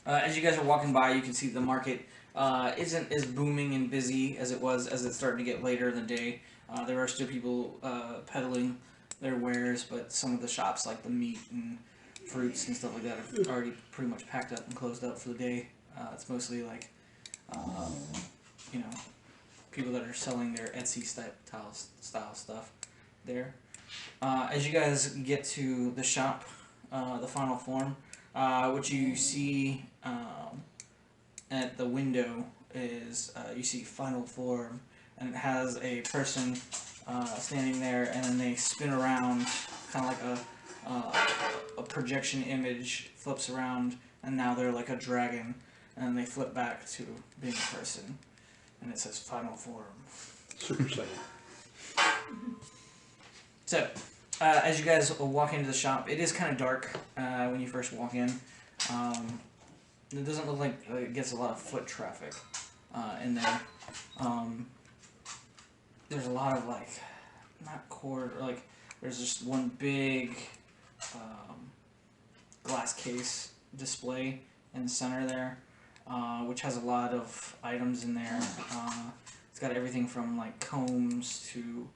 As you guys are walking by, you can see the market isn't as booming and busy as it was as it's starting to get later in the day. There are still people peddling their wares, but some of the shops, like the meat and fruits and stuff like that, are already pretty much packed up and closed up for the day. It's mostly like, you know, people that are selling their Etsy style stuff there. As you guys get to the shop, the Final Form, what you see at the window is you see Final Form, and it has a person standing there, and then they spin around, kind of like a projection image flips around, and now they're like a dragon, and they flip back to being a person, and it says Final Form. Super Saiyan. So, as you guys walk into the shop, it is kind of dark when you first walk in. It doesn't look like it gets a lot of foot traffic in there. There's a lot of like, not cord, or like, there's just one big glass case display in the center there, which has a lot of items in there. It's got everything from like combs to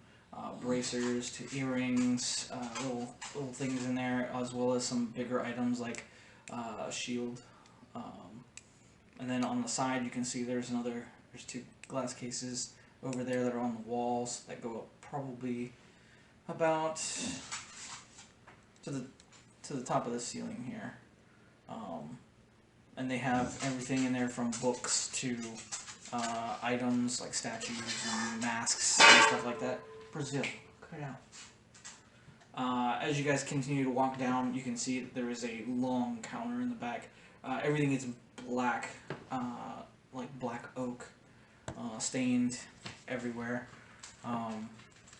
bracers to earrings, little things in there, as well as some bigger items like a shield. And then on the side, you can see there's two glass cases over there that are on the walls that go up probably about to the top of the ceiling here. And they have everything in there from books to items like statues and masks and stuff like that. Brazil, cut it out. As you guys continue to walk down, you can see that there is a long counter in the back. Everything is black, like black oak, stained everywhere.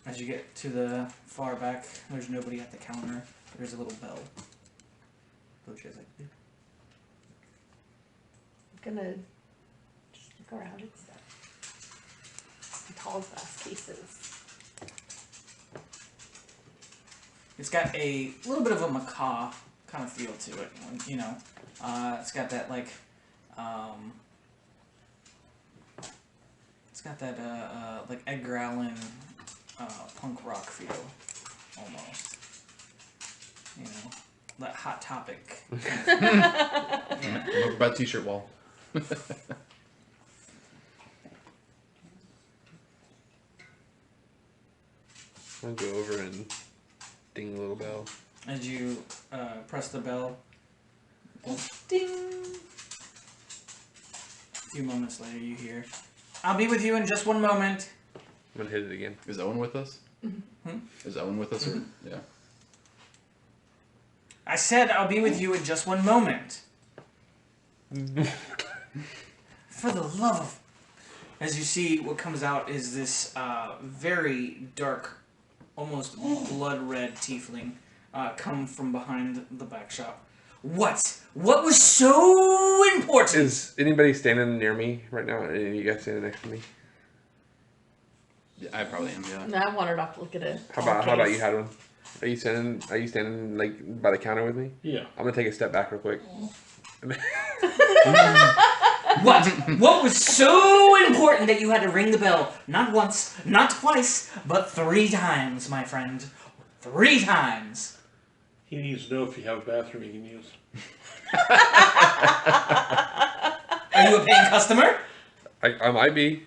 As you get to the far back, there's nobody at the counter. There's a little bell. Which is like, I'm gonna just look around and stuff. Tall glass cases. it's got a little bit of a macabre kind of feel to it, you know. It's got that like, it's got that like Edgar Allan punk rock feel, almost. You know, that Hot Topic. Yeah. Over by the t-shirt wall. I'll go over and ding the little bell. As you press the bell, Ding! a few moments later you hear, "I'll be with you in just one moment." I'm gonna hit it again. Is Owen with us? Hmm? Is Owen with us? Or, yeah. I said I'll be with you in just one moment. For the love of... As you see, what comes out is this very dark, almost blood red tiefling come from behind the back shop. What? What was so important? Is anybody standing near me right now? Any of you guys standing next to me? Yeah, I probably am. Yeah. No, I wandered off to look at it. How about you, Hadwin? Are you standing like by the counter with me? Yeah. I'm gonna take a step back real quick. What? What was so important that you had to ring the bell? Not once, not twice, but 3 times, my friend. 3 times. He needs to know if you have a bathroom he can use. Are you a paying customer? I might be.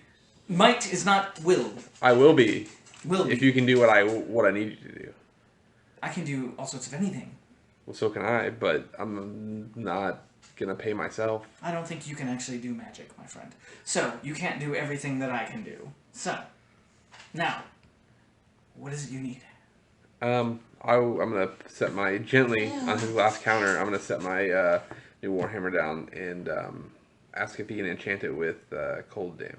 Might is not will. I will be. Will be. If you can do what I need you to do. I can do all sorts of anything. Well, so can I, but I'm not gonna pay myself. I don't think you can actually do magic, my friend. So, you can't do everything that I can do. So, now, what is it you need? I'm gonna set my gently on his last counter. I'm gonna set my new warhammer down and ask if he can enchant it with cold damage.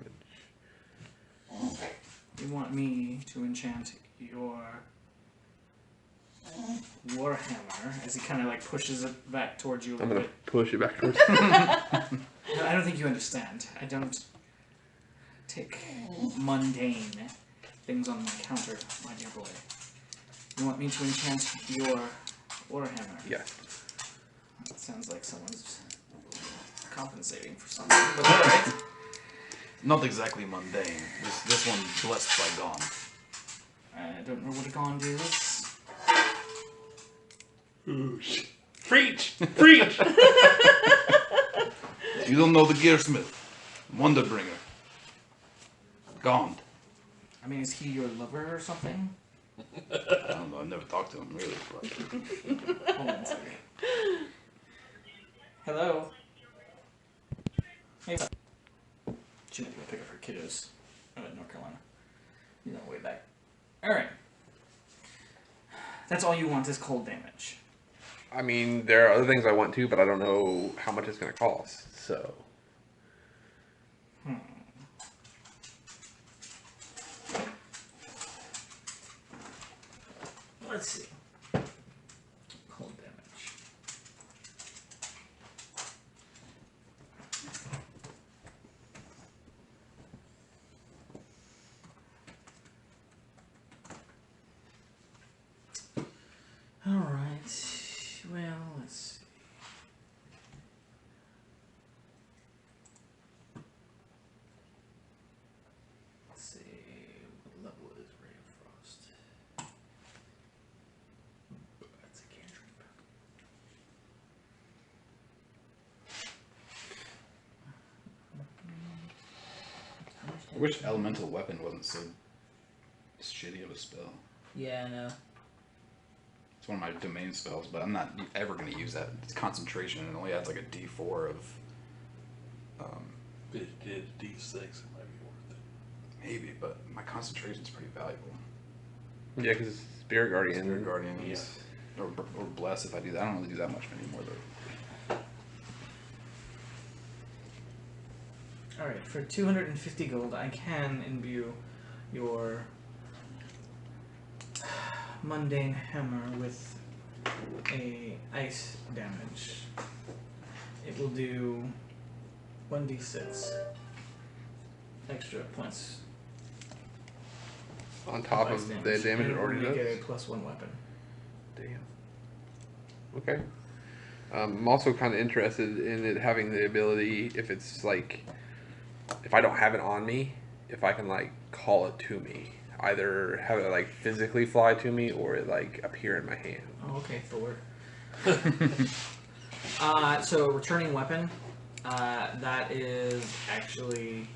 You want me to enchant your warhammer as he kind of like pushes it back towards you a I'm little gonna bit. push it back towards. No, I don't think you understand. I don't take mundane things on my counter, my dear boy. You want me to enchant your warhammer? Yes. That sounds like someone's compensating for something, but alright. Not exactly mundane. This one blessed by Gone. I don't know what a gond is. Ooh, preach! Preach! You don't know the Gearsmith, Wonderbringer, Gone. I mean, is he your lover or something? I don't know. I've never talked to him really, but Hold on a second. Hello? Hey. She went to go pick up her kiddos in North Carolina. You know, way back. Alright. That's all you want is cold damage. I mean, there are other things I want to, but I don't know how much it's gonna cost. So. Let's see. Cold damage. Alright. Well, let's see. Let's see. What level is Ray of Frost? That's a cantrip. I wish elemental weapon wasn't so shitty of a spell. Yeah, I know. It's one of my domain spells, but I'm not ever going to use that. It's concentration, and it only adds like a D4 of. If it did D6, it might be worth it. Maybe, but my concentration's pretty valuable. Yeah, because Spirit Guardian. Spirit Guardian Yeah. is, or Bless if I do that. I don't really do that much anymore though. Alright, for 250 gold, I can imbue your mundane hammer with a ice damage. It will do 1d6 extra points On top ice of the damage and it will already make does. it a +1 weapon. Damn. Okay. I'm also kind of interested in it having the ability, if it's like, if I don't have it on me, if I can like call it to me. Either have it like physically fly to me or it like appear in my hand. Oh, okay, Thor. So returning weapon, that is actually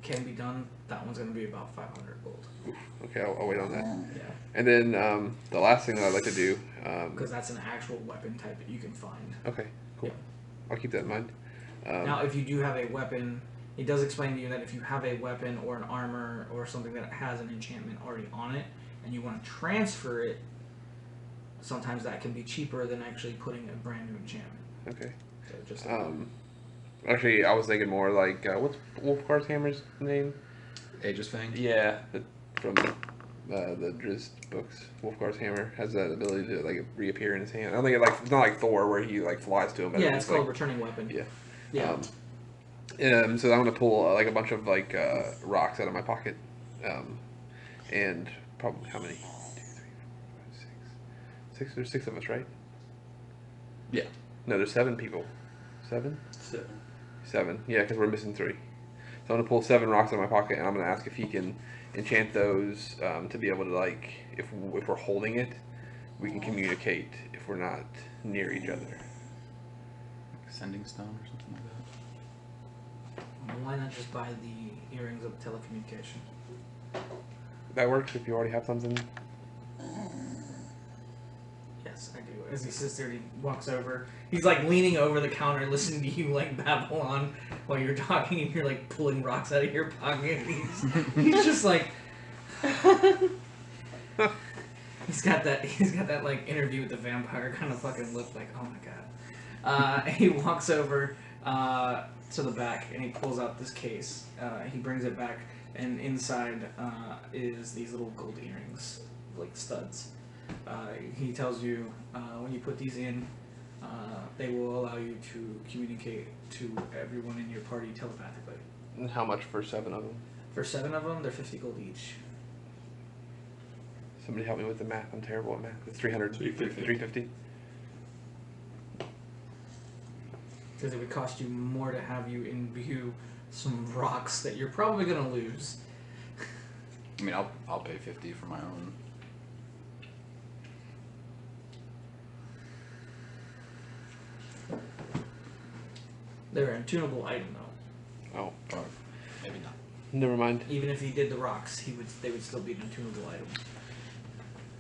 can be done. That one's gonna be about 500 gold. Okay, I'll wait on that. Yeah, And then the last thing that I'd like to do. because that's an actual weapon type that you can find. Okay, cool. Yeah. I'll keep that in mind. Now, if you do have a weapon, it does explain to you that if you have a weapon or an armor or something that has an enchantment already on it, and you want to transfer it, sometimes that can be cheaper than actually putting a brand new enchantment. Okay. So just Actually, I was thinking more like what's Wolfgar's hammer's name? Aegis Fang? Yeah, from the Drizzt books. Wolfgar's hammer has that ability to like reappear in his hand. I don't think it's not like Thor where he like flies to him. But yeah, it's called like, returning weapon. yeah. Yeah. So I'm gonna pull like a bunch of like rocks out of my pocket, and probably how many? 2, 3, 4, 5, 6. There's 6 of us, right? Yeah. No, there's 7 people. 7? 7. 7. Yeah, because we're missing 3. So I'm gonna pull 7 rocks out of my pocket, and I'm gonna ask if he can enchant those to be able to, like, if we're holding it, we can communicate if we're not near each other. Sending stone or something like that. Why not just buy the earrings of telecommunication? That works if you already have something. Yes, I do. As he sits there, he walks over. He's like leaning over the counter, listening to you like babble on while you're talking, and you're like pulling rocks out of your pocket. He's just like. He's got that like interview with the vampire kind of fucking look, like, oh my god. He walks over to the back and he pulls out this case. He brings it back, and inside is these little gold earrings, like studs. He tells you when you put these in, they will allow you to communicate to everyone in your party telepathically. And how much for 7 of them? For 7 of them, they're 50 gold each. Somebody help me with the math. I'm terrible at math. It's 300. 350. Because it would cost you more to have you imbue some rocks that you're probably gonna lose. I mean, I'll pay 50 for my own. They're an attunable item though. Oh, Or maybe not. never mind. Even if he did the rocks, they would still be an attunable item.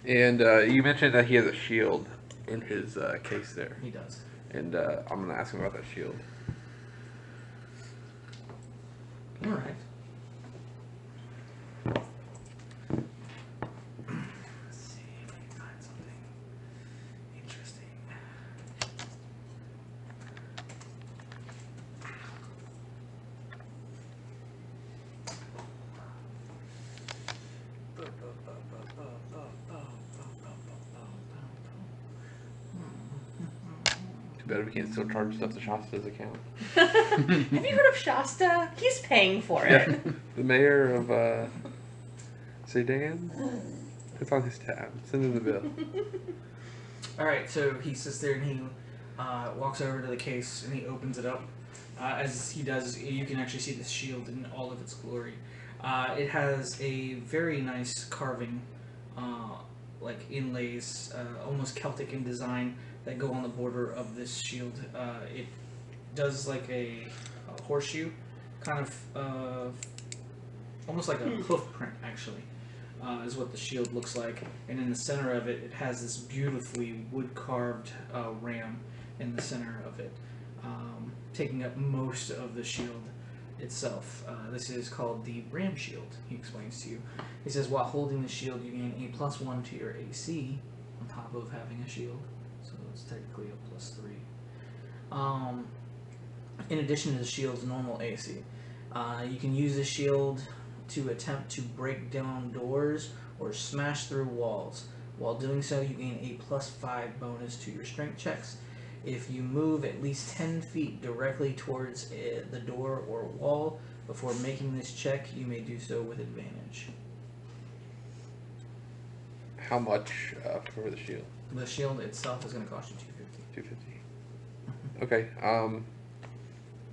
And you mentioned that he has a shield in his case there. He does. And I'm going to ask him about that shield. All right. Let's see if I can find something interesting. Too bad we can't still charge stuff to Shasta's account. Have you heard of Shasta? He's paying for it. The mayor of Sedan? It's on his tab. Send him the bill. All right, so he sits there and he walks over to the case and he opens it up. As he does, you can actually see the shield in all of its glory. It has a very nice carving, like inlays, almost Celtic in design, that go on the border of this shield. It does like a horseshoe, kind of almost like a hoof print, actually, is what the shield looks like. And in the center of it, it has this beautifully wood-carved ram in the center of it, taking up most of the shield itself. This is called the Ram Shield, he explains to you. He says, while holding the shield, you gain a +1 to your AC on top of having a shield. So it's technically a +3. In addition to the shield's normal AC, you can use the shield to attempt to break down doors or smash through walls. While doing so, you gain a +5 bonus to your strength checks. If you move at least 10 feet directly towards the door or wall before making this check, you may do so with advantage. How much for the shield? The shield itself is going to cost you 250. 250. Okay.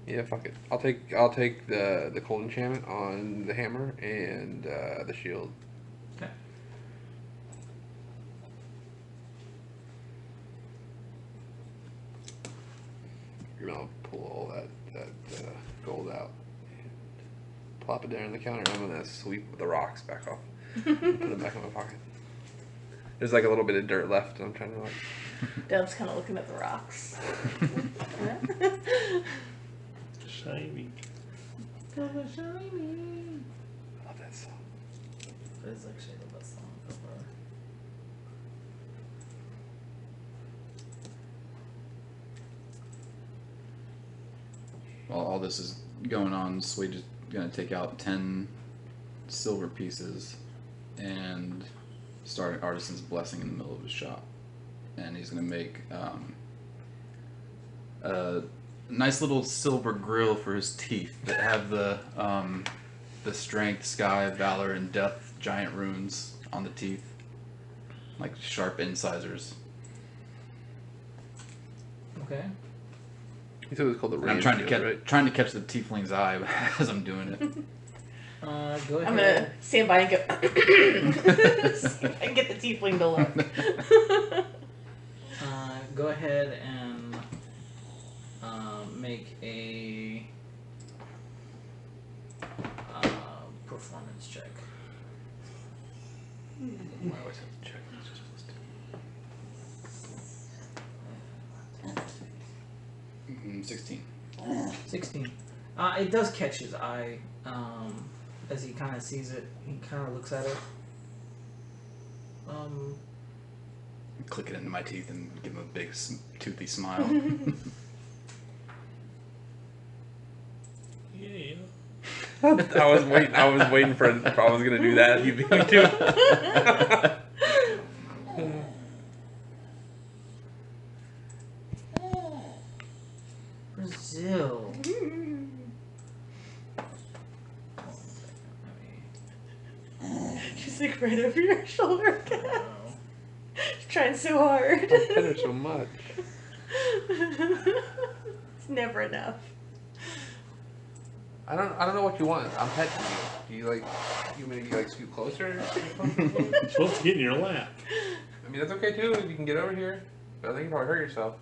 Yeah, fuck it. I'll take the cold enchantment on the hammer and the shield. Okay. You're gonna pull all that gold out and plop it down on the counter. I'm gonna sweep the rocks back off. And put them back in my pocket. There's like a little bit of dirt left. I'm trying to like. Dub's kind of looking at the rocks. Shiny. I love that song. That is actually the best song so far. While all this is going on, Swade is gonna take out 10 silver pieces and start an artisan's blessing in the middle of his shop. And he's gonna make a nice little silver grill for his teeth that have the strength, sky, valor, and depth giant runes on the teeth, like sharp incisors. Okay. You said it was called the And I'm trying to Range catch Shield, right? trying to catch the tiefling's eye as I'm doing it. Go I'm gonna ahead. stand by and go. See if I can get the tiefling to look. Go ahead and make a performance check. I always have to check. It's just +2. 16. 16. It does catch his eye as he kind of sees it. He kind of looks at it. Click it into my teeth and give him a big toothy smile. Yeah. I was waiting for if I was gonna do that. You beat me to it. Brazil. She's like right over your shoulder. She's trying so hard. I pet her so much. It's never enough. I don't know what you want. I'm petting you. Do you like scoot closer? You're supposed to get in your lap. I mean that's okay too. If you can get over here. But I think you probably hurt yourself.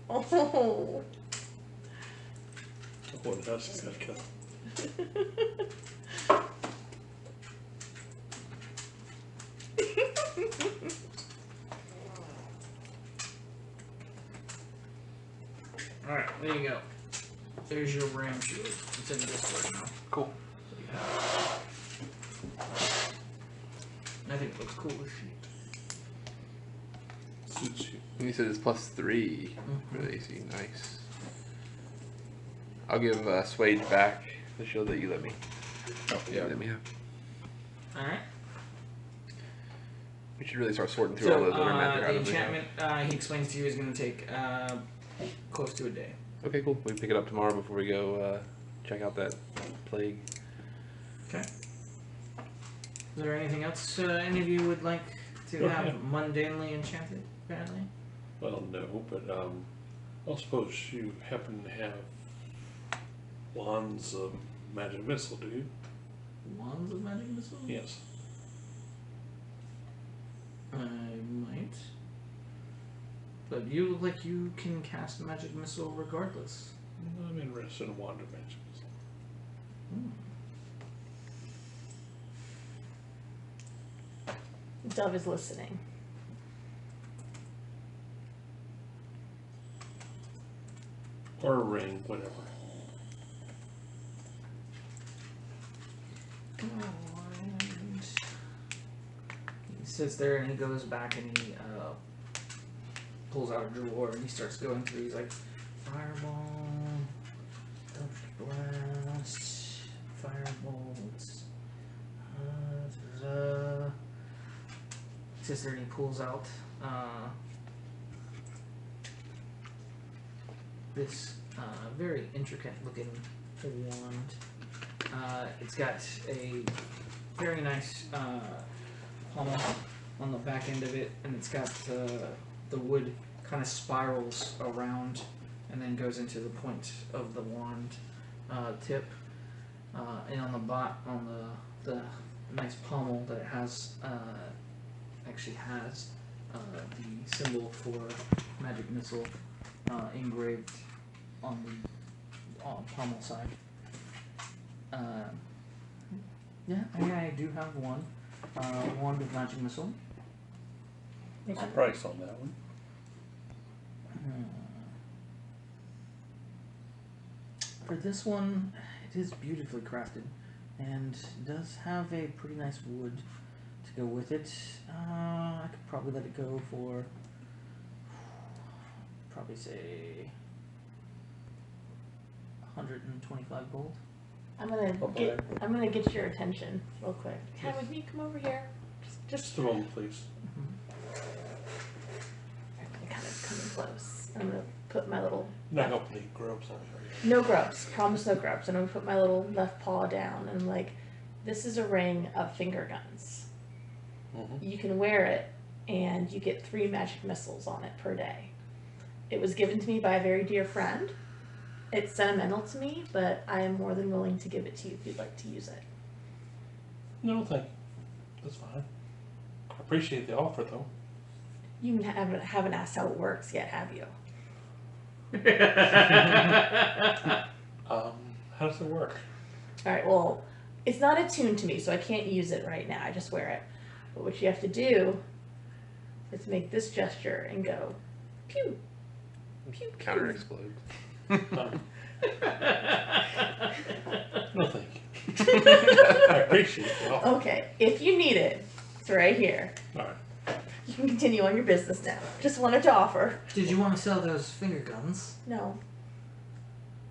Oh. What else is that cut? Alright, there you go. There's your ram shield. It's in Discord now. Cool. So you have it. I think it looks cool as shit. Suits you. And you said it's +3 for the AC. Nice. I'll give Swage back the shield that you let me. Oh, yeah. Let me have. Alright. We should really start sorting through all So, those other magic the items. enchantment he explains to you is going to take close to a day. Okay, cool. We pick it up tomorrow before we go check out that plague. Okay. Is there anything else any of you would like to Go have ahead. mundanely enchanted, apparently? Well, no, but I suppose you happen to have wands of magic missile, do you? Wands of magic missile? Yes. I might. But you look like you can cast magic missile regardless. I'm interested in a wand of magic missile. Dove is listening. Or a ring, whatever. And he sits there and he goes back and he pulls out a drawer and he starts going through. He's like, fireball, electric blast, firebolts. He sits there and he pulls out this very intricate looking wand. It's got a very nice pommel on the back end of it, and it's got the wood kind of spirals around and then goes into the point of the wand tip. And on the nice pommel that it has actually has the symbol for magic missile engraved on the pommel side. Yeah, I do have one. Wand of magic missile. What's the price on that one? For this one, it is beautifully crafted and does have a pretty nice wood to go with it. I could probably let it go for probably say 125 gold. I'm gonna get your attention real quick. Hi, would you come over here? Just a moment, please. I'm kind of coming close. I'm gonna put my little Not open the grubs on here. no grubs. Promise no grubs. And I'm gonna put my little left paw down and I'm like, this is a ring of finger guns. Mhm. You can wear it and you get 3 magic missiles on it per day. It was given to me by a very dear friend. It's sentimental to me, but I am more than willing to give it to you if you'd like to use it. No, thank you. That's fine. I appreciate the offer, though. You haven't asked how it works yet, have you? How does it work? Alright, well, it's not attuned to me, so I can't use it right now. I just wear it. But what you have to do is make this gesture and go, pew, pew, Counter pew. explodes. No, thank you. I appreciate the offer. Okay, if you need it, it's right here. Alright. You can continue on your business now. Just wanted to offer. Did you want to sell those finger guns? No.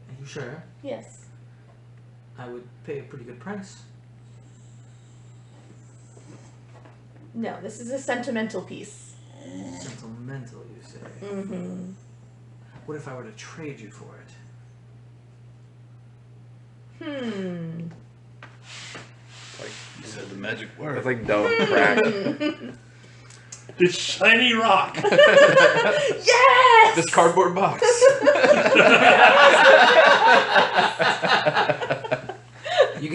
Are you sure? Yes. I would pay a pretty good price. No, this is a sentimental piece. Sentimental, you say? Mm-hmm. What if I were to trade you for it? Like, You said the magic word. it's like dumb crack. This shiny rock. Yes! This cardboard box. You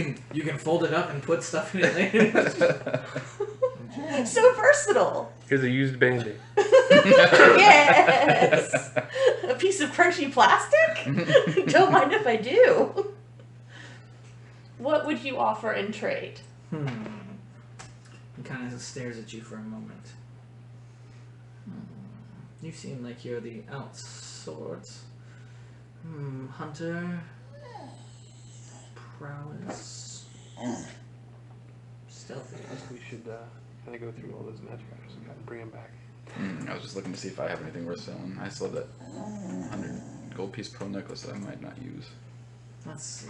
can fold it up and put stuff in it later. So versatile. Here's a used Band-Aid. Yes! A piece of crunchy plastic? Don't mind if I do. What would you offer in trade? He kind of stares at you for a moment. You seem like you're the out sort. Hunter. Prowess. Stealthy. We should kind of go through all those magic items and bring them back. I was just looking to see if I have anything worth selling. I still have that 100 gold piece pearl necklace that I might not use. Let's see.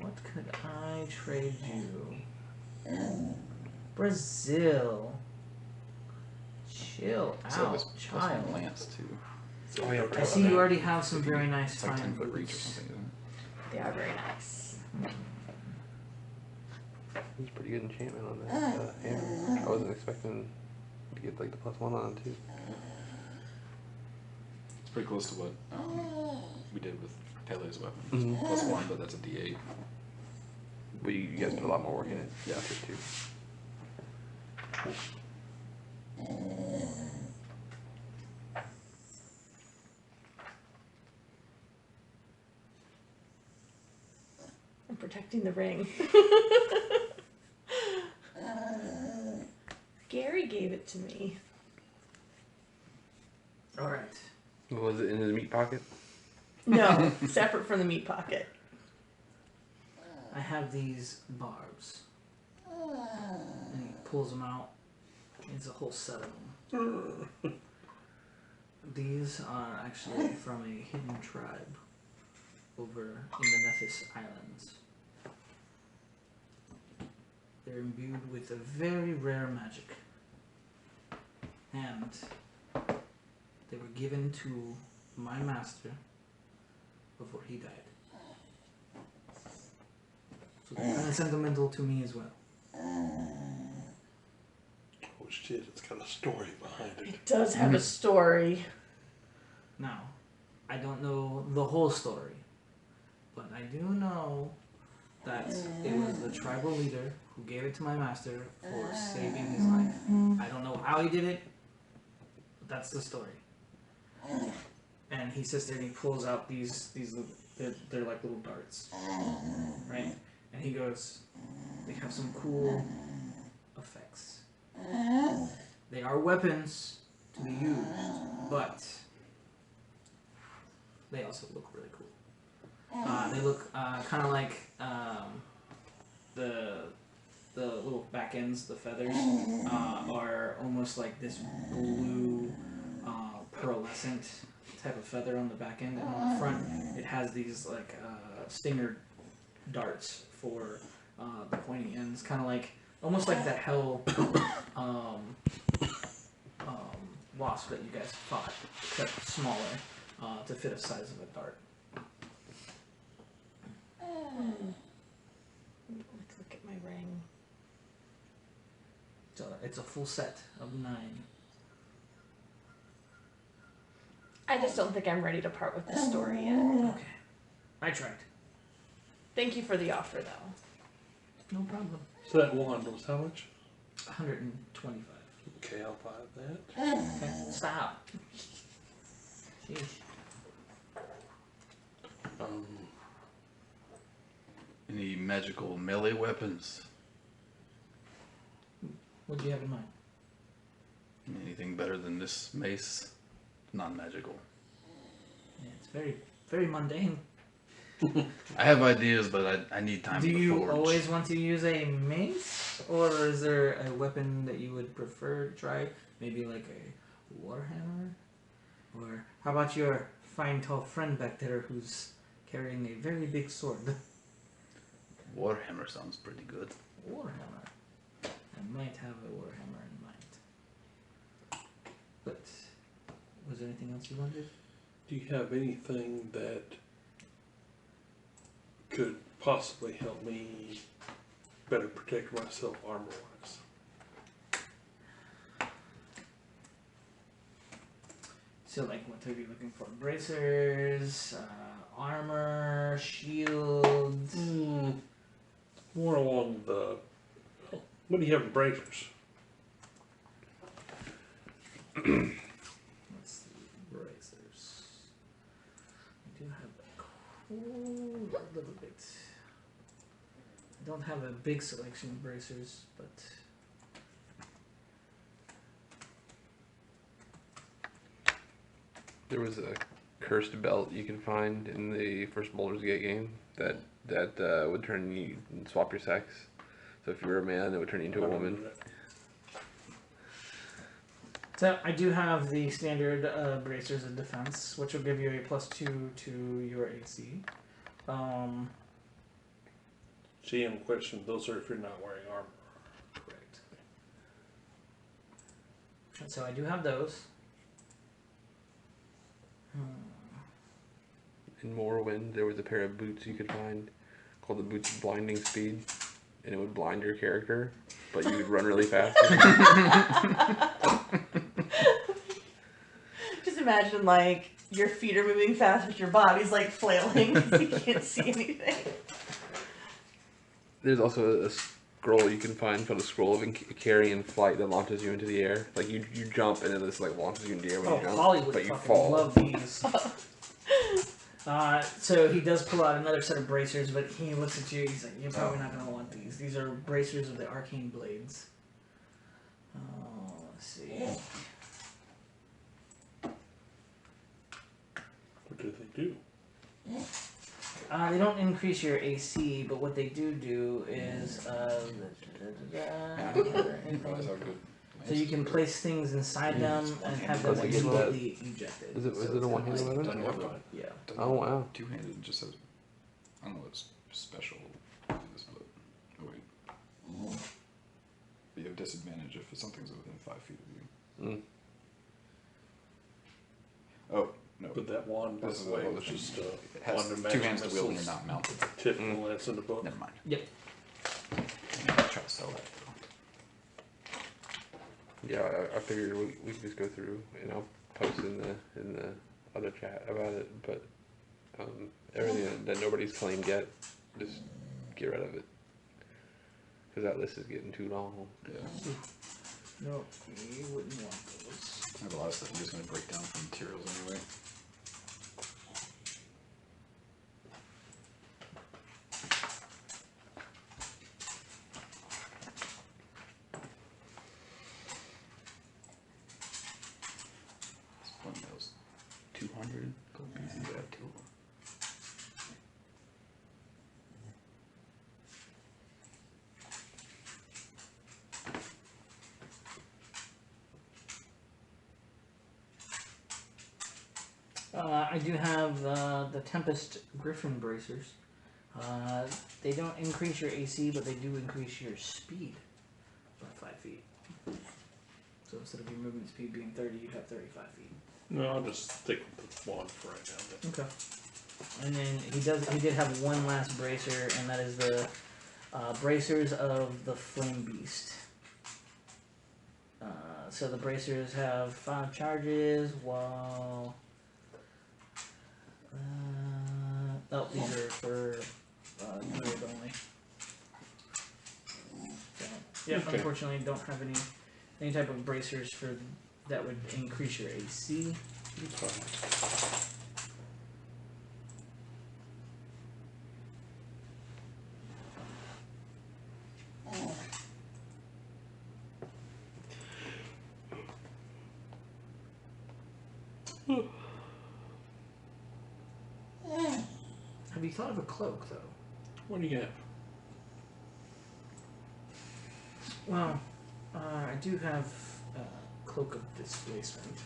What could I trade you? Brazil. Chill So out, this plus one child. lance too. Oh, yeah, I see you already have some very nice It's like 10 fine foot reach or boots. something, isn't They are very nice. It's pretty good enchantment on that hammer. I wasn't expecting to get like the +1 on it too. it? It's pretty close to what we did with Pele's weapon. It's Mhm. +1, but that's a D8. But you guys put a lot more work in it. Yeah. Too. I'm protecting the ring. Gary gave it to me. Alright. Was it in his meat pocket? No, separate from the meat pocket. I have these barbs. And he pulls them out. It's a whole set of them. These are actually from a hidden tribe over in the Nethys Islands. They're imbued with a very rare magic. And they were given to my master before he died. So they're kind of sentimental to me as well. Oh shit, it's got a story behind it. It does have a story. Now, I don't know the whole story, but I do know that it was the tribal leader who gave it to my master for saving his life. I don't know how he did it, but that's the story. And he sits there and he pulls out these they're like little darts, right? And he goes, they have some cool effects. They are weapons to be used, but they also look really cool. They look kind of like the little back ends, the feathers, are almost like this blue pearlescent type of feather on the back end, and on the front it has these like stinger darts for the pointy ends, kind of like almost like that hell wasp that you guys fought, except smaller to fit the size of a dart. Let's look at my ring. So it's a full set of 9. I just don't think I'm ready to part with this story yet. Okay. I tried. Thank you for the offer, though. No problem. So that wand was how much? 125. Okay, I'll buy that. Okay. Stop. Sheesh. Any magical melee weapons? What do you have in mind? Anything better than this mace? Non-magical. Yeah, it's very, very mundane. I have ideas, but I need time Do to you forge. always want to use a mace, or is there a weapon that you would prefer to try? Maybe like a warhammer, or how about your fine tall friend back there who's carrying a very big sword? Warhammer sounds pretty good. Warhammer. I might have a warhammer in mind. But was there anything else you wanted? Do you have anything that could possibly help me better protect myself armor-wise? So, like, what are you looking for? Bracers, armor, shields. More along the. What do you have in bracers? Let's see, bracers. I do have a little bit. I don't have a big selection of bracers, but There was a cursed belt you can find in the first Baldur's Gate game that would turn you and swap your sex. So if you were a man, it would turn you into a woman. so I do have the standard bracers of defense, which will give you a +2 to your AC. GM question, those are if you're not wearing armor. Correct. So I do have those. In Morrowind, there was a pair of boots you could find called the Boots of Blinding Speed, and it would blind your character, but you would run really fast. Just imagine, like, your feet are moving fast, but your body's, like, flailing because you can't see anything. There's also a scroll you can find called a scroll of carrying flight that launches you into the air. Like you jump and then this like launches you into the air when you jump, Hollywood but you fucking fall. love these. So he does pull out another set of bracers, but he looks at you. He's like, "You're probably not gonna want these. These are bracers of the arcane blades." Let's see. What do they do? They don't increase your AC, but what they do is I didn't realize how good. so you can place things inside them and have them Does it give that- immediately ejected. Is it So a it's one-handed kinda weapon? Doesn't have a, Yeah. doesn't Oh, have a wow. two-handed. It just has. I don't know what's special. This, but oh wait. But you have disadvantage if something's within 5 feet of you. Mm. Oh no. But that wand, by This is the way, a was just it a has wand of 2 magic hands to wield and you're missiles. not mounted. Typical, that's in the book. Never mind. Yep. I'll try to sell that though. Yeah, I figured we could just go through and I'll post in the other chat about it, but everything that nobody's claimed yet, just get rid of it. Because that list is getting too long. Yeah. No, you wouldn't want those. I have a lot of stuff I'm just going to break down from materials anyway. This one was 200 gold pieces. I have 2 of them. I do have the Tempest Griffin bracers. They don't increase your AC, but they do increase your speed by 5 feet. So instead of your movement speed being 30, you'd have 35 feet. No, I'll just stick with the wand for right now. Then. Okay. And then he did have one last bracer, and that is the bracers of the Flame Beast. So the bracers have 5 charges, while Oh, these are for druid only. So, yeah, Okay. unfortunately, don't have any type of bracers for that would increase your AC. It's fine. Have you thought of a cloak, though? What do you have? Well, I do have a cloak of displacement.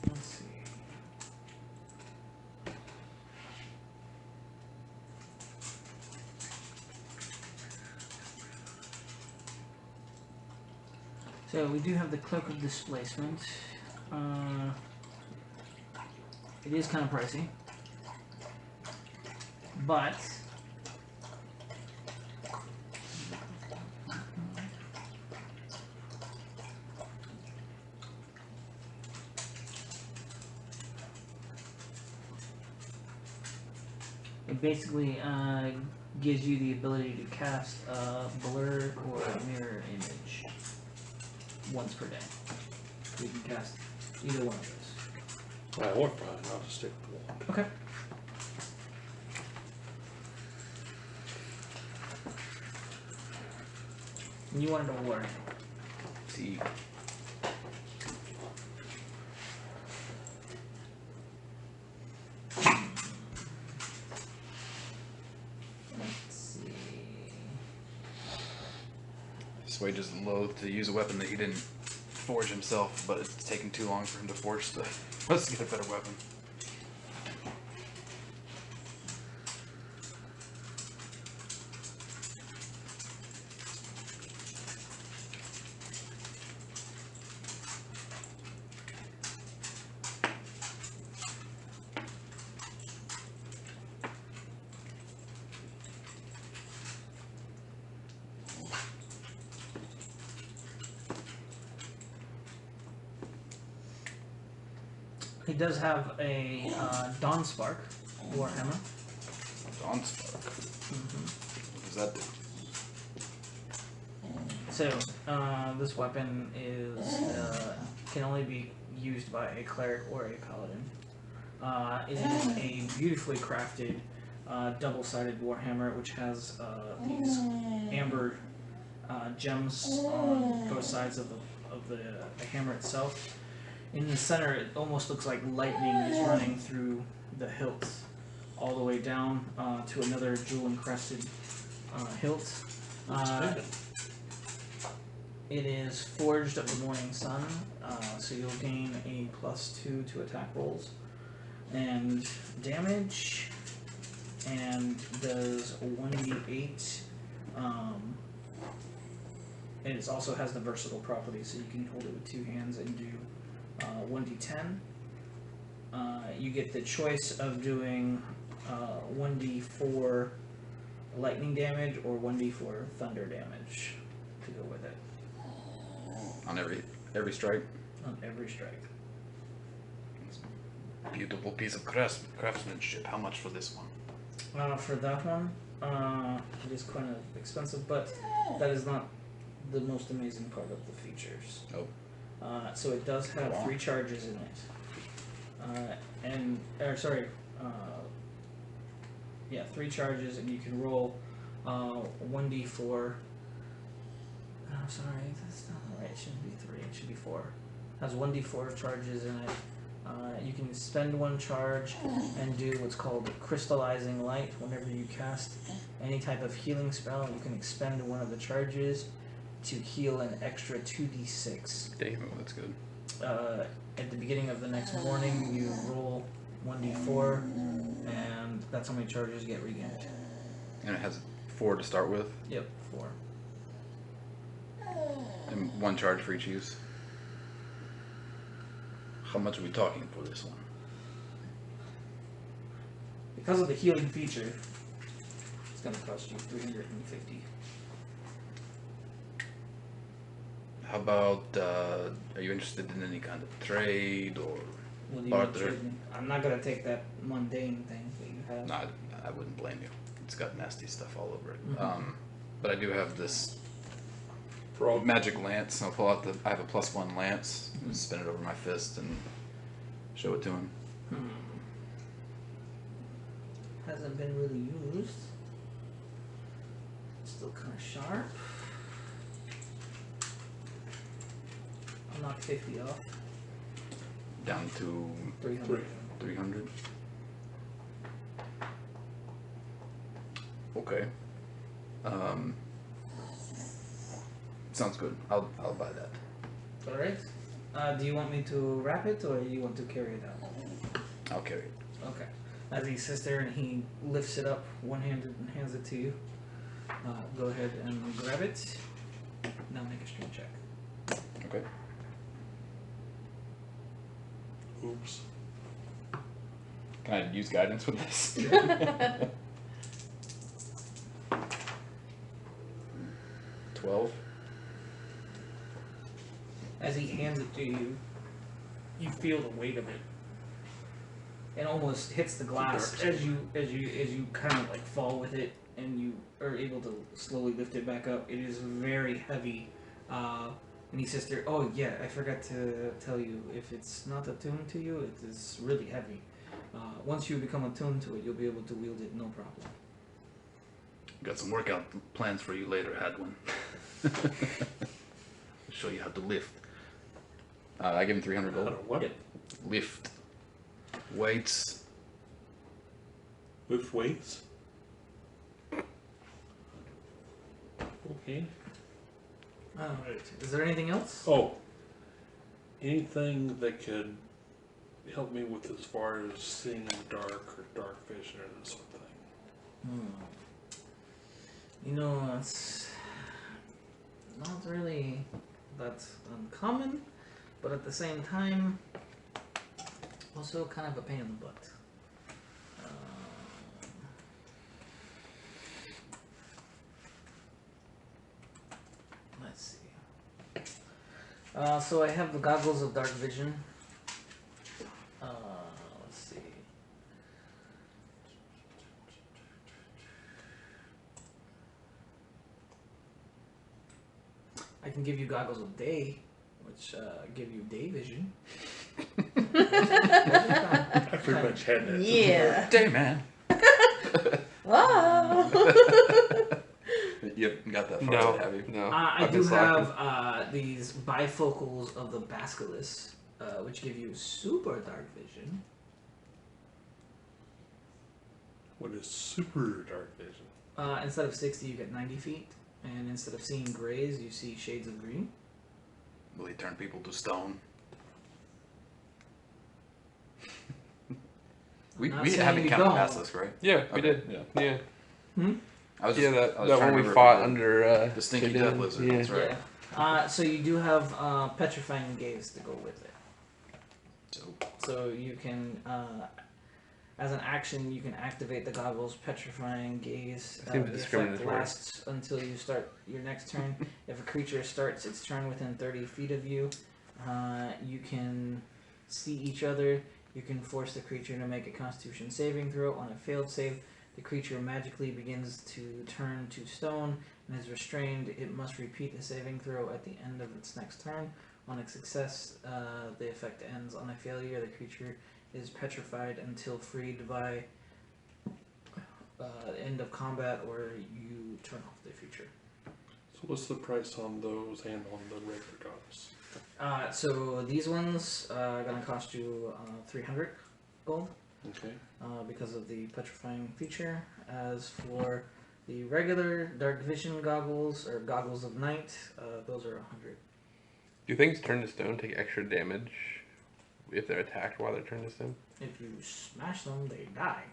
Let's see. So we do have the cloak of displacement. It is kind of pricey, but it basically gives you the ability to cast a blur or a mirror image once per day. You can cast either one of those. I want fine. I'll just stick with one. Okay. And you wanted a war. See. Let's see. Swage is loath to use a weapon that he didn't forge himself, but it's taken too long for him to forge stuff. Let's get a better weapon. He does have a Dawn Spark Warhammer. Dawn Spark. What does that do? So this weapon is can only be used by a cleric or a paladin. It is a beautifully crafted double-sided warhammer, which has these amber gems on both sides of the hammer itself. In the center, it almost looks like lightning is running through the hilt, all the way down to another jewel-encrusted hilt. It is forged of the morning sun, so you'll gain a +2 to attack rolls and damage, and does 1d8. And it also has the versatile property, so you can hold it with two hands and do 1d10. You get the choice of doing 1d4 lightning damage or 1d4 thunder damage to go with it. On every strike? On every strike. Beautiful piece of craftsmanship. How much for this one? For that one, it is kind of expensive, but that is not the most amazing part of the features. Oh. So it does have 3 charges in it. 3 charges, and you can roll 1d4. Oh, sorry, that's not right. It shouldn't be 3, it should be 4. It has 1d4 charges in it. You can spend 1 charge and do what's called crystallizing light. Whenever you cast any type of healing spell, you can expend 1 of the charges to heal an extra 2d6. Damn, that's good. At the beginning of the next morning, you roll 1d4, and that's how many charges get regained. And it has 4 to start with? Yep, 4. And 1 charge for each use? How much are we talking for this one? Because of the healing feature, it's gonna cost you 350. How about, are you interested in any kind of trade or? What do you want to Barter. trade me? I'm not gonna take that mundane thing that you have. No, I wouldn't blame you. It's got nasty stuff all over it. Mhm. But I do have this Frog. magic lance. I'll pull out I have a +1 lance, and spin it over my fist and show it to him. Hasn't been really used. Still kind of sharp. I'll knock 50 off. Down to 300. 300. Okay. Sounds good. I'll buy that. Alright. Do you want me to wrap it or you want to carry it out? I'll carry it. Okay. As he sits there and he lifts it up one-handed and hands it to you, go ahead and grab it. Now make a strength check. Okay. Oops. Can I use guidance with this? 12. As he hands it to you, you feel the weight of it. It almost hits the glass as you kind of like fall with it, and you are able to slowly lift it back up. It is very heavy. And he says there, oh yeah, I forgot to tell you, if it's not attuned to you, it is really heavy. Once you become attuned to it, you'll be able to wield it no problem. Got some workout plans for you later, Hadwin. Show you how to lift. I give him 300 gold. What? Yep. Lift weights. Lift weights? Okay. Alright. Is there anything else? Oh. Anything that could help me with as far as seeing in the dark or dark vision or that sort of thing? You know, it's not really that uncommon, but at the same time, also kind of a pain in the butt. Let's see. So I have the goggles of dark vision. Let's see. I can give you goggles of day, which give you day vision. I pretty much had that. Yeah. Day man. Wow. You haven't got that far No, yet, have you? no. I I've do been slacking. have these bifocals of the basilisk, which give you super dark vision. What is super dark vision? Instead of 60, you get 90 feet, and instead of seeing grays, you see shades of green. Will he turn people to stone? we not we saying haven't you counted don't. basilisk, right? Yeah, we Okay, did. Yeah. Yeah, I was yeah. just, I was That trying one to we remember fought the- under the stinky Jaden. death lizard. Yeah. That's right. Yeah. So you do have petrifying gaze to go with it. So, So you can, as an action, you can activate the goggles petrifying gaze. Seems The effect discriminatory. lasts until you start your next turn. If a creature starts its turn within 30 feet of you, you can see each other. You can force the creature to make a Constitution saving throw. On a failed save, the creature magically begins to turn to stone and is restrained. It must repeat the saving throw at the end of its next turn. On a success, the effect ends. On a failure, the creature is petrified until freed by end of combat, or you turn off the feature. So what's the price on those and on the regular goggles? So these ones are gonna cost you 300 gold Okay. because of the petrifying feature. As for the regular dark vision goggles or goggles of night, those are 100. Do things turned to stone take extra damage if they're attacked while they're turned to stone? If you smash them, they die.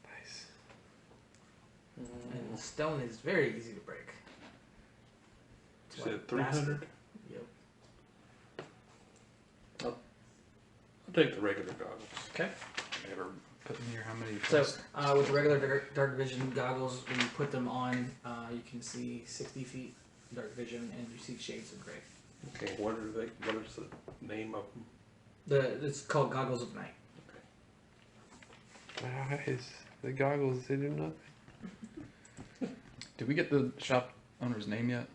Nice. And stone is very easy to break. It's You like said 300? plastic. Yep. I'll take the regular goggles. Okay. ever put in here how many? So, frost with skills? regular dark vision goggles, when you put them on, you can see 60 feet dark vision, and you see shades of gray. Okay, what is the name of them? It's called Goggles of Night. Nice. The goggles, they do nothing. Did we get the shop owner's name yet?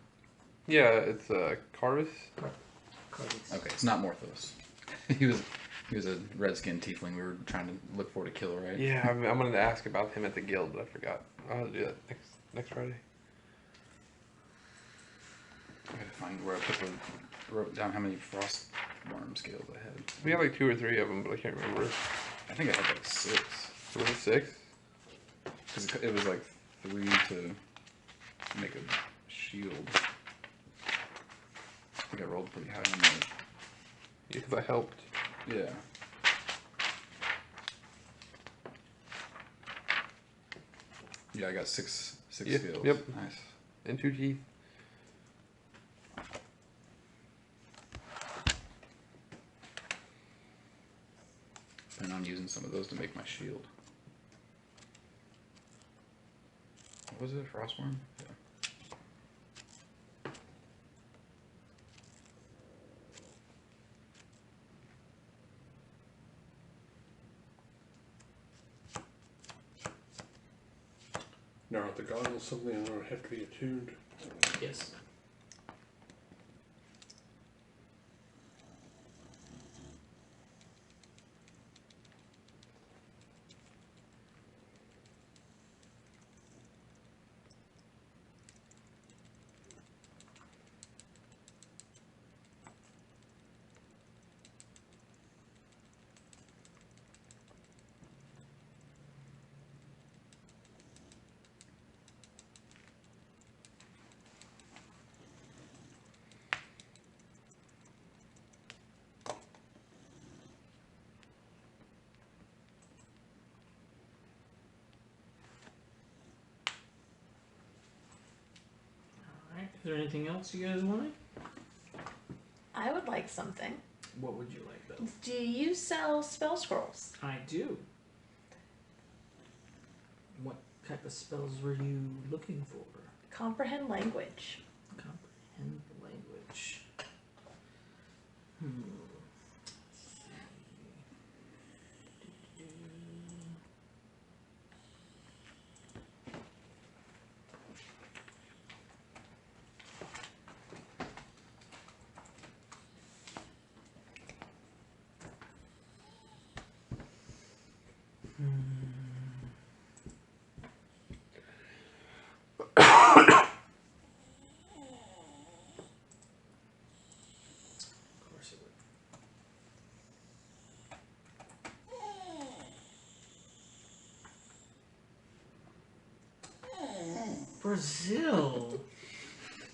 Yeah, it's Carvis. Cards. Okay, it's not Morthos. he was a redskin tiefling we were trying to look for to kill, right? Yeah, I'm gonna ask about him at the guild, but I forgot. I'll have to do that next Friday. I gotta find where I wrote down how many frost worm scales I had. We had like 2 or 3 of them, but I can't remember. I think I had like 6. Was it 6? Because it was like 3 to make a shield. I think I rolled pretty high on that. Yeah, because I helped. Yeah. Yeah, I got 6 Yeah, skills. yep. Nice. And 2 teeth. Plan on using some of those to make my shield. What was it? Frostworm? Yeah. Now, are the goggles something that would have to be attuned? Yes. Alright, is there anything else you guys wanted? I would like something. What would you like, though? Do you sell spell scrolls? I do. What type of spells were you looking for? Comprehend language. Comprehend language. Hmm. Of course it would. Brazil.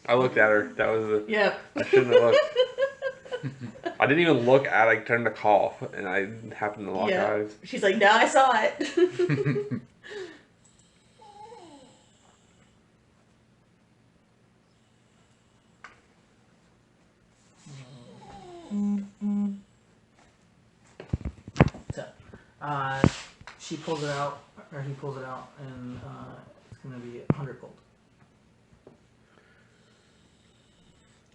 I looked at her. That was the. Yep. I shouldn't have looked. I didn't even look at. I turned to cough, and I happened to lock Yeah. eyes. She's like, no, I saw it. So, she pulls it out, or he pulls it out, and it's gonna be 100 gold.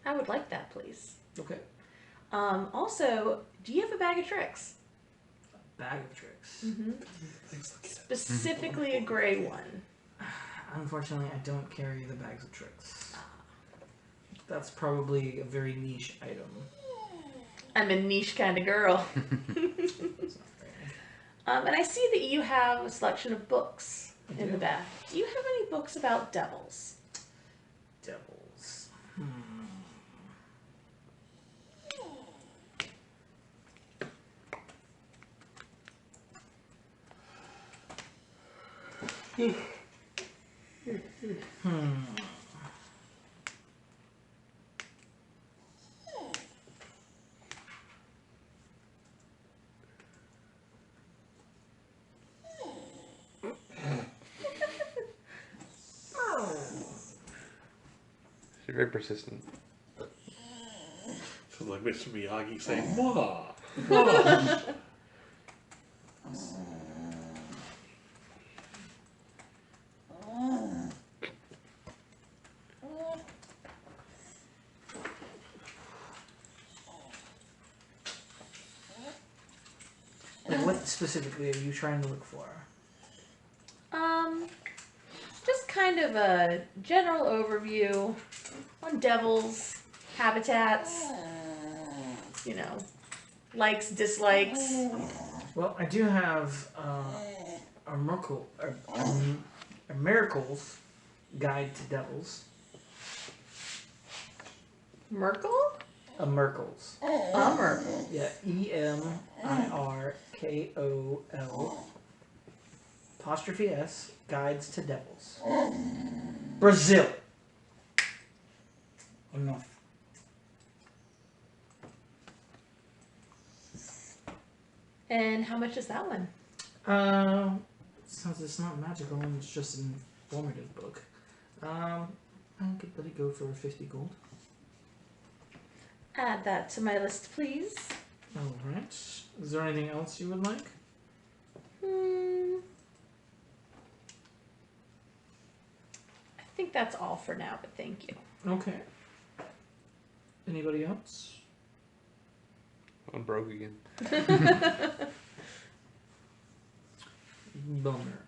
I would like that, please. Okay. Also, do you have a bag of tricks? Bag of tricks. Specifically a gray one. Unfortunately, I don't carry the bags of tricks. That's probably a very niche item. I'm a niche kind of girl. It's not very- And I see that you have a selection of books I in do. the back. Do you have any books about devils? Devils. She's very persistent. So like Mr. Miyagi saying, "Mwah, mwah." Like, what specifically are you trying to look for? Just kind of a general overview on devils, habitats, you know, likes, dislikes. Well, I do have a Miracles Guide to Devils. Merkel? A Miracles. A Merkel. Yeah, EMIRKOL apostrophe S Guides to Devils. Brazil. Enough. And how much is that one? Since it's not magical and it's just an informative book, I could let it go for 50 gold. Add that to my list, please. Alright. Is there anything else you would like? I think that's all for now, but thank you. Okay. Anybody else? I'm broke again. Bummer.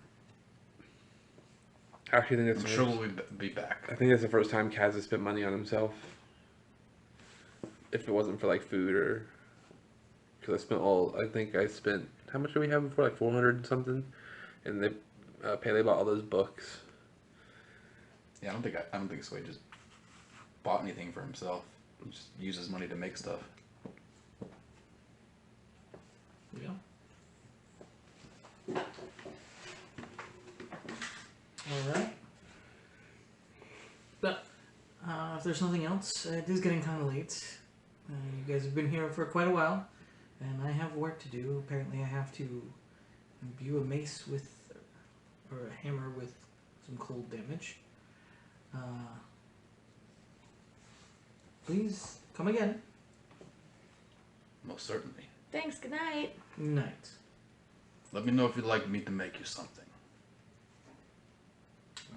I actually think I'm it's sure we'll be back. I think that's the first time Kaz has spent money on himself. If it wasn't for like food or, because I think I spent, how much do we have before? Like 400 and something, and they Pele bought all those books. Yeah, I don't think Sway just bought anything for himself. He just uses money to make stuff. Yeah. Alright. But, if there's nothing else, it is getting kind of late. You guys have been here for quite a while, and I have work to do. Apparently I have to imbue a mace with, or a hammer with some cold damage. Please, come again. Most certainly. Thanks, good night. Night. Let me know if you'd like me to make you something.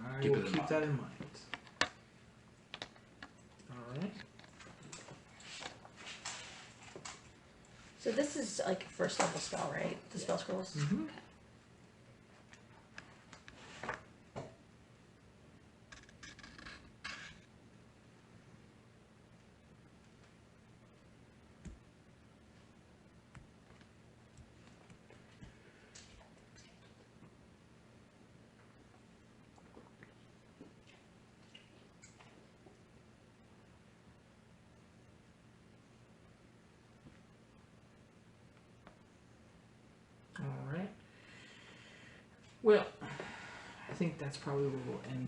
I Keep will it in keep mind. that in mind. Alright. So this is like a first level spell, right? The spell scrolls? Mm-hmm. Alright. Well, I think that's probably where we'll end